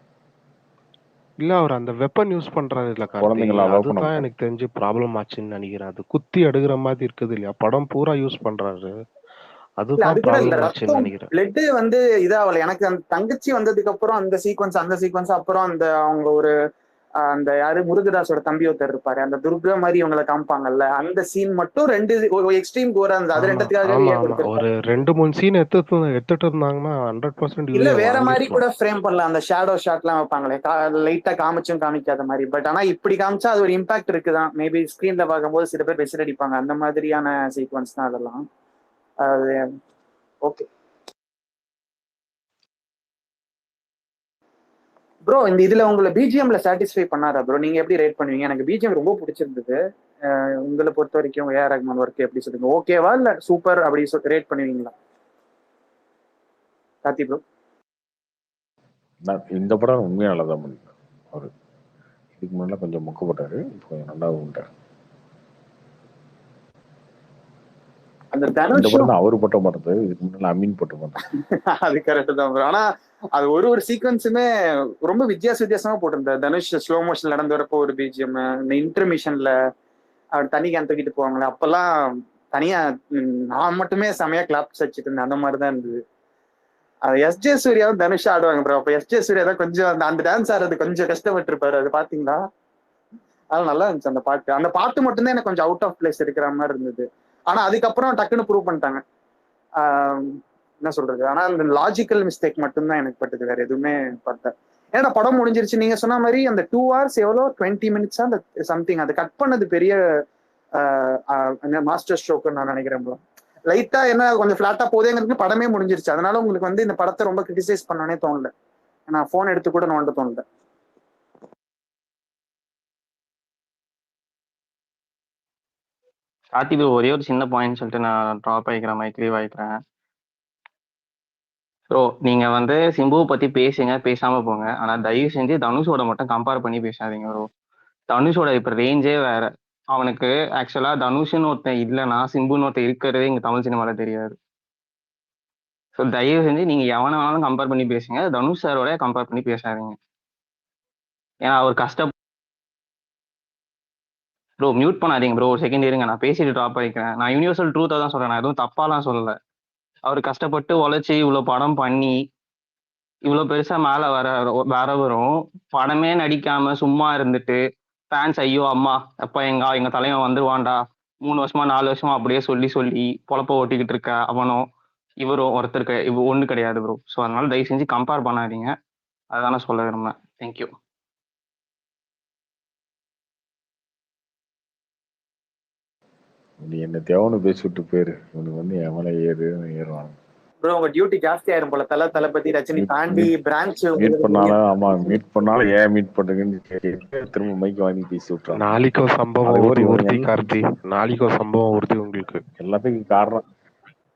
இல்ல அவர் அந்த வெப்பன் யூஸ் பண்றாரு இல்ல கார்த்தி, அதுதான் எனக்கு தெரிஞ்சு ப்ராப்ளம் ஆச்சுன்னு நினைக்கிறேன். அது குத்தி எடுக்கிற மாதிரி இருக்குது இல்லையா, படம் பூரா யூஸ் பண்றாரு, அதுதான் ப்ராப்ளம் ஆச்சுன்னு நினைக்கிறேன். பிளட் வந்து இதாவல. எனக்கு அந்த தங்கச்சி வந்ததுக்கு அப்புறம் அந்த சீக்வன்ஸ் அப்புறம் அந்த அவங்க ஒரு அந்த யாரு முருகதாஸோட தம்பி ஒருத்தர் இருப்பாரு, அந்த துர்கா மாதிரி இவங்களை காமிப்பாங்கல்ல, அந்த சீன் மட்டும் 2 எக்ஸ்ட்ரீம் கோரா இருந்தது. அது ரெண்டுத்துக்காக ஒரு 2-3 சீன் எடுத்துட்டு இருந்தாங்கன்னா 100% இல்ல வேற மாதிரி கூட ஃப்ரேம் பண்ணலாம். அந்த ஷேடோ ஷாட் எல்லாம் வைப்பாங்களே, லைட்டா காமிச்சும் காமிக்காத மாதிரி. பட் ஆனா இப்படி காமிச்சா அது ஒரு இம்பாக்ட் இருக்குதான். மேபி ஸ்கிரீன்ல பார்க்கும்போது சில பேர் விசில் அடிப்பாங்க. அந்த மாதிரியான சீக்வன்ஸ் தான் அதெல்லாம். அது ஓகே ப்ரோ. இந்த இதுல உங்களை பிஜிஎம்ல சாட்டிஸ்ஃபை பண்ணாரா ப்ரோ? நீங்க எப்படி ரேட் பண்ணுவீங்க? எனக்கு பிஜிஎம் ரொம்ப பிடிச்சிருந்தது. உங்களை பொறுத்த வரைக்கும் ஏஆர் ரஹ்மான் ஒர்க் எப்படி சொல்லுங்க, ஓகேவா இல்ல சூப்பர் அப்படி ரேட் பண்ணுவீங்களா கார்த்தி ப்ரோ? இந்த படம் உண்மையா நல்லதான் பண்ணிருக்காரு. அவரு இதுக்கு முன்னாடி கொஞ்சம் மொக்கப்பட்டாரு, இப்போ கொஞ்சம் நல்லா உண்டாரு. அந்த தனுஷ் அவரு போட்ட மாட்டது, இதுக்கு முன்னாடி அமீன் போட்ட மாட்டேன். அது கரெக்ட் தான் ப்ரோ. ஆனா அது ஒரு சீக்வன்ஸுமே ரொம்ப வித்தியாசமா போட்டிருந்தாரு. தனுஷ் ஸ்லோ மோஷன் நடந்து வரப்போ ஒரு பிஜிஎம், இந்த இன்டர்மிஷன்ல அவர் தனி கேன் தூக்கிட்டு போவாங்களே, அப்பெல்லாம் தனியா நான் மட்டுமே செமையா கிளாப்ஸ் வச்சுட்டு இருந்தேன். அந்த மாதிரிதான் இருந்தது. அது எஸ்ஜே சூர்யாவும் தனுஷ் ஆடுவாங்க ப்ரோ. அப்ப எஸ்ஜே சூர்யா தான் கொஞ்சம் அந்த டான்ஸ் ஆடுறது கொஞ்சம் கஷ்டப்பட்டு இருப்பாரு. அது பாத்தீங்களா? அது நல்லா இருந்துச்சு அந்த பாட்டு மட்டும்தான் எனக்கு கொஞ்சம் அவுட் ஆஃப் பிளேஸ் இருக்கிற மாதிரி இருந்தது. ஆனா அதுக்கப்புறம் டக்குன்னு ப்ரூவ் பண்ணிட்டாங்க. என்ன சொல்றது, ஆனா அந்த லாஜிக்கல் மிஸ்டேக் மட்டும்தான் எனக்கு பட்டது, வேற எதுவுமே பார்த்தேன். ஏன்னா படம் முடிஞ்சிருச்சு. நீங்க சொன்ன மாதிரி அந்த 2 hours எவ்வளோ 20 minutes அந்த சம்திங், அது கட் பண்ணது பெரிய மாஸ்டர் ஸ்ட்ரோக்குன்னு நான் நினைக்கிறேன் ப்ரோ. லைட்டா என்ன கொஞ்சம் ஃபிளாட்டா போதேங்கிறது படமே முடிஞ்சிருச்சு. அதனால உங்களுக்கு வந்து இந்த படத்தை ரொம்ப கிரிட்டிசைஸ் பண்ணனே தோணல. நான் போன் எடுத்து கூட நோண்ட தோணல. கார்த்திக் ஒரே ஒரு சின்ன பாயிண்ட் சொல்லிட்டு நான் ட்ராப் ஆகிக்கிறேன், மைக் லீவ் ஆகிக்கிறேன். ஸோ நீங்க வந்து சிம்புவை பத்தி பேசுங்க, பேசாம போங்க. ஆனா தயவு செஞ்சு தனுஷோட மட்டும் கம்பேர் பண்ணி பேசாதீங்க ப்ரோ. தனுஷோட இப்ப ரேஞ்சே வேற. அவனுக்கு ஆக்சுவலா தனுஷ்னு ஒருத்தன் இல்லைன்னா சிம்புன்னு ஒருத்தன் இருக்கிறதே இங்க தமிழ் சினிமால தெரியாது. ஸோ தயவு செஞ்சு நீங்க எவனை வேணாலும் கம்பேர் பண்ணி பேசுங்க, தனுஷ் சாரோட கம்பேர் பண்ணி பேசாதீங்க. ஏன்னா அவர் ப்ரோ மியூட் பண்ணாதீங்க ப்ரோ, ஒரு செகண்ட் இருங்க, நான் பேசிட்டு ட்ராப் ஆகிக்கிறேன். நான் யூனிவர்சல் ட்ரூத்தை தான் சொல்றேன், நான் எதுவும் தப்பாலாம் சொல்லலை. அவர் கஷ்டப்பட்டு உழைச்சி இவ்வளோ படம் பண்ணி இவ்வளோ பெருசா மேலே வரவரும் படமே நடிக்காம சும்மா இருந்துட்டு ஃபேன்ஸ் ஐயோ அம்மா எப்போ எங்க தலைவன் வந்துருவான்டா 3 வருஷமா 4 வருஷமா அப்படியே சொல்லி சொல்லி பொழப்ப ஓட்டிக்கிட்டு இருக்க அவனும் இவரும் ஒருத்தருக்கு ஒண்ணு கிடையாது ப்ரோ. ஸோ அதனால தயவு செஞ்சு கம்பேர் பண்ணாதீங்க, அதான சொல்ல விரும்புறேன். தேங்க்யூ. நீ என்ன தேவனு பேசிவிட்டு போயிரு, இவனுக்கு வந்து என் மேல ஏறுவாங்க. ப்ரோ உங்க டியூட்டி ஜாஸ்தி ஆயிரும் போல, தளபதி ரஜினி தாண்டி பிரான்ச் மீட் பண்ணாலும் ஆமா மீட் பண்ணாலும் ஏன் மீட் பண்றீங்கன்னு திரும்ப மைக் வாங்கி பேசி விட்டுறாங்க. நாளைக்கோ சம்பவம் உறுதி கார்த்தி, நாளைக்கோ சம்பவம் உறுதி உங்களுக்கு. எல்லாத்துக்கும் காரணம்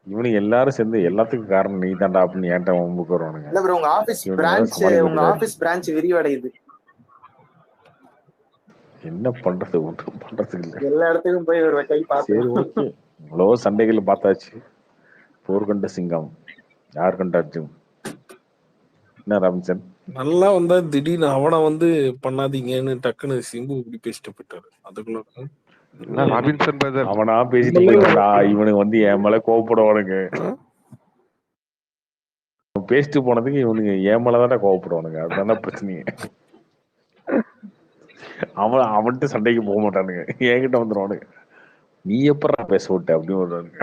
இவனுக்கு, எல்லாரும் சேர்ந்து எல்லாத்துக்கும் காரணம் நீ தாண்டா அப்படின்னு ஏன்ட்ட வம்புக்கு வருவானுங்க. இல்ல ப்ரோ உங்க ஆபீஸ் பிரான்ச் விரிவடையுது. என்ன பண்றது, ஒன்றும் பண்றதுக்கு இல்லை. எல்லா இடத்துக்கும் போய் ஒரு கை பார்த்து. சரி ஓகே, இவ்வளோ சண்டைகள் பார்த்தாச்சு. போர் கண்ட சிங்கம் யார் கண்ட அர்ஜுன்? என்ன ராபின்சன் நல்லா வந்தா திடீர்னு அவனை வந்து பண்ணாதீங்கன்னு டக்குன்னு சிம்பு இப்படி பேசிட்டு போயிட்டாரு. அதுக்குள்ள ராபின்சன் பிரதர் அவனா பேசிட்டு போயிட்டாடா. இவனுக்கு வந்து என் மேல கோவப்படுவானுங்க. பேசிட்டு போனதுக்கு இவனுக்கு என் மேலதான்டா கோவப்படுவானுங்க. அதுதானே பிரச்சனையே. அவன்கிட்ட சண்டைக்கு போக மாட்டானுங்க, என்கிட்ட வந்துடுவானுங்க. நீ எப்படா பேச விட்ட அப்படின்னு வருவானுங்க.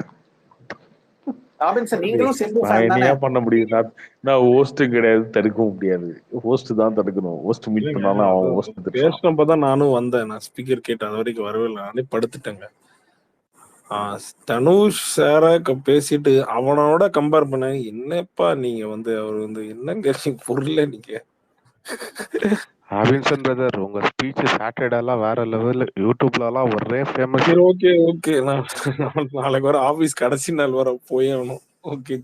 என்ன பண்ண முடியும்? நான் ஹோஸ்டும் கிடையாது, தடுக்கவும் முடியாது. ஹோஸ்ட் தான் தடுக்கணும். ஹோஸ்ட் மீட் பண்ணாலும் அவன் ஹோஸ்ட் பேசினப்பதான் நானும் வந்தேன். நான் ஸ்பீக்கர் கேட்டேன், அது வரைக்கும் வரவே இல்லை, நானே படுத்துட்டேங்க. தனுஷ் சார பேசிட்டு அவனோட கம்பேர் பண்ண, என்னப்பா நீங்க வந்து அவர் வந்து என்னங்க பொருள் நீங்க. ராபின்சன் பிரதர் உங்க ஸ்பீச் சாட்டர்டேலாம் வேற லெவல், யூடியூப்லலாம் ஒரே ஃபேமஸ். ஓகே ஓகே, நான் நாளைக்கு வர ஆபீஸ் கடைசி நாள் வர போய் ஆகணும். ஓகே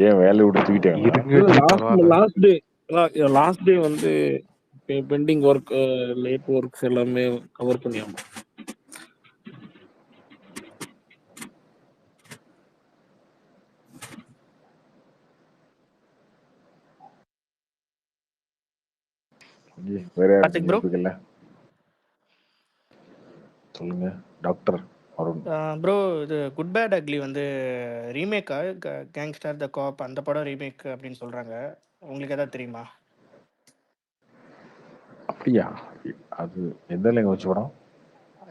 ஏன் வேலையை விட்டு தூக்கிட்டேன். லாஸ்ட் டே வந்து பெண்டிங் ஒர்க், லேட் ஒர்க்ஸ் எல்லாமே கவர் பண்ணியாமா. சொல்லுங்க டாக்டர் அருண். ப்ரோ இது குட் பேட் அக்லி வந்து ரீமேக்கா, கேங்ஸ்டர் த காப் அந்த படம் ரீமேக் அப்படின்னு சொல்றாங்க. உங்களுக்கு ஏதாவது தெரியுமா? அப்படியா? அது எந்த லாங்குவேஜ் படம்?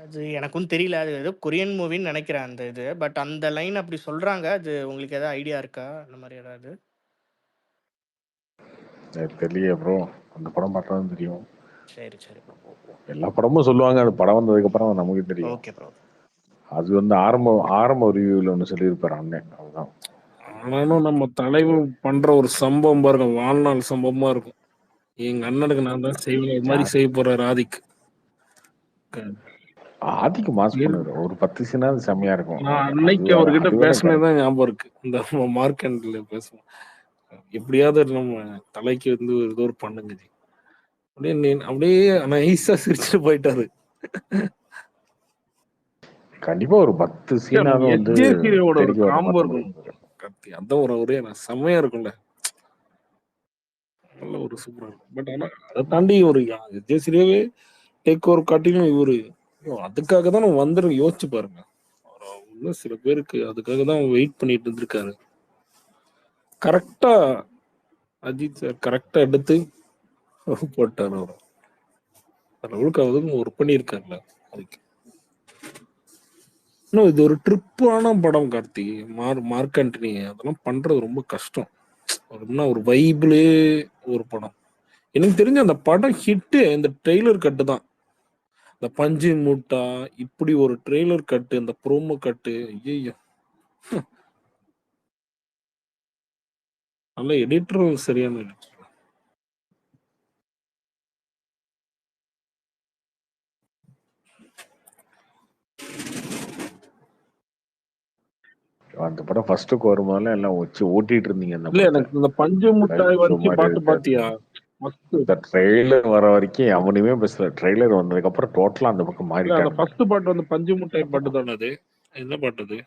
அது எனக்கும் தெரியல, அது ஏதோ கொரியன் மூவின்னு நினைக்கிறேன் அந்த இது. பட் அந்த லைன் அப்படி சொல்றாங்க, அது உங்களுக்கு ஏதாவது ஐடியா இருக்கா அந்த மாதிரி ஏதாவது? தெரியல ப்ரோ, அந்த படம் பார்த்தா தெரியும். சரி சரி ப்ரோ. எல்லா படமும் சொல்லுவாங்க, அது படம் வந்ததுக்கு அப்புறம் நமக்கு தெரியும். Okay bro. அது வந்து ஆரம்ப ரிவ்யூல ஒன்று சொல்லியிருப்பாரு அண்ணன், அதுதான். ஆனாலும் நம்ம தலைவர் பண்ற ஒரு சம்பவம் பாருங்க, வாழ்நாள் சம்பவமா இருக்கும். எங்க அண்ணனுக்கு நான் தான் செய்வேன் மாதிரி செய்ய போறாரு ஆதிக். ஆதிக்கு மாஸ் பண்ணுவாரு, ஒரு 10 சீனா செம்மையா இருக்கும். நான் அன்னைக்கு அவர்கிட்ட பேசினதுதான் ஞாபகம் இருக்கு, இந்த மார்க்கெண்ட்ல பேசுவோம். எப்படியாவது நம்ம தலைக்கு வந்து ஏதோ ஒரு பண்ணுங்க ஜி அப்படியே நைஸா சிரிச்சுட்டு போயிட்டாரு. கண்டிப்பா ஒரு 10 சீனாவது வந்து காம்போ இருக்கும். அதான் ஒரே செம்மையா இருக்கும்ல, நல்ல ஒரு சூப்பரா இருக்கும். பட் ஆனா அதை தாண்டி ஒரு விஜயசிரியாவே டேக் ஓவர் காட்டிலும் இவரு அதுக்காக தான் வந்துடும். யோசிச்சு பாருங்க, இன்னும் சில பேருக்கு அதுக்காக தான் வெயிட் பண்ணிட்டு இருந்திருக்காரு. கரெக்டா அஜித் சார் கரெக்டா எடுத்து போட்டார். அவருக்கு அதுவும் ஒர்க் பண்ணியிருக்காருல அதுக்கு. இன்னும் இது ஒரு ட்ரிப்பான படம் கார்த்தி. மார்க் ஆண்டனி அதெல்லாம் பண்றது ரொம்ப கஷ்டம். ஒரு வைபிளே ஒரு படம். எனக்கு தெரிஞ்ச அந்த படம் ஹிட்டு இந்த ட்ரெய்லர் கட்டு தான். இந்த பஞ்சு மூட்டா இப்படி ஒரு ட்ரெய்லர் கட்டு, இந்த ப்ரோமோ கட்டு, ஐயோ நல்ல எடிட்டரும் சரியான எடிட்டர். அந்த படம் ஃபர்ஸ்ட்டுக்கு வரும்போது எல்லாம் வச்சு ஓட்டிட்டு இருந்தீங்க. இல்ல எனக்கு இந்த பஞ்சு முட்டாய் வச்சு பாட்டு பாத்தியா? இந்த ட்ரெய்லர் வர வரைக்கும் அவனுமே பேசல. ட்ரெய்லர் வந்ததுக்கு அப்புறம் டோட்டலா அந்த பக்கம் மாறிட்டாங்க. அந்த ஃபர்ஸ்ட் பாட்டு வந்து பஞ்சு முட்டாய் பாட்டு தானே அது? என்ன பாட்டு அது?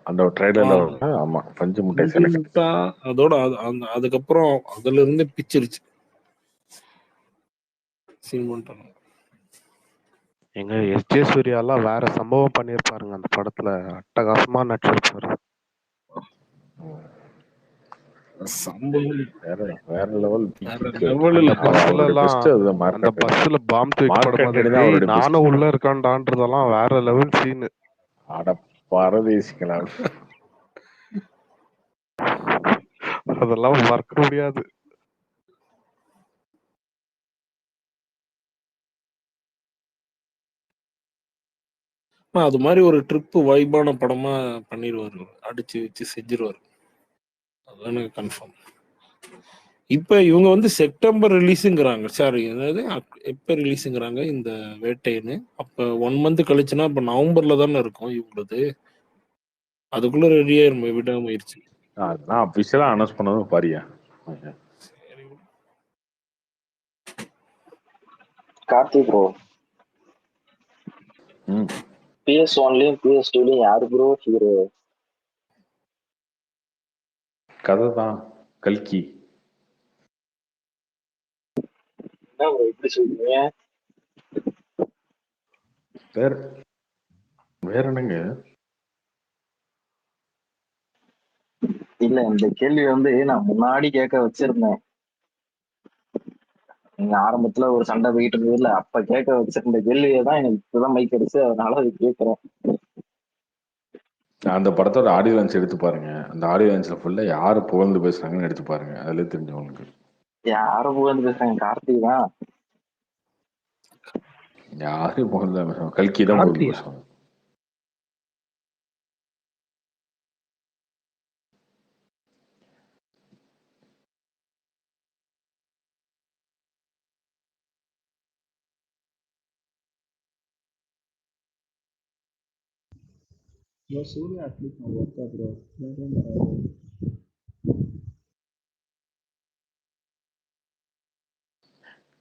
அந்த ட்ரெய்லர்ல ஆமா பஞ்சு முட்டாய் செலக்ட். அதோட அதுக்கப்புறம் அதுல இருந்து பிச்சிருச்சு. சீன் பண்ணிட்டாங்க. எங்க எஸ்.ஜே. சூர்யாலாம் வேற சம்பவம் பண்ணியிருப்பாருங்க அந்த படத்துல. அட்டகாசமா நடிச்சிருப்பாரு. சம்பவம் வேற வேற லெவல் வேற பீக். லெவலில் அந்த அவருடைய பஸ்லலாம் பெஸ்ட் அதுதான். மார்க் அந்த ஆண்டனி. பஸ்ல பாம் தூக்கி மார்க் போடும்போது ஆண்டனி தான் டேய் அவருடைய பெஸ்ட். நானும் உள்ள இருக்கான்டான்றதெல்லாம் வேற லெவல் சீனு. அட பரதேசிங்களா. அதெல்லாம் மறக்க முடியாது. அது மாதிரி ஒரு ட்ரிப்பு வைபான படமா பண்ணிடுவாரு, அடிச்சு வச்சு செஞ்சிருவாரு. அதான் எனக்கு கன்ஃபார்ம். இப்ப இவங்க வந்து செப்டம்பர் ரிலீஸுங்கிறாங்க. சாரி, அதாவது எப்ப ரிலீஸுங்கிறாங்க இந்த வேட்டைன்னு. அப்ப 1 மந்த் கழிச்சுன்னா அப்ப நவம்பர்ல தானே இருக்கும் இவங்களது. அதுக்குள்ள ரெடியா விடாம அதெல்லாம் அபிஷியலா அனௌன்ஸ் பண்ணதும் பாரியா. கார்த்திக் ப்ரோ, PS1லயும் PS2லயும் யாரு ப்ரோ ஹீரோ? கதை தான் கல்கி. என்ன ப்ரோ இப்படி சொல்றீங்க? வேற என்னங்க? இல்ல, இந்த கேள்வி வந்து நான் முன்னாடி கேட்க வச்சிருந்தேன். நீங்க ஆரம்பத்துல ஒரு சண்டை போயிட்டு இருந்ததுல அப்ப கேட்க வச்சிருந்த கேள்வியை தான் எனக்கு இப்பதான் மைக் அடிச்சு, அதனால அது கேட்கிறேன். அந்த படத்தோட ஆடியோ லான்ச் எடுத்து பாருங்க. அந்த ஆடியோ லான்ச்ல ஃபுல்லா யாரு புகழ்ந்து பேசுறாங்கன்னு எடுத்து பாருங்க. அதுல தெரிஞ்சு உங்களுக்கு. யாரும் புகழ்ந்து பேசுறாங்க? கார்த்திக் தான். யாரும் புகழ்ந்து பேசுவாங்க? கல்கி தான் புகழ்ந்து பேசுவாங்க. சூர்யா அட்லீஸ்ட் நான் ஒர்க்கா ப்ரோ.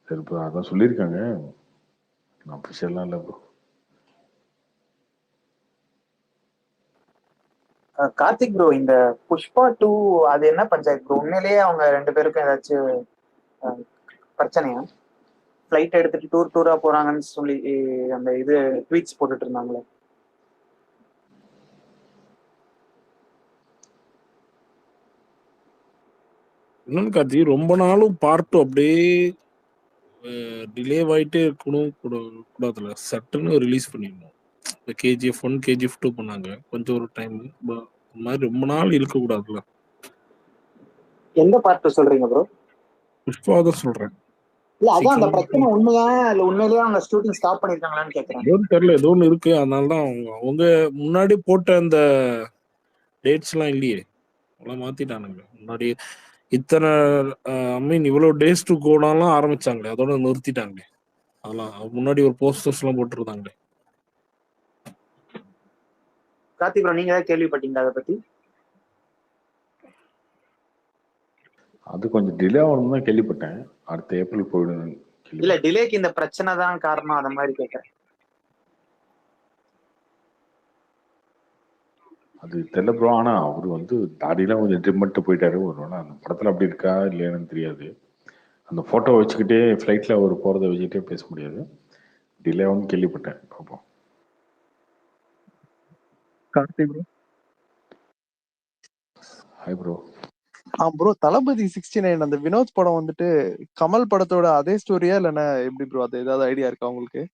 சரி ப்ரோ, அதான் சொல்லியிருக்காங்க. அபிஷியல்லாம் இல்லை ப்ரோ. கார்த்திக் ப்ரோ, இந்த புஷ்பா 2 அது என்ன பஞ்சாயத்து ப்ரோ? உண்மையிலேயே அவங்க 2 பேருக்கும் ஏதாச்சும் பிரச்சனையா? ஃப்ளைட் எடுத்துட்டு டூரா போறாங்கன்னு சொல்லி அந்த இது ட்வீட்ஸ் போட்டுட்டு இருந்தாங்களே. இன்னொன்னு கார்த்தி, ரொம்ப நாளும் பார்ட் அப்படியே டிலே ஆயிட்டே இருக்கணும் கூடாதுல. சட்டுன்னு ரிலீஸ் பண்ணிடணும். இந்த KGF 1 KGF 2 பண்ணாங்க கொஞ்சம் ஒரு டைம். இந்த மாதிரி ரொம்ப நாள் இருக்க கூடாதுல. எந்த பார்ட் சொல்றீங்க ப்ரோ? புஷ்பா தான் சொல்றேன். இல்ல அதான் அந்த பிரச்சனை உண்மையா இல்ல உண்மையிலேயே அவங்க ஷூட்டிங் ஸ்டாப் பண்ணிருக்காங்களான்னு கேக்குறேன். ஏதோ தெரியல, ஏதோ ஒன்று இருக்கு. அதனால தான் அவங்க முன்னாடி போட்ட அந்த டேட்ஸ் எல்லாம் இல்லையே, அதெல்லாம் மாத்திட்டானுங்க. முன்னாடி இத்தனை இவ்வளவு டேஸ் டு கோடாலாம் ஆரம்பிச்சாங்களே, அதோட நிறுத்திட்டாங்களே. அதெல்லாம் முன்னாடி ஒரு போஸ்டர்ஸ் எல்லாம் போட்டுருந்தாங்களே. கார்த்திக் ப்ரோ, நீங்க ஏதாவது கேள்விப்பட்டீங்களா அதை பத்தி? அது கொஞ்சம் டிலே ஆகணும் தான் கேள்விப்பட்டேன். அடுத்த ஏப்ரல் போயிடும். இல்ல டிலேக்கு இந்த பிரச்சனை தான் காரணம், அந்த மாதிரி கேட்கறேன். அது தெரியல ப்ரோ. ஆனா அவரு வந்து தாடியெல்லாம் கொஞ்சம் ட்ரிம் பண்ணிட்டு போயிட்டாரு. ஒரு அந்த படத்துல அப்படி இருக்கா இல்லையான்னு தெரியாது. அந்த போட்டோ வச்சுக்கிட்டே ஃப்ளைட்ல அவர் போறதை வச்சுக்கிட்டே பேச முடியாது. டிலே ஆகும்னு கேள்விப்பட்டேன். பார்ப்போம். Karthik bro. Hi bro. Bro, Thalapathy 69 அந்த வினோத் படம் வந்துட்டு கமல் படத்தோட அதே ஸ்டோரியா இல்லைன்னா எப்படி ப்ரோ? அது ஏதாவது ஐடியா இருக்கா உங்களுக்கு?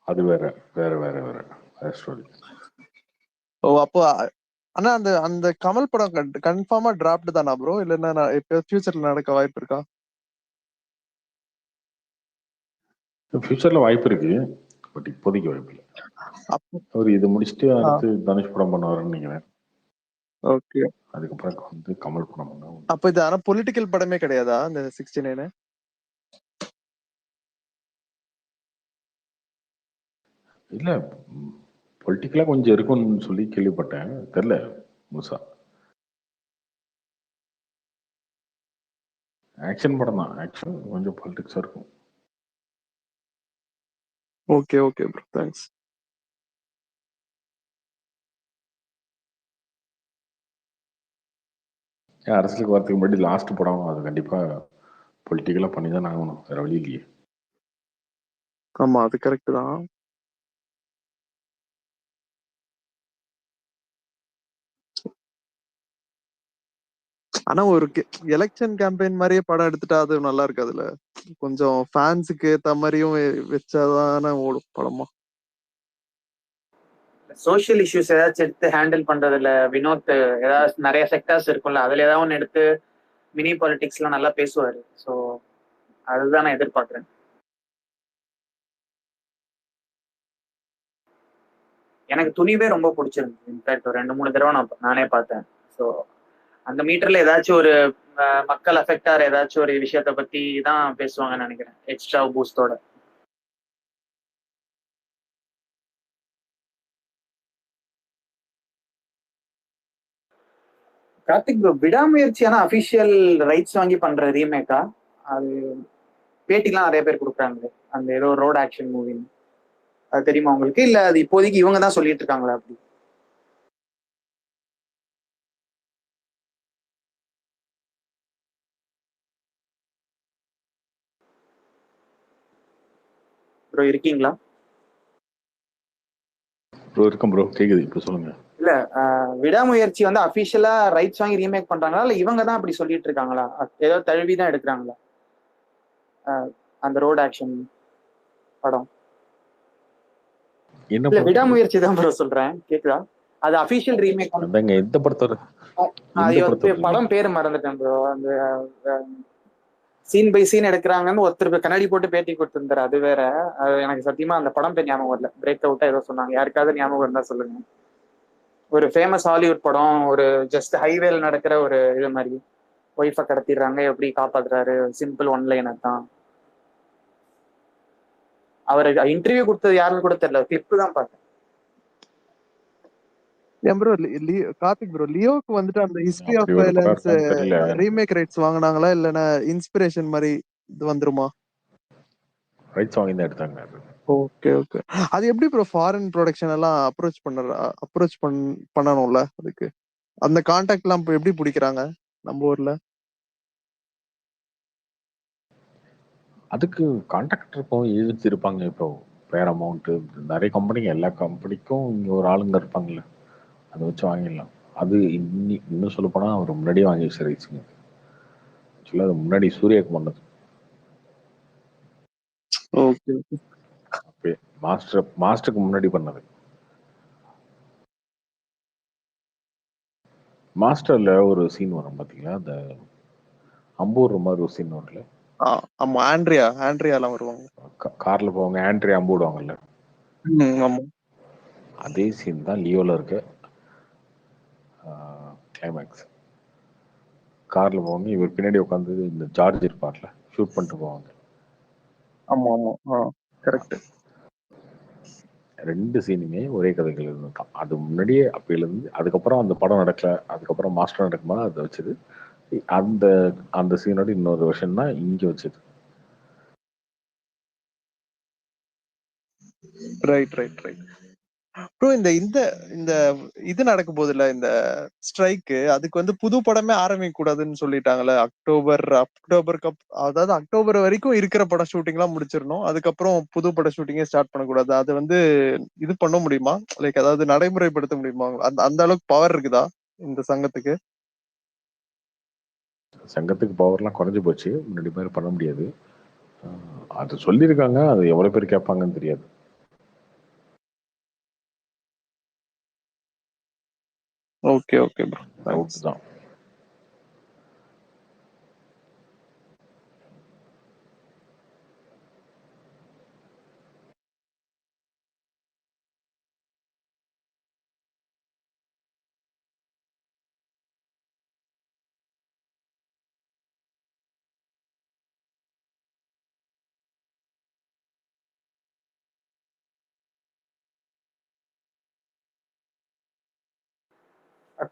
அது வேற வேற வேற வேற வேற ஸ்டோரி. ஓ, அப்போ ஆனா அந்த அந்த கமல் படம் கன்ஃபார்மா டிராப்ட் தானா ப்ரோ? இல்லைன்னா எப்போ ஃபியூச்சர்ல நடக்க வாய்ப்பு இருக்கா? ஃபியூச்சர்ல வாய்ப்பு இருக்கு, பட் இப்போதைக்கு வாய்ப்பு இல்லை. அவர் இதை முடிச்சுட்டு அடுத்து தனுஷ் படம் பண்ணுவாருன்னு நினைக்கிறேன். ஓகே. அதுக்கப்புறம் வந்து கமல் படம் பண்ணுவோம். அப்ப இது ஆனா பொலிட்டிக்கல் படமே கிடையாதா இந்த 69? இல்ல, பொலிட்டிக்கலா கொஞ்சம் இருக்கும்னு சொல்லி கேள்விப்பட்டேன். தெரியல முழுசா. ஆக்ஷன் படம் தான். ஆக்ஷன் கொஞ்சம் பொலிட்டிக்ஸா இருக்கும். Okay okay bro, thanks. அரசியலுக்கு வரதுக்கு முன்னாடி லாஸ்ட் படம் அது கண்டிப்பா பொலிட்டிக்கலா பண்ணி தான் ஆகணும். வேற வழி இல்லையே. ஆமா, அது கரெக்ட் தான். ஆனா ஒரு எலெக்ஷன் கேம்பெயின் மாதிரியே படம் எடுத்துட்டா அது நல்லா இருக்காதுல்ல. கொஞ்சம் ஃபேன்ஸுக்கு ஏத்த மாதிரியும் வச்சாதானே ஓடும் படமா. சோஷியல் இஷ்யூஸ் ஏதாச்சும் எடுத்து ஹேண்டில் பண்றதுல வினோத் ஏதாவது நிறைய செக்டர்ஸ் இருக்கும்ல, அதுல ஏதாவது ஒன்று எடுத்து மினி பாலிடிக்ஸ்லாம் நல்லா பேசுவாரு. ஸோ அதுதான் நான் எதிர்பார்க்குறேன். எனக்கு துணிவே ரொம்ப பிடிச்சிருந்துச்சு. இன்ஃபேக்ட் ஒரு 2-3 தடவை நானே பார்த்தேன். ஸோ அந்த மீட்டர்ல ஏதாச்சும் ஒரு மக்கள் அஃபெக்ட் ஆகிற ஏதாச்சும் ஒரு விஷயத்த பத்தி தான் பேசுவாங்கன்னு நினைக்கிறேன், எக்ஸ்ட்ரா பூஸ்டோட. கார்த்திக் ப்ரோ, விடாமுயற்சியான அபிஷியல் ரைட்ஸ் வாங்கி பண்ற ரீமேக்கா? அது பேட்டிலாம் நிறைய பேர் கொடுக்குறாங்களே, அந்த ஏதோ ரோட் ஆக்ஷன் மூவின்னு, அது தெரியுமா உங்களுக்கு? இல்ல அது இப்போதைக்கு இவங்க தான் சொல்லிட்டு இருக்காங்களா அப்படி? ப்ரோ இருக்கீங்களா? ப்ரோ இருக்கும் ப்ரோ, கேக்குது, இப்போ சொல்லுங்க. இல்ல விடாமுயற்சி வந்து அபிஷியலா ரைட்ஸ் வாங்கி ரீமேக் பண்றாங்களா, இல்ல இவங்க தான் அப்படி சொல்லிட்டு இருக்காங்களா? ஏதோ தழுவி தான் எடுக்கிறாங்களா அந்த ரோட் ஆக்ஷன் படம்? என்ன இல்ல ப்ரோ? விடாமுயற்சி தான் ப்ரோ சொல்றேன், கேக்குதா? அது அபிஷியல் ரீமேக். அதாங்க எந்த படத்தோட ஐயோ படம் பேரு மறந்துட்டேன் ப்ரோ. அந்த சீன் பை சீன் எடுக்கிறாங்கன்னு ஒருத்தர் கண்ணாடி போட்டு பேட்டி கொடுத்திருந்தாரு, அது வேற. அது எனக்கு சத்தியமா அந்த படம் பேர் ஞாபகம் வரல. பிரேக் அவுட்டா ஏதோ சொன்னாங்க, யாருக்காவது ஞாபகம் இருந்தா சொல்லுங்க. ஒரு ஃபேமஸ் ஹாலிவுட் படம், ஒரு ஜஸ்ட் ஹைவேல நடக்கிற ஒரு இது மாதிரி, ஒய்ஃபை கடத்திடுறாங்க, எப்படி காப்பாத்துறாரு, சிம்பிள் ஒன் லைனர் தான். அவரு இன்டர்வியூ கொடுத்தது யாருன்னு கூட தெரியல, கிளிப் தான் பார்த்தேன். ஏன் ப்ரோ கார்த்திக் ப்ரோ, லியோக்கு வந்துட்டு அந்த ஹிஸ்டரி ஆஃப் அப்படி ஒரு படம் வயலன்ஸ் இருக்கான்னு தெரியல. ரீமேக் ரைட்ஸ் வாங்கினாங்களா, இல்லைன்னா இன்ஸ்பிரேஷன் மாதிரி இது வந்துருமா? ரைட்ஸ் வாங்கி தான் எடுத்தாங்க. Okay okay. அது எப்படி ப்ரோ ஃபாரின் ப்ரொடக்ஷன் எல்லாம் அப்ரோச் பண்ணணும்ல அதுக்கு? அந்த கான்டாக்ட் எல்லாம் இப்ப எப்படி பிடிக்கிறாங்க நம்ம ஊர்ல? அதுக்கு கான்ட்ராக்ட் இருக்கும், ஏஜென்சி இருப்பாங்க. இப்போ ஃபேர் அமௌண்ட்டு நிறைய கம்பெனிங்க, எல்லா கம்பெனிக்கும் இங்கே ஒரு ஆளுங்க இருப்பாங்கல்ல, அதை வச்சு வாங்கிடலாம். அது இன்னும் சொல்லப்போனால் அவர் முன்னாடியே வாங்கி வச்ச ரைட்ஸுங்க. ஆக்சுவலாக அது முன்னாடி சூர்யாவுக்கு பண்ணது. Okay okay. அப்பயே மாஸ்டருக்கு முன்னாடி பண்ணது. மாஸ்டர்ல ஒரு சீன் வரும் பாத்தீங்களா, அந்த அம்பூர் மாதிரி ஒரு சீன் வரும்ல. ஆமா, ஆண்ட்ரியாலாம் வருவாங்க, கார்ல போவாங்க, ஆண்ட்ரியா அம்பு விடுவாங்கல்ல. ஆமா. அதே சீன் தான் லியோல இருக்க கிளைமேக்ஸ். கார்ல போவாங்க, இவர் பின்னாடி உட்காந்து இந்த ஜார்ஜ் இருப்பார்ல, ஷூட் பண்ணிட்டு போவாங்க. ஆமா ஆமா, கரெக்ட். 2 சீனுமே ஒரே கதைகள் இருந்துதான். அது முன்னாடியே அப்பையிலேருந்து, அதுக்கப்புறம் அந்த படம் நடக்கல, அதுக்கப்புறம் மாஸ்டர் நடக்கும்போது அதை வச்சது. அந்த அந்த சீனோட இன்னொரு வருஷன் தான் இங்கே வச்சது. Right right right bro. இந்த இந்த இந்த இது நடக்கும் போதுல, இந்த ஸ்ட்ரைக்கு, அதுக்கு வந்து புது படமே ஆரம்பிக்க கூடாதுன்னு சொல்லிட்டாங்கல்ல. அக்டோபருக்கு அதாவது அக்டோபர் வரைக்கும் இருக்கிற படம் ஷூட்டிங் எல்லாம் முடிச்சிடணும், அதுக்கப்புறம் புது பட ஷூட்டிங்கே ஸ்டார்ட் பண்ணக்கூடாது. அது வந்து இது பண்ண முடியுமா, லைக் அதாவது நடைமுறைப்படுத்த முடியுமா? அந்த அந்த அளவுக்கு பவர் இருக்குதா இந்த சங்கத்துக்கு? சங்கத்துக்கு பவர்லாம் குறைஞ்சு போச்சு, முன்னாடி மாதிரி பண்ண முடியாது. அது சொல்லியிருக்காங்க, அது எவ்வளோ பேர் கேட்பாங்கன்னு தெரியாது. ஓகே ஓகே ப்ரோ, டவுட் தான்.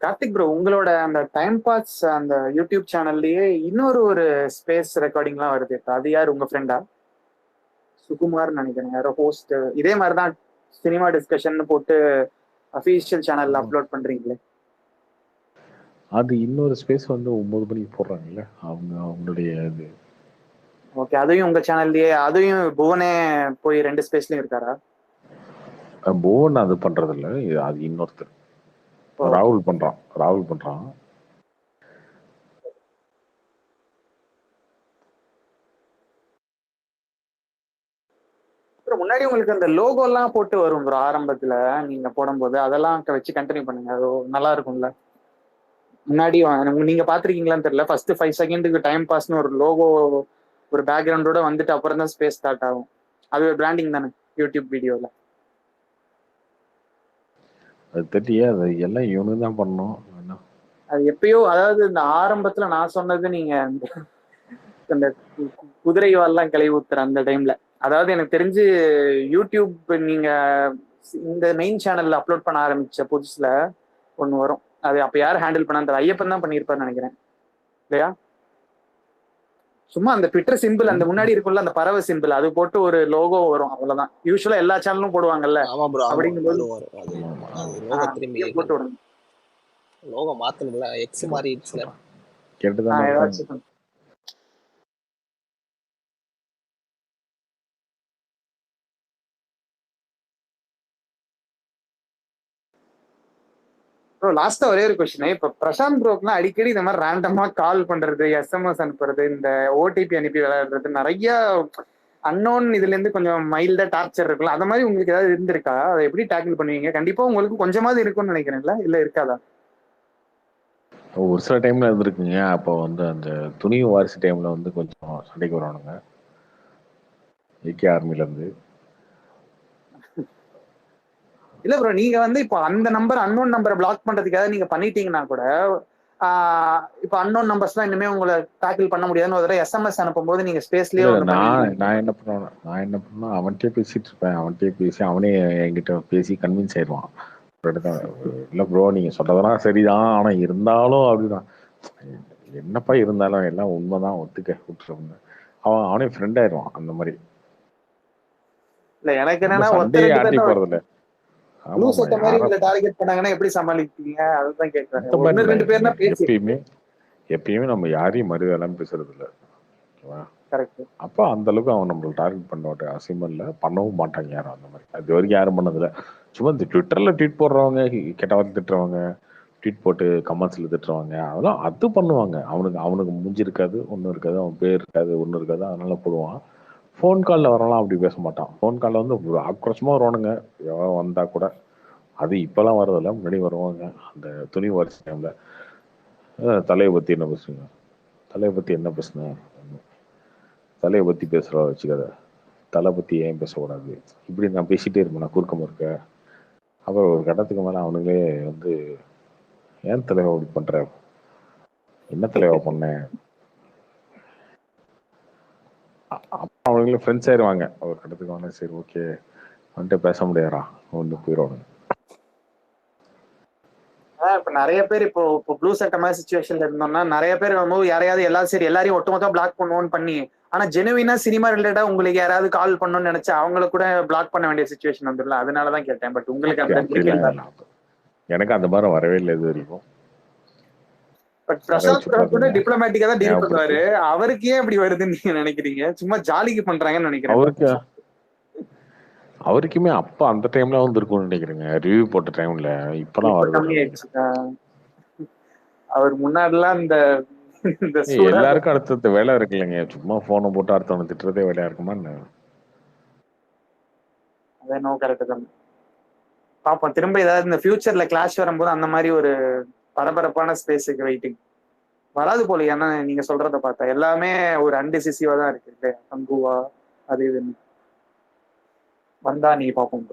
கார்த்திக் ப்ரோ, உங்களோட அந்த டைம் பாஸ் அந்த யூடியூப் சேனல்லயே இன்னொரு ஸ்பேஸ் ரெக்கார்டிங்லாம் வருது, அது யார், உங்க ஃப்ரெண்டா? சுகுமார் நினைக்கிறேன், யாரோ ஹோஸ்ட். இதே மாதிரி தான் சினிமா டிஸ்கஷன் போட்டு அஃபீஷியல் சேனல்ல அப்லோட் பண்றீங்களே? அது இன்னொரு ஸ்பேஸ் வந்து 9 மணிக்கு போடுறாங்கல்ல, அவங்களுடைய இது ஓகே, அதையும் உங்க சேனல்லயே அதையும் புவனே போய் 2 ஸ்பேஸ்லயும் இருக்காரா? புவன் அது பண்றது இல்ல, அது இன்னொருத்தர் ராகுல் பண்றான். முன்னாடி உங்களுக்கு அந்த லோகோ எல்லாம் போட்டு வரும் ப்ரோ ஆரம்பத்துல நீங்க போடும்போது, அதெல்லாம் வச்சு கண்டினியூ பண்ணுங்க, அது நல்லா இருக்கும்ல. முன்னாடி நீங்க பாத்திருக்கீங்களான்னு தெரியல, ஃபர்ஸ்ட் 5 செகண்டுக்கு டைம் பாஸ்னு ஒரு லோகோ ஒரு பேக்ரவுண்டோட வந்துட்டு அப்புறம் தான் ஸ்பேஸ் ஸ்டார்ட் ஆகும். அது பிராண்டிங் தானே யூடியூப் வீடியோல? அது தெரியல, அது எல்லாம் இவனு தான் பண்ணணும். அது எப்பயோ, அதாவது இந்த ஆரம்பத்துல நான் சொன்னது நீங்க அந்த குதிரை வால்லாம் கிளவி ஊத்துற அந்த டைம்ல, அதாவது எனக்கு தெரிஞ்சு யூடியூப் நீங்க இந்த மெயின் சேனல்ல அப்லோட் பண்ண ஆரம்பிச்ச புதுசுல ஒண்ணு வரும், அது அப்ப யார் ஹேண்டில் பண்ண, ஐயப்பன் தான் பண்ணியிருப்பாருன்னு நினைக்கிறேன் இல்லையா? சும்மா அந்த ட்விட்டர் சிம்பிள் அந்த முன்னாடி இருக்கும்ல அந்த பறவை சிம்பிள், அது போட்டு ஒரு லோகோ வரும், அவ்வளவுதான். யூஸ்வலா எல்லா சேனலும் போடுவாங்கல்ல, அப்படிங்கும்போது போட்டு விடுங்க. லோகோ மாத்தணும்ல, எக்ஸ் மாறிடுச்சுல. கேட்டுதான் ஏதாச்சும் ப்ரோ லாஸ்டா ஒரே ஒரு கொஸ்டின். இப்ப பிரசாந்த் ப்ரோக்லாம் அடிக்கடி இந்த மாதிரி ரேண்டமா கால் பண்றது, எஸ்எம்எஸ் அனுப்புறது, இந்த ஓடிபி அனுப்பி விளையாடுறது, நிறைய அன்னோன் இதுல இருந்து கொஞ்சம் மைல்டா டார்ச்சர் இருக்குல்ல, அந்த மாதிரி உங்களுக்கு ஏதாவது இருந்திருக்கா? அதை எப்படி டேக்கிள் பண்ணுவீங்க? கண்டிப்பா உங்களுக்கு கொஞ்சமாவது இருக்கும்னு நினைக்கிறேன்ல, இல்ல இருக்காதா? ஒரு சில டைம்ல இருந்திருக்குங்க. அப்போ வந்து அந்த துணிவு வாரிசு டைம்ல வந்து கொஞ்சம் சண்டைக்கு வருவானுங்க ஏகே ஆர்மில இருந்து. இல்ல ப்ரோ, நீங்க வந்து இப்போ அந்த நம்பர் அன்னோன் நம்பரை பிளாக் பண்றதுக்காக நீங்க பண்ணிட்டீங்கன்னா கூட, இப்போ அன்னோன் நம்பர்ஸ் தான் இனிமே உங்களை டேக்கிள் பண்ண முடியாதுன்னு ஒரு தடவை எஸ்எம்எஸ் அனுப்பும் போது நீங்க ஸ்பேஸ்லயே நான் என்ன பண்ணுவேன்னா அவன்கிட்டயே பேசிட்டு இருப்பேன். அவன்கிட்டயே பேசி அவனே என்கிட்ட பேசி கன்வின்ஸ் ஆயிடுவான். இல்ல ப்ரோ நீங்க சொல்றதெல்லாம் சரிதான், ஆனா இருந்தாலும் அப்படிதான், என்னப்பா இருந்தாலும் எல்லாம் உண்மைதான், ஒத்துக்க விட்டுருவாங்க. அவனே ஃப்ரெண்ட் ஆயிடுவான் அந்த மாதிரி. இல்ல எனக்கு என்னன்னா சண்டையே ஆட்டி போறது இல்ல. டார்கெட் பண்ணாங்கன்னா எப்படி சமாளிப்பீங்க? அதுதான் கேட்கறேன். 2 பேர்னா எப்பயுமே நம்ம யாரையும் மறுவேலாம் பேசுறது இல்ல. அப்ப அந்த அளவுக்கு அவன் நம்மள டார்கெட் பண்ண மாட்டான், அசிங்கம் இல்ல, பண்ணவும் மாட்டாங்க யாரும் அந்த மாதிரி. அது வரைக்கும் யாரும் பண்ணதில்ல. சும்மா இந்த ட்விட்டர்ல ட்வீட் போடுறவங்க, கெட்ட வார்த்தை திட்டுறவங்க, ட்வீட் போட்டு கமெண்ட்ஸ்ல திட்டுறவங்க, அதெல்லாம் அது பண்ணுவாங்க. அவனுக்கு மூஞ்சி இருக்காது, ஒன்றும் இருக்காது, அவன் பேர் இருக்காது, ஒன்றும் இருக்காது, அதனால போடுவான். ஃபோன் காலில் வரலாம் அப்படி பேச மாட்டான். ஃபோன் காலில் வந்து ஆக்ரோஷமாக வருவானுங்க எவ்வளோ வந்தா கூட. அது இப்போலாம் வரதில்ல, முன்னாடி வருவாங்க. அந்த துணி வரிசை டைமில் தலையை பற்றி என்ன பேசுங்க, தலையை பற்றி என்ன பேசுனேன், தலையை பற்றி பேசுகிறா வச்சுக்காத, தலை பற்றி ஏன் பேசக்கூடாது, இப்படி நான் பேசிகிட்டே இருப்பேன். நான் குறுக்கம் இருக்க. அப்புறம் ஒரு கட்டத்துக்கு மேலே அவனுங்களே வந்து ஏன் தலைவா அப்படி பண்ணுற, என்ன தலைவா பண்ணேன், அப்போ அவனுங்களே ஃப்ரெண்ட்ஸ் ஆயிடுவாங்க. ஒரு கட்டத்துக்கு வந்து சரி ஓகே வந்துட்டு பேச முடியாதா ஒன்று போயிடுவாங்க. இப்ப நிறைய பேர் இப்போ ப்ளூ சட்டை மாதிரி சிச்சுவேஷன்ல இருந்தோம்னா நிறைய பேர் யாரையாவது எல்லாரையும் ஒட்டுமொத்தமா பிளாக் பண்ணுவோம்னு பண்ணி, ஆனா ஜெனுவினா சினிமா ரிலேட்டடா உங்களுக்கு யாராவது கால் பண்ணணும்னு நினைச்சா அவங்கள கூட பிளாக் பண்ண வேண்டிய சிச்சுவேஷன் வந்துடல. அதனாலதான் கேட்டேன். பட் உங்களுக்கு அந்த எனக்கு அந்த மாதிரி வரவே இல்லை இது வரைக்கும். பட் பிரசாந்த் கூட டிப்ளமேட்டிக்கா தான் டீல் பண்ணுவாரு. அவருக்கு ஏன் இப்படி வருதுன்னு நீங்க நினைக்கிறீங்க? சும்மா ஜாலிக்கு பண்றாங்கன்னு நினைக்கிறேன். அவருக்குமே அப்ப அந்த டைம்ல வந்து இருக்கும்னு நினைக்கிறேங்க, ரிவ்யூ போட்ட டைம்ல. இப்பெல்லாம் வருது. அவர் முன்னாடிலாம் இந்த எல்லாருக்கும் அடுத்த வேலை இருக்கு இல்லைங்க, சும்மா போனை போட்டு அடுத்தவனை திட்டுறதே வேலையா இருக்குமா என்ன? அது கரெக்ட் தான். பாப்போம் திரும்ப ஏதாவது இந்த ஃபியூச்சர்ல கிளாஷ் வரும்போது அந்த மாதிரி ஒரு பரபரப்பான ஸ்பேஸுக்கு வெயிட்டிங் வராது போல. ஏன்னா நீங்க சொல்றத பார்த்தா எல்லாமே ஒரு அன்டிசிசிவா தான் இருக்கு இல்லையா? தங்குவா அது இதுன்னு வந்தா நீங்க பார்ப்போம்.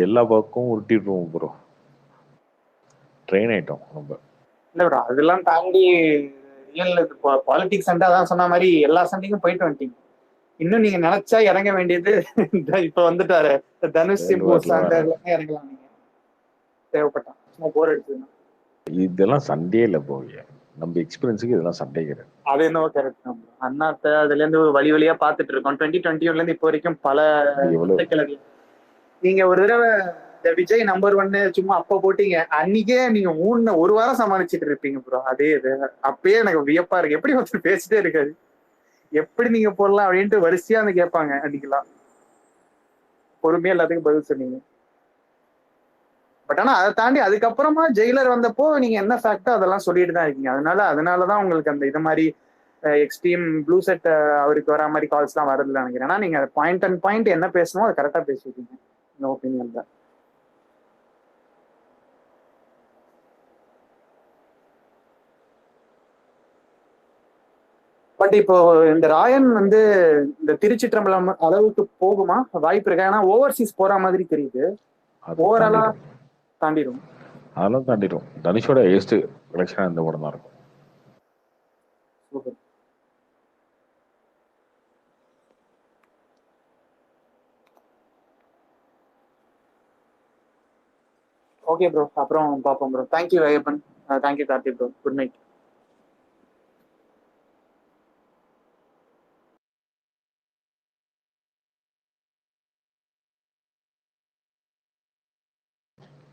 எல்லா பக்கம் உருட்டிடுவோம் ப்ரோ, ட்ரெயின் ஆயிட்டோம் ரொம்ப. இல்ல ப்ரோ அதெல்லாம் தாண்டி ரியல் பாலிடிக்ஸ் சண்டை அதான் சொன்ன மாதிரி எல்லா சண்டைக்கும் போயிட்டு வந்துட்டீங்க. இன்னும் நீங்க நினைச்சா இறங்க வேண்டியது இப்ப வந்துட்டாரு தனுஷ் சிம்பு சண்டை எல்லாமே இறங்கலாம் நீங்க தேவைப்பட்டான். சும்மா போர் அடிச்சுன்னா இதெல்லாம் சண்டே இல்ல போய் நம்ம எக்ஸ்பீரியன்ஸுக்கு இதெல்லாம் சண்டே கிடையாது. அது என்னவோ கரெக்ட் தான். அண்ணாத்த அதுல இருந்து வழி வழியா பாத்துட்டு இருக்கோம். 2021ல இருந்து இப்போ வரைக்கும் பல நீங்க ஒரு தடவை இந்த விஜய் நம்பர் 1 சும்மா அப்ப போட்டீங்க, அன்னைக்கே நீங்க 1 வாரம் சமாளிச்சுட்டு இருப்பீங்க ப்ரோ. அதே இது அப்பயே எனக்கு வியப்பா இருக்கு, எப்படி ஒருத்தர் பேசிட்டே இருக்காரு, எப்படி நீங்க போடலாம் அப்படின்ட்டு வரிசையா வந்து கேட்பாங்க. அன்னைக்கெல்லாம் பொறுமையா எல்லாத்துக்கும் பதில் சொன்னீங்க. பட் ஆனா அதை தாண்டி அதுக்கப்புறமா ஜெயிலர் வந்தப்போ நீங்க என்ன ஃபேக்டோ அதெல்லாம் சொல்லிட்டு தான் இருக்கீங்க. அதனாலதான் உங்களுக்கு அந்த இது மாதிரி எக்ஸ்ட்ரீம் ப்ளூ செட் அவருக்கு வரா மாதிரி கால்ஸ் எல்லாம் வரதுல நினைக்கிறேன். ஏன்னா நீங்க பாயிண்ட் அண்ட் பாயிண்ட் என்ன பேசணுமோ அதை கரெக்டா பேசிருக்கீங்க. இந்த ஒப்பீனியன் தான். பட் இப்போ இந்த ராயன் வந்து இந்த திருச்சிற்றம்பலம் அளவுக்கு போகுமா, வாய்ப்பு இருக்கா? ஏன்னா ஓவர்சீஸ் போற மாதிரி தெரியுது. ஓவராலா தாண்டிடும். அதெல்லாம் தாண்டிடும். தனுஷோட ஹையஸ்ட் கலெக்ஷன் இந்த படம் தான் இருக்கும். ஓகே ப்ரோ, அப்புறம் பார்ப்போம் bro. Thank you Ayyappan, thank you Karthi bro. Good night.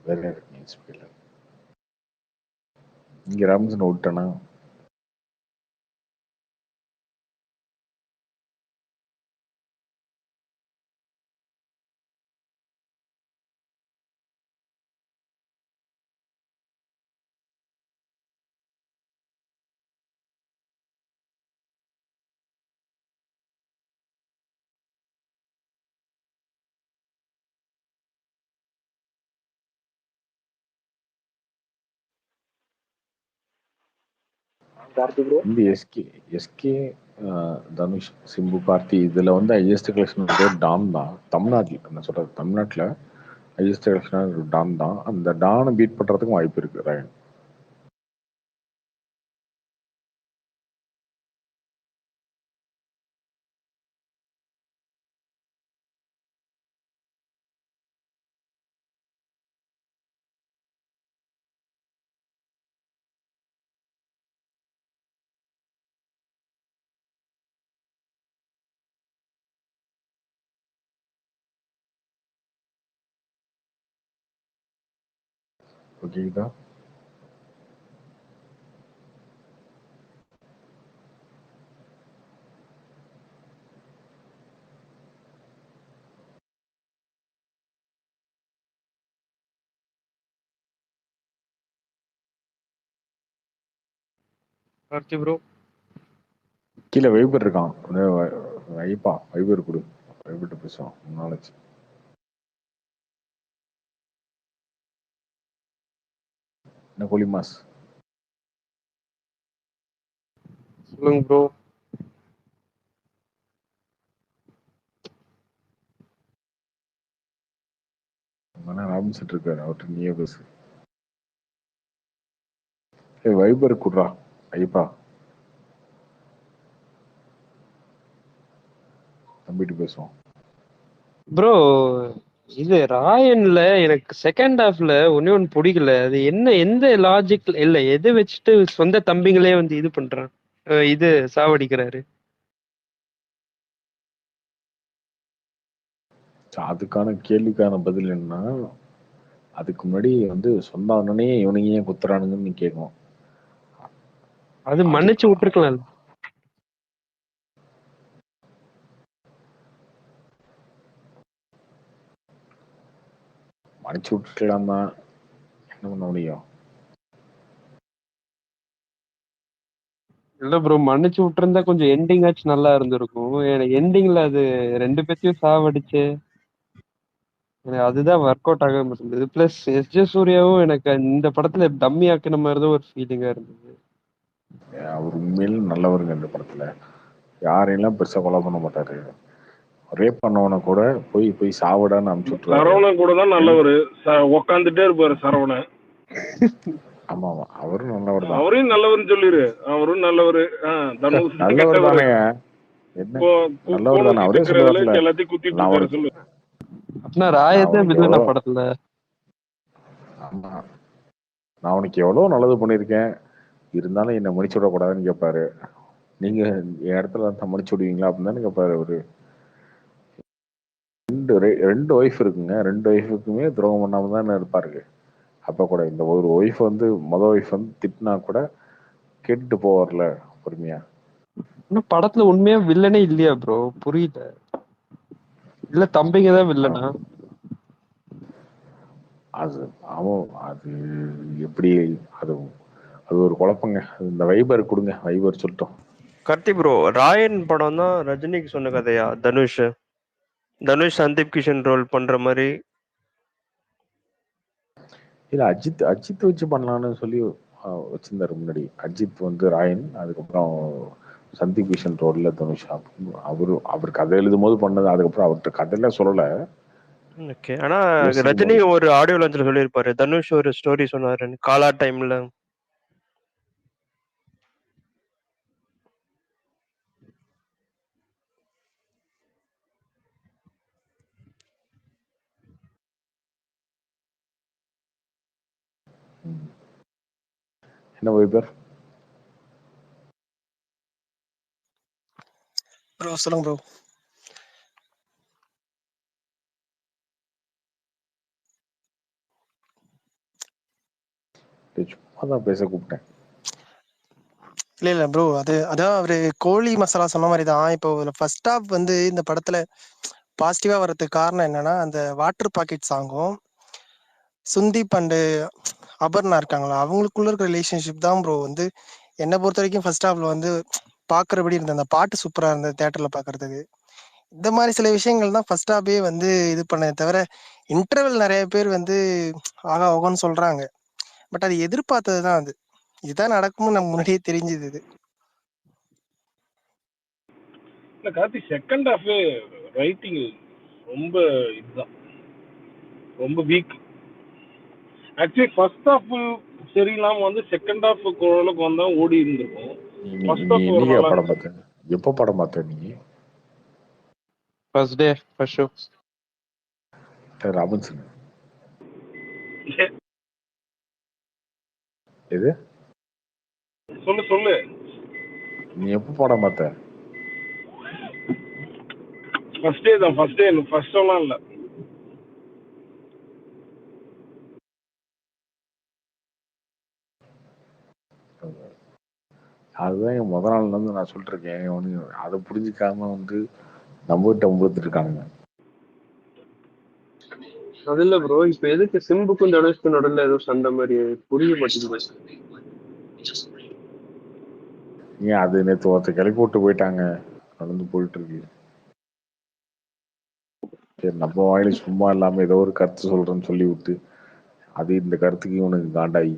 வேற இங்க ராம்சன் விட்டனா இந்த எஸ்கே தனுஷ் சிம்பு கார்த்தி இதுல வந்து ஹையஸ்ட் கலெக்ஷன் வந்து டான் தான். தமிழ்நாட்டில் நான் சொல்றது, தமிழ்நாட்டில் ஹையஸ்ட் கலெக்ஷன் டான் தான். அந்த டானை பீட் பண்றதுக்கும் வாய்ப்பு இருக்கு ராயன். ஓகேதா? கார்த்தி ப்ரோ கீழே வைபர் இருக்கான். ஐப்பா வைபர் கொடு, வைபர்கிட்ட பேசுவோம். நாளைக்கு என்ன கோலிமாஸ் சொல்லுங்க ப்ரோ. ராபின்சன் இருக்காரு, அவர்கிட்ட நீயே பேசு. வைபர் குடுறா ஐப்பா, தம்பிட்டு பேசுவோம். ப்ரோ இது ராயன்ல எனக்கு செகண்ட் ஹாஃப்ல ஒன்னு பிடிக்கல. அது என்ன, எந்த லாஜிக் இல்ல, எதை வச்சுட்டு சொந்த தம்பிங்களே வந்து இது பண்றான், இது சாவடிக்கிறாரு. அதுக்கான கேள்விக்கான பதில் என்ன, அதுக்கு முன்னாடி வந்து சொந்த அண்ணனே இவனுங்க ஏன் குத்துறானுங்கன்னு நீ கேட்கணும். அது மன்னிச்சு விட்டுருக்கலாம். மன்னிச்சு விட்டுருக்கலாம் தான், என்ன பண்ண முடியும்? இல்ல ப்ரோ, மன்னிச்சு விட்டுருந்தா கொஞ்சம் எண்டிங் ஆச்சு நல்லா இருந்திருக்கும். எண்டிங்ல அது 2 பேத்தையும் சாவடிச்சு எனக்கு அதுதான் ஒர்க் அவுட் ஆக மாட்டேங்குது. பிளஸ் எஸ்ஜே சூர்யாவும் எனக்கு இந்த படத்துல டம்மி ஆக்கின மாதிரி தான் ஒரு ஃபீலிங்கா இருந்தது. அவர் உண்மையிலும் நல்லவருங்க. இந்த படத்துல யாரையெல்லாம் பெருசா கொலை பண்ண மாட்டாரு. ரேப் பண்ணவனை கூட போய் சாவடான்னு அனுப்பிச்சு விட்டுருவாரு. சரவணன் கூட தான் நல்லவரு, உக்காந்துட்டே இருப்பாரு சரவணன். ஆமா ஆமா, அவரும் நல்லவர் தான். அவரையும் நல்லவர்னு சொல்லிரு, அவரும் நல்லவரு. நல்லவர் தானே, என்ன நல்லவர் தானே, அவரே சொல்லுவார்ல. எல்லாத்தையும் குத்திட்டு இருக்காரு சொல்லு. அப்படின்னா ராயத்தை வில்லனா படத்துல. ஆமா, நான் உனக்கு எவ்வளவு நல்லது பண்ணிருக்கேன், இருந்தாலும் என்ன மன்னிச்சு விடக்கூடாதுன்னு கேட்பாரு. நீங்க என் இடத்துல மன்னிச்சு விடுவீங்களா அப்படின்னு தானே கேட்பாரு அவரு. ரெண்டு ஒய்ஃப் இருக்குங்க. 2 ஒய்ஃபுக்குமே துரோகம் பண்ணாம தானே இருப்பாரு. அப்ப கூட இந்த ஒரு ஒய்ஃப் வந்து ஒய்ஃப் வந்து திட்டினா கூட கேட்டுட்டு போவார்ல பொறுமையா. ஆனா படத்துல உண்மையா வில்லனே இல்லையா ப்ரோ? புரியல. இல்ல தம்பிங்க தான் வில்லனா? அது அது எப்படி அது அது ஒரு குழப்பங்க. இந்த வைபர் கொடுங்க, வைபர் சொல்லிட்டோம். கார்த்தி ப்ரோ, ராயன் படம் தான் ரஜினிக்கு சொன்ன கதையா? தனுஷ் சந்தீப் கிஷன் ரோல் பண்ற மாதிரி. இல்ல அஜித் வச்சு பண்ணலான்னு சொல்லி வச்சிருந்தாரு முன்னாடி. அஜித் வந்து ராயன், அதுக்கப்புறம் சந்தீப் கிஷன் ரோல்ல தனுஷ். அவர் கதை எழுதும் போது பண்ணது. அதுக்கப்புறம் அவர்கிட்ட கதையில சொல்லல. ஓகே. ஆனா ரஜினி ஒரு ஆடியோ லான்ச்ல சொல்லியிருப்பாரு, தனுஷ் ஒரு ஸ்டோரி சொன்னாரு காலா டைம்ல. என்ன வைபர் ப்ரோ சொல்லுங்க ப்ரோ. சும்மா தான் பேச கூப்பிட்டேன். இல்ல ப்ரோ, அதான் அவரு கோழி மசாலா சொன்ன மாதிரி தான். இப்போ ஃபர்ஸ்ட் ஹாஃப் வந்து இந்த படத்துல பாசிட்டிவா வர்றதுக்கு காரணம் என்னன்னா, அந்த வாட்டர் பாக்கெட் சாங்கும் சுந்தீப் அண்டு அபர்ணா இருக்காங்களா, அவங்களுக்குள்ள இருக்க ரிலேஷன்ஷிப் தான் ப்ரோ வந்து என்னை பொறுத்த வரைக்கும் ஃபர்ஸ்ட் ஹாஃப்ல வந்து பாக்குறபடி இருந்த அந்த பாட்டு சூப்பரா இருந்தது தியேட்டர்ல பாக்குறதுக்கு. இந்த மாதிரி சில விஷயங்கள் தான் ஃபர்ஸ்ட் ஹாஃபே வந்து இது பண்ணதை தவிர, இன்டர்வல் நிறைய பேர் வந்து ஆகா ஓகோன்னு சொல்றாங்க. பட் அது எதிர்பார்த்தது தான். அது இதுதான் நடக்கும்னு நமக்கு முன்னாடியே தெரிஞ்சது. இது இல்ல கார்த்தி, செகண்ட் ஹாஃப் ரைட்டிங் ரொம்ப இதுதான், ரொம்ப வீக். ஆக்சுவலி ஃபர்ஸ்ட் ஹாஃப் சரியில்லாம வந்து செகண்ட் ஹாஃப் ஓரளவுக்கு வந்தா ஓடி இருந்திருக்கும். ஃபர்ஸ்ட் ஹாஃப் ஒரு நல்லா படம் பார்த்த? எப்போ படம் பார்த்த நீ? First day first show. Robinson எது சொல்லு நீ எப்போ படம் பார்த்த? ஃபர்ஸ்ட் டே தான். ஃபர்ஸ்ட் ஷோலாம் இல்ல. அதுதான் என் முதல் நாள்ல இருந்து நான் சொல்லிட்டு இருக்கேன். அதை புரிஞ்சுக்காம வந்து நம்மகிட்ட முழுத்துட்டு இருக்கானுங்க. அது இல்ல ப்ரோ, இப்ப எதுக்கு சிம்புக்கும் தனுஷ்க்கும் நடுவில் ஏதோ சண்டை மாதிரி புரிய மாட்டேங்குது. ஏன் அது நேற்று ஒருத்தர் கிளப்பி விட்டு போயிட்டாங்க, நடந்து போயிட்டு இருக்கு. சரி, நம்ம வாயில சும்மா இல்லாம ஏதோ ஒரு கருத்து சொல்றேன்னு சொல்லி விட்டு அது இந்த கருத்துக்கு உனக்கு காண்டாயி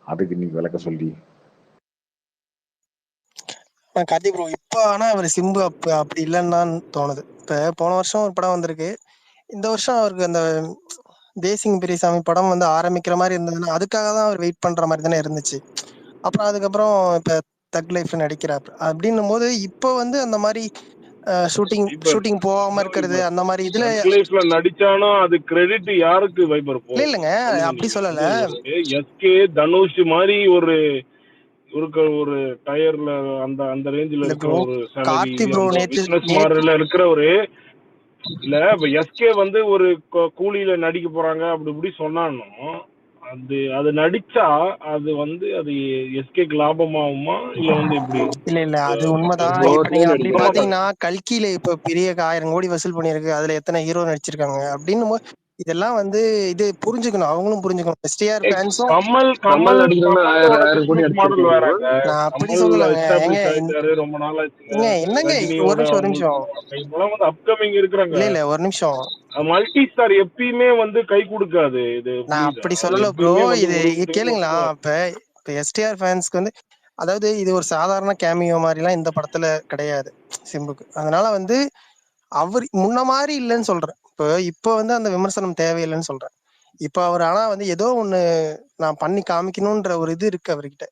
அதுக்கு நீ விளக்க சொல்லி. கார்த்தி ப்ரோ, இப்போ ஆனா அவர் சிம்பு அப்படி இல்லைன்னு தான் தோணுது. இப்ப போன வருஷம் ஒரு படம் வந்திருக்கு, இந்த வருஷம் அவருக்கு அந்த தேசிங் பெரியசாமி படம் வந்து ஆரம்பிக்கிற மாதிரி இருந்ததுன்னா அதுக்காக தான் அவர் வெயிட் பண்ற மாதிரி தானே இருந்துச்சு. அப்புறம் அதுக்கப்புறம் இப்ப தக் லைஃப்ல நடிக்கிறார் அப்படின்னும் போது இப்போ வந்து அந்த மாதிரி ஷூட்டிங் போகாம இருக்கிறது அந்த மாதிரி இதுல லைஃப்ல நடிச்சானோ அது கிரெடிட் யாருக்கு வைபர் போகும்? இல்லைங்க, அப்படி சொல்லல. எஸ்கே தனுஷ் மாதிரி ஒரு டயர்ல அந்த ரேஞ்சில இருக்கிற ஒரு கார்த்தி ப்ரோ பிசினஸ் மாடல்ல இருக்கிற ஒரு இல்ல. இப்ப எஸ்கே வந்து ஒரு கூலியில நடிக்க போறாங்க அப்படி இப்படி சொன்னாலும் அது நடிச்சா அது வந்து அது எஸ்கேக்கு லாபமாகுமா இல்ல வந்து எப்படி? இல்ல அது உண்மைதான். இப்ப நீங்க அப்படி பாத்தீங்கன்னா கல்கியில இப்ப பெரிய 1000 கோடி வசூல் பண்ணிருக்கு, அதுல எத்தனை ஹீரோ நடிச்சிருக்காங்க அப்படின்னு இதெல்லாம் வந்து இது புரிஞ்சுக்கணும், அவங்களும் புரிஞ்சுக்கணும். எஸ்டிஆர் ஃபேன்ஸும் கமல் மாடல் வேறங்க. நான் அப்படி சொல்லலங்க. ரொம்ப நாள் என்னங்க ஒரு நிமிஷம் அப்கமிங் இருக்கிறாங்க. இல்ல ஒரு நிமிஷம். மல்டி ஸ்டார் எப்பயுமே வந்து கை கொடுக்காது. இது நான் அப்படி சொல்லல ப்ரோ. இது கேளுங்களா, இப்ப எஸ்டிஆர் ஃபேன்ஸ்க்கு வந்து அதாவது இது ஒரு சாதாரண கேமியோ மாதிரிலாம் இந்த படத்துல கிடையாது சிம்புக்கு. அதனால வந்து அவர் முன்ன மாதிரி இல்லைன்னு சொல்றேன். இப்போ வந்து அந்த விமர்சனம் தேவையில்லைன்னு சொல்றேன். இப்ப அவர் ஆனா வந்து ஏதோ ஒண்ணு நான் பண்ணி காமிக்கணும்ன்ற ஒரு இது இருக்கு அவர்கிட்ட.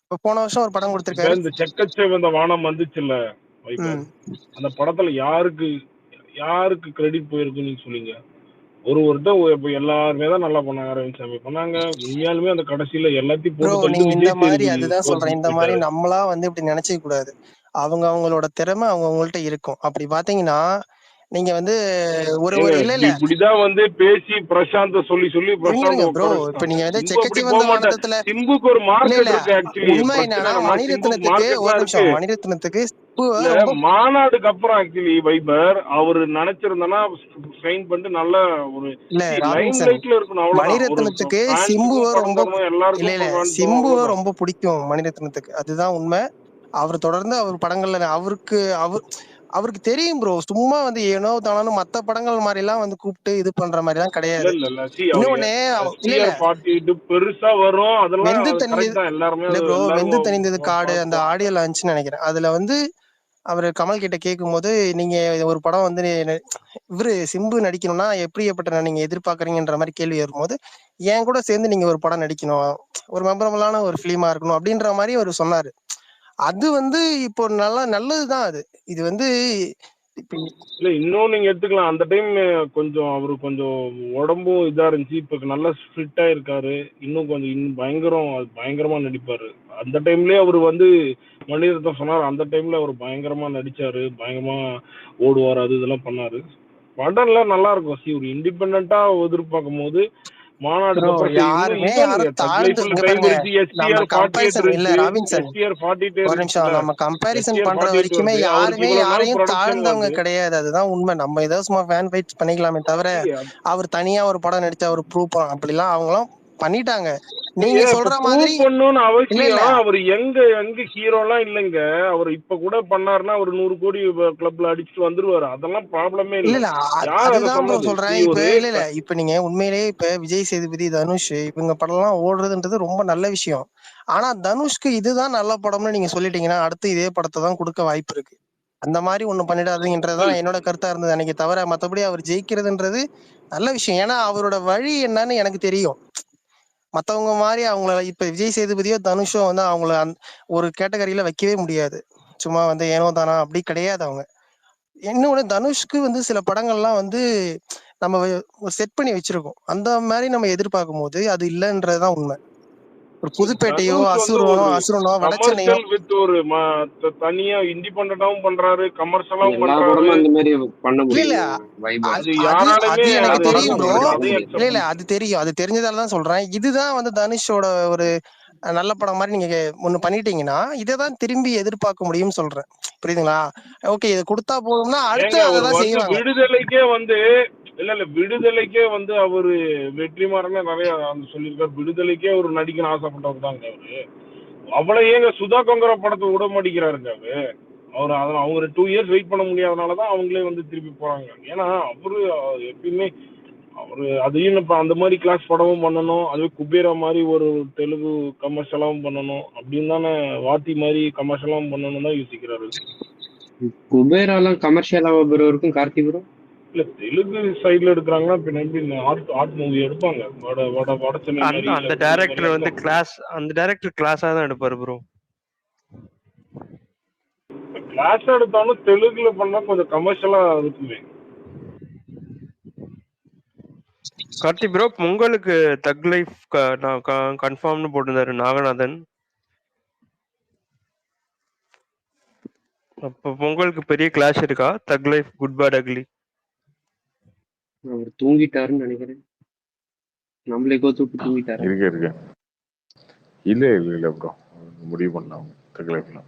இப்ப போன வருஷம் ஒரு படம் கொடுத்திருக்காரு, இந்த செக்கச்சேவந்த வானம் வந்துச்சுல்ல, அந்த படத்துல யாருக்கு கிரெடிட் போயிருக்கு நீங்க சொல்லுங்க. ஒருத்தர் எல்லாருமே தான் நல்லா பண்ணாங்க. அரவிந்த் சாமி பண்ணாங்க. உண்மையாலுமே அந்த கடைசியில எல்லாத்தையும் போட்டு நீங்க இந்த மாதிரி அதுதான் சொல்றேன். இந்த மாதிரி நம்மளா வந்து இப்படி நினைச்சிக்க கூடாது. அவங்களோட திறமை அவங்கள்ட்ட இருக்கும். அப்படி பாத்தீங்கன்னா நீங்க வந்து ஒரு ஏங்க ஒரு இல்ல இல்ல இப்படிதான் வந்து பேசி பிரசாந்த சொல்லி பிரசாந்த் இருங்க ப்ரோ. உட்கார இப்ப வச்சுட்டாங்க. நீங்க வந்து சிம்பு அப்படி போக செக்கச்சிவந்த மாட்டார். வானத்துல சிம்புக்கு ஒரு இல்ல மார்க்கெட் இல்ல இருக்கு. ஆக்சுவலி உண்மை பிரச்சனை என்னன்னா என்னன்னா சிம்புக்கு மணிரத்னத்துக்கு ஒரு மார்க்கெட்லாம் இருக்கு. நிமிஷம் மணிரத்னத்துக்கு இல்ல ரொம்ப மாநாடுக்கு அப்புறம் ஆக்சுவலி வைபர் அவரு நினைச்சிருந்தனா சைன் பண்ணிட்டு நல்ல ஒரு இல்ல லைம் ராபின்சன் லைட்ல இருக்கணும். அவ்வளவுதான். ஒரு மணிரத்னத்துக்கு ஃபேன்ஸுக்கும் சிம்புவை படம் ரொம்ப தரணும், இல்ல எல்லாருக்கும் இல்ல ஃபேன்ஸ் சிம்புவை அவ்வளவுதான். ரொம்ப பிடிக்கும் மணிரத்னத்துக்கு, அதுதான் உண்மை. அவர் தொடர்ந்து அவர் படங்கள்ல அவருக்கு தெரியும் ப்ரோ. சும்மா வந்து ஏனோ தானோ மத்த படங்கள் மாதிரி எல்லாம் வந்து கூப்பிட்டு இது பண்ற மாதிரி எல்லாம் இல்ல கிடையாது. இல்ல இல்ல சி அவங்க இன்னொன்னு இல்ல இல்ல STR 48 பெருசா வரும். அதெல்லாம் வெந்து அது தணிந்தது கரெக்ட் தான். எல்லாருமே இல்ல அது ப்ரோ, வெந்து எல்லாரும் தணிந்தது காடு அந்த பார்ப்பாங்க. ஆடியோ லான்ச்னு நினைக்கிறேன். அதுல வந்து அவர் கமல் கிட்ட கேட்கும்போது, நீங்க ஒரு படம் வந்து இவரு சிம்பு நடிக்கணும்னா எப்படிப்பட்ட நீங்க எதிர்பார்க்கறீங்கன்ற மாதிரி கேள்வி வரும்போது, என் கூட சேர்ந்து நீங்க ஒரு படம் நடிக்கணும், ஒரு மெமரபிளான ஒரு ஃபிலிமா இருக்கணும் அப்படின்ற மாதிரி அவர் சொன்னாரு. அது வந்து இப்போ நல்லதுதான். இது வந்து இப்ப இல்ல இன்னும் நீங்க எடுத்துக்கலாம். அந்த டைம் கொஞ்சம் அவரு கொஞ்சம் உடம்பும் இதா இருந்துச்சு. இப்ப நல்லா ஃபிட்டா இருக்காரு. இன்னும் பயங்கரமா நடிப்பாரு. அந்த டைம்லயே அவரு வந்து மணிரத்னம் சொன்னார். அந்த டைம்ல அவர் பயங்கரமா நடிச்சாரு. பயங்கரமா ஓடுவார். அது இதெல்லாம் பண்ணாரு. படம் எல்லாம் நல்லா இருக்கும். ஒரு இண்டிபெண்டா எதிர்பார்க்கும் போது மாநாடுக்கு ப்ரோ அப்புறம் சரி யாருமே இன்னொன்னு யாரும் தக் தாழ்ந்து லைஃப்ல இங்க டைம் பாருங்க. இருந்துச்சு. நம்ம STR 48 கம்பேரிசன் இல்ல இருந்துச்சு. ராபின்சன், STR 48 ஒரு நிமிஷம். இருந்துச்சுல. நம்ம கம்பேரிசன் STR பண்ற 48 வரைக்குமே வருது. அவருக்கு யாருமே இவ்வளவு நாள் யாரையும் ப்ரொடக்ஷன் தாழ்ந்தவங்க வருது. கிடையாது. அதுதான் உண்மை. நம்ம ஏதோ சும்மா ஃபேன் ஃபைட்ஸ் பண்ணிக்கலாமே தவிர, அவர் தனியா ஒரு படம் நடிச்சு அவர் ப்ரூவ் பண்ண அப்படிலாம் அவங்களாம் பண்ணிட்டாங்க. நீங்க ஏன் இப்ப சொல்ற ப்ரூவ் மாதிரி பண்ணணும்னு இல்ல இல்ல அவசியம் அவர் எங்க ஹீரோலாம் இல்லைங்க. அவர் இப்ப கூட பண்ணாருன்னா ஒரு 100 கோடி கிளப்ல அடிச்சுட்டு வந்துருவாரு. அதெல்லாம் ப்ராப்ளமே இல்ல இல்ல. இல்ல யார் அதை அதுதான் ப்ரோ சொன்னது? சொல்றேன். இப்ப இல்ல இல்ல இப்ப நீங்க உண்மையிலேயே இப்ப விஜய் சேதுபதி, தனுஷ் இவங்க படம்லாம் ஓடுறதுன்றது ரொம்ப நல்ல விஷயம். ஆனா தனுஷ்க்கு இதுதான் நல்ல படம்னு நீங்க சொல்லிட்டீங்கன்னா அடுத்து இதே படத்தை தான் கொடுக்க வாய்ப்பு இருக்கு. அந்த மாதிரி ஒண்ணு பண்ணிடாதீங்கன்றதுதான் என்னோட கருத்தா இருந்தது அன்னைக்கு. தவிர மத்தபடி அவர் ஜெயிக்கிறதுன்றது நல்ல விஷயம். ஏன்னா அவரோட வழி என்னன்னு எனக்கு தெரியும். மத்தவங்க மாதிரி அவங்கள இப்ப விஜய் சேதுபதியோ தனுஷோ வந்து அவங்கள ஒரு கேட்டகரியில வைக்கவே முடியாது. சும்மா வந்து ஏனோ தானா அப்படி கிடையாது அவங்க. இன்னொன்னு தனுஷ்க்கு வந்து சில படங்கள்லாம் வந்து நம்ம செட் பண்ணி வச்சிருக்கோம். அந்த மாதிரி நம்ம எதிர்பார்க்கும் போது அது இல்லைன்றதுதான் உண்மை. ஒரு புதுப்பேட்டையோ தனுஷ் வந்து ஒரு அசுரனோ வடச்சென்னையோ கமர்ஷியல் வித் ஒரு தனியா இண்டிபெண்டாவும் பண்றாரு, கமர்ஷியலாவும் எல்லா பண்றாரு. படமும் அந்த மாதிரி பண்ண இல்ல இல்ல முடியும் வைபர். அது அது யாராலுமே அது எனக்கு அதை படம் தெரியும் அக்செப்ட் ப்ரோ. பண்ணிருக்க பண்ணிக்கலாம். அதையும் முடியும். இல்ல அக்செப்ட் இல்ல பண்ணிக்கலாம். அது தெரியும். அது தெரிஞ்சதால தான் சொல்றேன். இதுதான் வந்து தனுஷோட ஒரு நல்ல படம் மாதிரி நீங்க ஒண்ணு பண்ணிட்டீங்கன்னா இதைதான் திரும்பி எதிர்பார்க்க முடியும்னு சொல்றேன். புரியுதுங்களா? ஓகே இதை கொடுத்தா போதும்னா அடுத்து ஏங்க அதை அவர் தான் வந்து செய்வாங்க. விடுதலைக்கே வந்து அவரு வெற்றிமாறனே நிறைய சொல்லியிருக்காரு. விடுதலைக்கே ஒரு நடிக்கணும் ஆசைப்பட்டவர் தாங்க அவரு. அவ்வளவு ஏங்க சுதா கொங்கரா படத்தை விட மாட்டேங்கிறாருங்க அவரு. அதனால அவங்க 2 இயர்ஸ் வெயிட் பண்ண முடியாதனாலதான் அவங்களே வந்து திருப்பி போறாங்க. ஏன்னா அவரு எப்பயுமே அவரு அதையும் இப்ப அந்த மாதிரி கிளாஸ் படமும் பண்ணணும். அதுவே குபேரா மாதிரி ஒரு தெலுங்கு கமர்ஷியலாவும் பண்ணணும் அப்படின்னு தானே, வாத்தி மாதிரி கமர்ஷியலாவும் பண்ணணும் தான் யோசிக்கிறாரு. குபேராலாம் கமர்ஷியலா ப்ரோ இருக்கும் கார்த்தி ப்ரோ. இல்ல தெலுங்கு சைடுல எடுக்கிறாங்கன்னா பின்ன எப்படி ஆர்ட் மூவி எடுப்பாங்க. வட சென்னை மாதிரி இல்ல அந்த இந்த மாதிரி டைரக்டர் வந்து எடுப்பாங்க. அந்த டைரக்டர் கிளாஸா தான் எடுப்பாரு ப்ரோ. கிளாஸ் எடுத்தாலும் தெலுங்குல பண்ணா கொஞ்சம் கமர்ஷியலா இருக்குமே. கார்த்தி ப்ரோ பொங்கலுக்கு தக் லைஃப் கன்ஃபார்ம்னு போட்டிருந்தாரு நாகநாதன். அப்ப பொங்கலுக்கு பெரிய கிளாஷ் இருக்கா? தக் லைஃப் குட் பேட் அக்லி. அவர் தூங்கிட்டாருன்னு நினைக்கிறேன். நம்மளே கோத்து தூங்கிட்டாரு. இருக்கு இல்ல ப்ரோ, முடிவு பண்ணலாம் தக் லைஃப்ல.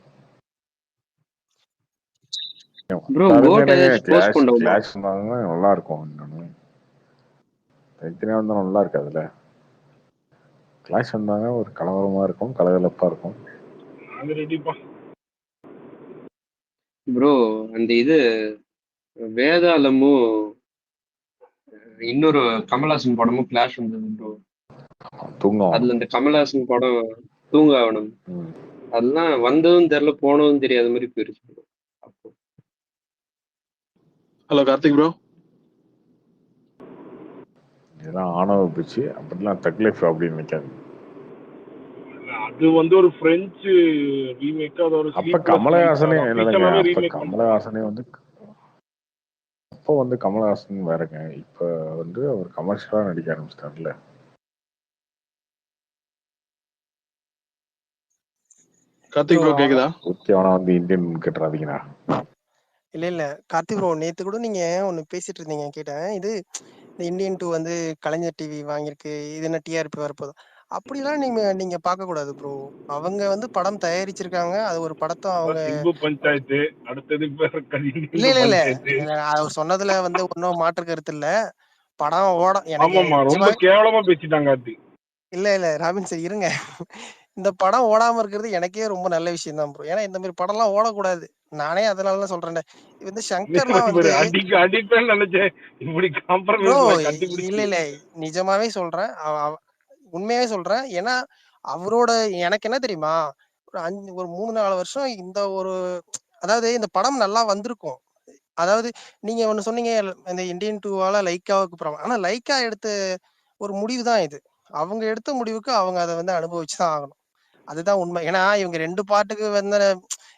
ப்ரோ கோட் ஏதாச்சும் போஸ்ட் பண்ணுவோமா? கிளாஷ் இருந்தாங்கன்னா நல்லா இருக்கும். தனித்தனியா வந்தா நல்லா இருக்காதுல்ல. கிளாஷ் வந்தாங்க ஒரு கலவரமா இருக்கும், கலகலப்பா இருக்கும். ப்ரோ அந்த இது வேதாளமும் இன்னொரு கமல்ஹாசன் படமும் கிளாஷ் வந்தது ப்ரோ. அதுல இந்த கமல்ஹாசன் படம் தூங்காவனம் அதெல்லாம் வந்ததும் தெரியல போனதும் தெரியாத மாதிரி போயிருச்சு. Hello Karthik bro. இதெல்லாம் ஆணவ பிச்சு அப்படிலாம் தக் லைஃப் அப்படின்னு நினைக்காது. அது வந்து ஒரு பிரெஞ்சு ரீமேக். அது ஒரு அப்ப கமலஹாசனே இல்லைங்க. அப்ப ரீமேக் கமலஹாசனே வந்து அப்போ வந்து கமலஹாசன் வேறங்க. இப்ப வந்து அவர் கமர்ஷியலா நடிக்க ஆரம்பிச்சிட்டார்ல. கார்த்திக் ப்ரோ கேக்குதா? ஓகே, அவனா வந்து இந்தியன் கட்டுறாதீங்கண்ணா. இல்ல இல்ல கார்த்தி ப்ரோ, நேத்து கூட நீங்க ஒண்ணு பேசிட்டு இருந்தீங்க கேட்டேன். இது இந்த இந்தியன் 2 வந்து கலைஞர் டிவி வாங்கியிருக்கு, இது என்ன டிஆர்பி வரப்போகுது அப்படிலாம் நீங்க நீங்க பார்க்க கூடாது ப்ரோ. அவங்க வந்து படம் தயாரிச்சிருக்காங்க, அது ஒரு படத்தை அவங்க சிம்பு பஞ்சாயத்து அடுத்தது இப்ப இல்ல கலிங்க இல்ல இல்ல பஞ்சாயத்து. அவர் சொன்னதுல வந்து ஒன்றும் மாற்று கருத்து இல்ல. படம் ஓட எனக்கு ஆமாமா ரொம்ப நிஜமாவே கேவலமா பேசிட்டாங்க அது. இல்ல இல்ல ராபின் சார் இருங்க. இந்த படம் ஓடாம இருக்கிறது எனக்கே ரொம்ப நல்ல விஷயம் தான் ப்ரோ. ஏன்னா இந்த மாதிரி படம்லாம் ஓடக்கூடாது. நானே அதனால தான் சொல்றேன். இது வந்து சங்கர்லாம் வந்து அடிப்பேன்னு நினைச்சேன், இப்படி ப்ரோ காம்ப்ரமைஸ்ல இல்ல கட்டிப்பிடிச்சு. இல்ல நிஜமாவே சொல்றேன். உண்மையாவே சொல்றேன். ஏன்னா அவரோட எனக்கு என்ன தெரியுமா, ஒரு 3-4 வருஷம் இந்த ஒரு அதாவது இந்த படம் நல்லா வந்திருக்கும். அதாவது நீங்க ஒண்ணு சொன்னீங்க, இந்த இந்தியன் 2வால லைக்காவுக்கு ப்ராப்ளம். ஆனா லைக்கா எடுத்த ஒரு முடிவு தான் இது. அவங்க எடுத்த முடிவுக்கு அவங்க அதை வந்து அனுபவிச்சு தான் ஆகணும். அதுதான் உண்மை. ஏன்னா இவங்க 2 பாட்டுக்கு வந்து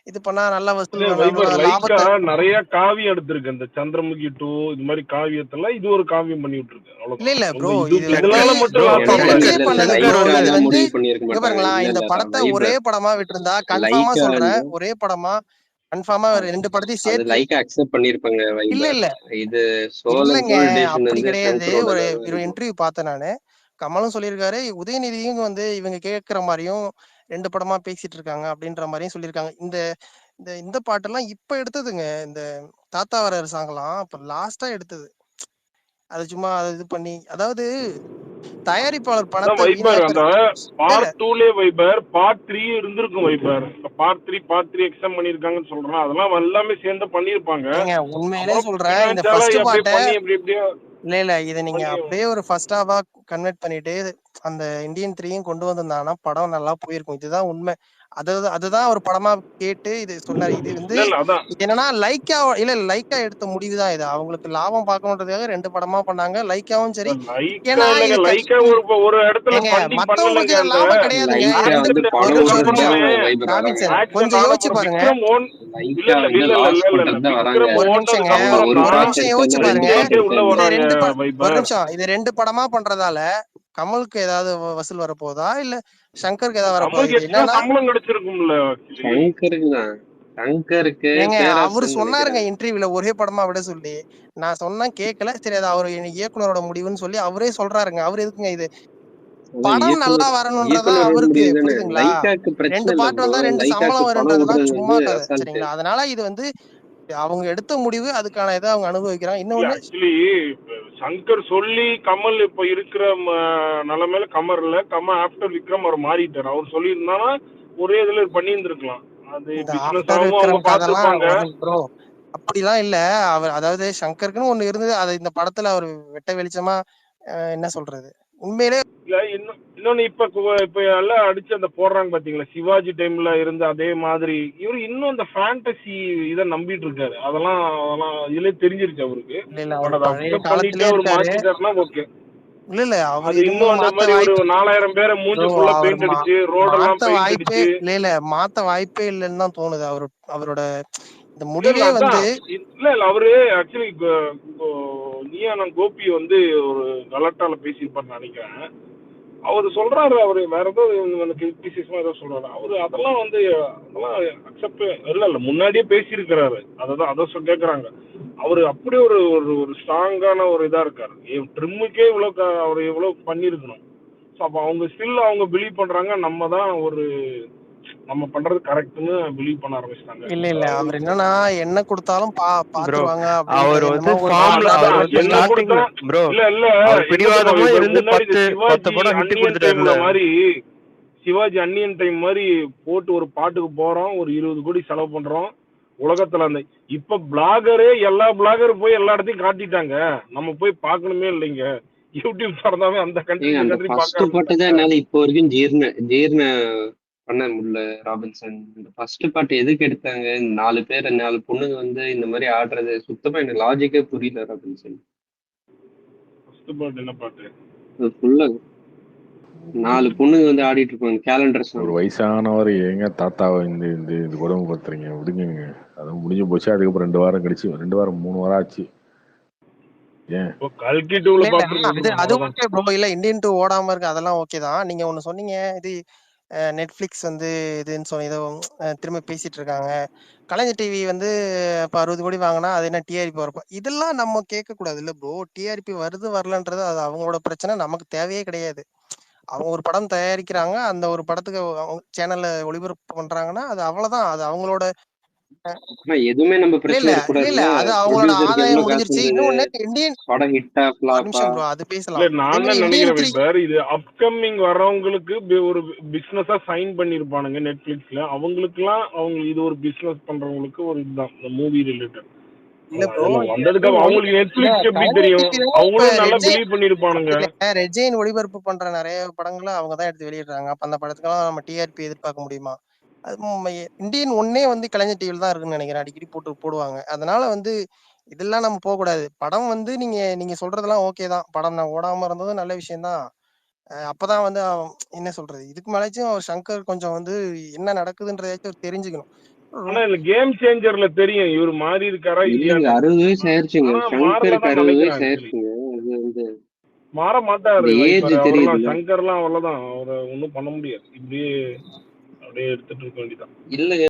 இது பண்ணா நல்லா வசூல் வைபர் லைக்கா லாபத்தை நிறைய காவியம் எடுத்திருக்கு. இந்த சந்திரமுகி 2 இது மாதிரி காவியத்தெல்லாம் இது ஒரு காவியம் பண்ணி விட்டுருக்கு. இல்ல அவ்வளவுதான். இல்ல ப்ரோ, இது இது வந்து இதனால மட்டும் லாஸ் ஆகல. தெரிஞ்சே பண்ணது ப்ரோ. இது வந்து முடிவு பண்ணிருக்க இங்க மாட்டாங்க. பாருங்களா, இல்ல இந்த இல்ல படத்தை ஒரே படமா விட்டுருந்தா கன்ஃபார்மா லைக்கா சொல்றேன், வந்து ஒரே படமா கன்ஃபார்மா 2 படத்தையும் அது சேர்த்து லைக்கா அக்செப்ட் பண்ணிருப்பாங்க இல்ல வைபர். இல்ல இது சோல் இல்லங்க கன்சோலிடேஷன் அப்படி வந்து கிடையாது. சங்கரோட ஒரு தான் இருக்கும். இன்டர்வியூ பார்த்தேன் நானு. கமலும் சொல்லியிருக்காரு, உதயநிதியும் வந்து இவங்க கேட்கிற மாதிரியும் 2 படமா பேசிட்டு இருக்காங்க அப்படின்ற மாதிரியும் சொல்லியிருக்காங்க. இந்த இந்த இந்த பாட்டெல்லாம் இப்ப எடுத்ததுங்க. இந்த தாத்தா வர சாங்கெல்லாம் இப்ப லாஸ்டா எடுத்தது. அது சும்மா அதை இது பண்ணி, அதாவது தயாரிப்பாளர் பணத்தை வைபர் வீணாக்குற அந்த இல்ல பார்ட் 2லே வைபர் பார்ட் 3 இருந்திருக்கும். வைபர் பார்ட் 3 எக்ஸ்டெண்ட் பண்ணிருக்காங்கன்னு சொல்றேன். அதெல்லாம் எல்லாமே சேர்ந்து பண்ணிருப்பாங்க. ஏங்க உண்மையிலே அப்புறம் சொல்றேன், இந்த பினான்சியலா ஃபர்ஸ்ட் அப்படியே பாட்டை பண்ணி எப்படி எப்படியோ இல்ல இதை நீங்க பண்ணி அப்படியே ஒரு ஃபர்ஸ்ட் ஹாஃபா கன்வெர்ட் பண்ணிட்டு அந்த இந்தியன் 3யும் கொண்டு வந்திருந்தாங்கன்னா படம் நல்லா போயிருக்கும். இதுதான் உண்மை. அதுதான் ஒரு படமா கேட்டு இது சொன்னாரு. இது வந்து இல்ல இல்ல அதான் இது என்னன்னா லைக்கா எடுத்த முடிவுதான் இது. அவங்களுக்கு லாபம் பார்க்கணுன்றதுக்காக 2 படமா பண்ணாங்க. லைக்காவும் சரி. லைக்கா ஏன்னா இல்லைங்க. இது லைக்கா ஒரு இடத்துல ஏங்க ஃபண்டிங் மத்தவங்களுக்கு பண்ணலங்க. அந்த லாபம் கிடையாதுங்க. லைக்கா வந்து ஒரு படம் நிமிஷம் ஓடுறதுக்கு தான் அப்புறமே வைபர் ராபின் வராங்க. சார் ஆக்சன் கொஞ்சம் ஆன யோசிச்சு அப்புறம் பாருங்க. விக்ரம் இல்ல லைக்கா இல்ல வந்து இல்ல இல்ல லாஸ் இல்ல இல்ல பண்றது தான் வராங்க. விக்ரம் ஒரு ஓடுனதுக்கு நிமிஷங்க அவங்க அப்புறம் ஒரு ஒரு தான் பார்ட் நிமிஷம் யோசிச்சு எடுத்தாலும் 2 பாருங்க. பார்ட் சினிமாக்கே உள்ள இந்த எடுத்தாங்க. 2 ஒரு வைபர். நிமிஷம் இது 2 படமா பண்றதால கமலுக்கு ஏதாவது வசூல் வரப்போதா இல்ல சங்கருக்கு ஏதாவது வரப்போதா? கமலுக்கு இது எக்ஸ்ட்ரா என்னன்னா சம்பளம் கிடைச்சிருக்கும்ல ஆக்சுவலி. சங்கருக்கு தான். சங்கருக்கு ஏங்க அவரு பேராசன்னு சொன்னாருங்க நினைக்கிறேன். இன்டர்வியூல ஒரே படமா விட சொல்லி. நான் சொன்னா கேட்கல. சரி அது அவரு இயக்குனரோட முடிவுன்னு சொல்லி அவரே சொல்றாருங்க. அவரு எதுக்குங்க இது அதான் படம் நல்லா வரணும்ன்றதா இயக்குனரோட அவருக்கு, முடிவு தானே. புரியுதுங்களா? லைக்காக்கு பிரச்சனை 2 இல்ல பாட்டு ப்ரோ. வந்தா 2 லைக்காக்கு சம்பளம் படம் வருன்றதெல்லாம் விடுறது சும்மா வந்து கதை. அசால்ட்டு. சரிங்களா? அதனால இது வந்து அவங்க எடுத்த முடிவு, அதுக்கான இதை அவங்க அனுபவிக்கிறாங்க. இல்ல இன்னொன்னு ஆக்சுவலி சங்கர் சொல்லி கமல் இப்ப இருக்கிற நிலைமையில கமல் ஆஃப்டர் விக்ரம் அவர் மாறிட்டார். அவர் சொல்லியிருந்தானா ஒரே இதுல பண்ணியிருந்திருக்கலாம். அது இந்த பிசினஸ் ஆஃப்டர் ஆகவும் அவங்க விக்ரம் கதெல்லாம் பார்த்திருப்பாங்க. ப்ரோ அப்படிலாம் இல்ல. அவர் அதாவது சங்கருக்குன்னு ஒண்ணு இருந்தது. அது இந்த படத்துல அவர் வெட்ட வெளிச்சமா என்ன சொல்றது, உண்மையிலே இல்ல இன்னொன்னு இப்ப எல்லாம் அடிச்சு அந்த போடுறாங்க பாத்தீங்களா, சிவாஜி டைம்ல இருந்த அதே மாதிரி இவரு இன்னும் அந்த ஃபேண்டசி இதை நம்பிட்டு இருக்காரு. அதெல்லாம் இதுல தெரிஞ்சிருச்சு அவருக்கு. இல்ல அவர் பட் அதை பழைய அக்செப்ட் பண்ணிட்டு காலத்திலே அவர் இருக்காரு. மாத்திட்டாருன்னா ஓகே. இல்ல அவர் அது இன்னும் இன்னும் அந்த மாத்த மாதிரி ஒரு வாய்ப்பு 4000 பேரை மூஞ்சி ப்ரோ. ஃபுல்லா அவர் பெயிண்ட் அடிச்சு ரோடெல்லாம் மாத்த பெயிண்ட் வாய்ப்பே அடிச்சு இல்ல மாத்த வாய்ப்பே இல்லைன்னு தான் தோணுது. அவரோட இந்த இல்ல முடிவே வந்து அதான் இல்ல அவரு ஆக்சுவலி நீயா நான் கோபி வந்து ஒரு கலாட்டால பேசியிருப்பான்னு நினைக்கிறேன். அவரு சொல்றாரு, அவரு வேற ஏதோ கிரிட்டிசிசமா ஏதோ சொல்றாரு. அவரு அதெல்லாம் அக்செப்ட் இல்ல முன்னாடியே பேசியிருக்கிறாரு. அதை கேக்குறாங்க. அவரு அப்படியே ஒரு ஒரு ஸ்ட்ராங்கான ஒரு இதா இருக்காரு. ட்ரிம்முக்கே இவ்வளவு அவர் இவ்வளவு பண்ணிருக்கணும். அப்ப அவங்க ஸ்டில் அவங்க பிலீவ் பண்றாங்க நம்ம பண்றது கரெக்ட்னு பிலீவ் பண்ண ஆரம்பிச்சிட்டாங்க. இல்ல அவர் என்னன்னா என்ன கொடுத்தாலும் ப்ரோ பாத்துருவாங்க அவர் அப்படின்றது வந்து என்னமோ ஒரு ஃபார்ம்ல அவர் கான்ட்ராக்ட் வந்து பண்ணி என்ன ஸ்டார்டிங் கொடுத்தா ப்ரோ இல்ல அவர் என்ன பிடிவாதமா தெரியுமா, இருந்து முன்னாடி இந்த 10 படம் ஹிட் அன்னியன் கொடுத்துட்டாருல. டைம்ல மாதிரி சிவாஜி அன்னியன் டைம் மாதிரி போட்டு ஒரு பாட்டுக்கு போறோம், ஒரு 20 கோடி செலவு பண்றோம் உலகத்துல. அந்த இப்ப பிளாகரே எல்லா பிளாகரும் போய் எல்லா இடத்தையும் காட்டிட்டாங்க. நம்ம போய் பார்க்கணுமே இல்லைங்க. யூடியூப் திறந்தாவே அந்த கண்ட்ரி ஏங்க இந்த அந்த கண்ட்ரி ஃபர்ஸ்ட் பார்க்க பாட்டு தான் ஆரம்பிச்சிட்டாங்க. என்னால இப்போ வரைக்கும் ஜீர்ண பண்ண முடியல. ராபின்சன் இந்த ஃபர்ஸ்ட் பாட்டு எதுக்கு எடுத்தாங்க? 4 பேர் 4 பொண்ணுங்க வந்து இந்த மாதிரி ஆடுறது சுத்தமா எனக்கு லாஜிக்கே புரியல ராபின்சன். ஃபர்ஸ்ட் பாட்டு என்ன பாட்டு? ஃபுல்லா 4 பொண்ணுங்க வந்து ஆடிட்டு இருப்பாங்க கேலண்டர் ஒரு சாங். வயசானவர் ஏங்க தாத்தாவை இந்த இந்த இந்த கொடுமை படுத்துறீங்க? விடுங்க. அது முடிஞ்சு போச்சு. அதுக்கப்புறம் 2 வாரம் கழிச்சு 2 வாரம் 3 வாரம் ஆச்சு. ஏன் இப்போ கல்கி டூல இல்ல பாத்துருக்கோம். அது ஓகே ப்ரோ. இல்ல இந்தியன் 2 ஓடாம இருக்கு, அதெல்லாம் ஓகே தான். நீங்க ஒண்ணு சொன்னீங்க, இது நெட்ஃப்ளிக்ஸ் வந்து இதுன்னு சொல்லி ஏதோ திரும்ப பேசிட்டு இருக்காங்க. கலைஞர் டிவி வந்து இப்போ 60 கோடி வாங்கினா அது என்ன டிஆர்பி வரப்போ இதெல்லாம் நம்ம கேட்கக்கூடாது இல்லை ப்ரோ. டிஆர்பி வருது வரலன்றது அது அவங்களோட பிரச்சனை, நமக்கு தேவையே கிடையாது. அவங்க ஒரு படம் தயாரிக்கிறாங்க, அந்த ஒரு படத்துக்கு சேனல்ல ஒளிபரப்பு பண்றாங்கன்னா அது அவ்வளவுதான், அது அவங்களோட எதுவுமே நம்ம இல்ல பிரச்சனை இல்ல இல்ல இருக்கக்கூடாதுல்ல. இல்ல அது அவங்களோட ப்ரொடியூசருக்கு ஆதாயம் எவ்வளவு காசு முடிஞ்சிருச்சு. வந்தது, இன்னொன்னு இந்தியன் படம் ஹிட்டா ஒரு ஃபிளாப்பா. நிமிஷம் ப்ரோ, அது இல்ல பேசலாம். அதே நான் மாதிரி தான் இந்தியன் நினைக்கிறேன் 3 வைப்பர், இது அப்கமிங் வர்றவங்களுக்கு ஒரு பிசினஸா சைன் பண்ணிருப்பானுங்க நெட்ஃபிளிக்ஸ்ல. அவங்களுக்குலாம் அவங்க இது ஒரு பிசினஸ் பண்றவங்களுக்கு ஒரு இதுதான் மூவி ரிலேட்டட். இல்ல ப்ரோ, வந்ததுக்கு அவங்களுக்கு இல்ல நெட்ஃபிளிக்ஸ் எப்படி கலைஞர் தெரியும்? டிவி இப்ப அவங்களும் நல்லா ரெட்ஜெயின் பிலீவ் பண்ணிருப்பானுங்க. ரெட்ஜெயின் ஒளிபரப்பு பண்ற நிறைய படங்களை அவங்க தான் எடுத்து வெளியிடுறாங்க. அப்ப அந்த படத்துக்கெல்லாம் நம்ம டிஆர்பி எதிர்பார்க்க முடியுமா? அது இந்தியன் ஒன்னே வந்து கலைஞர் டிவில தான் இருக்குன்னு நினைக்கிறேன், அடிக்கடி போடுவாங்க. அதனால வந்து இதெல்லாம் நம்ம போக கூடாது. படம் வந்து நீங்க சொல்றதெல்லாம் ஓகே தான், படம் நான் ஓடாம இருந்ததும் நல்ல விஷயம் தான். அப்பதான் வந்து என்ன சொல்றது, இதுக்கு மேலேச்சும் சங்கர் கொஞ்சம் வந்து என்ன நடக்குதுன்றதாச்சும் தெரிஞ்சுக்கணும். ஆனா இந்த கேம் சேஞ்சர்ல தெரியும் இவர் மாறி இருக்காரா இல்லைங்க, இல்லையான்னு. 60 வயசு ஆயிருச்சுங்க. ஆனா சங்கருக்கு மாறலதான் 60 நினைக்கிறேன். வயசு ஆக்சுவலி ஆயிருச்சுங்க. அது வந்து மாற இந்த மாட்டாரு ஏஜ் வைப்பர். அவரெல்லாம் தெரியுதுல்ல. சங்கர்லாம் அவ்வளவுதான், அவரை ஒன்றும் பண்ண முடியாது. இப்படியே அப்படியே எடுத்துட்டு இருக்க வேண்டியதான். இல்லைங்க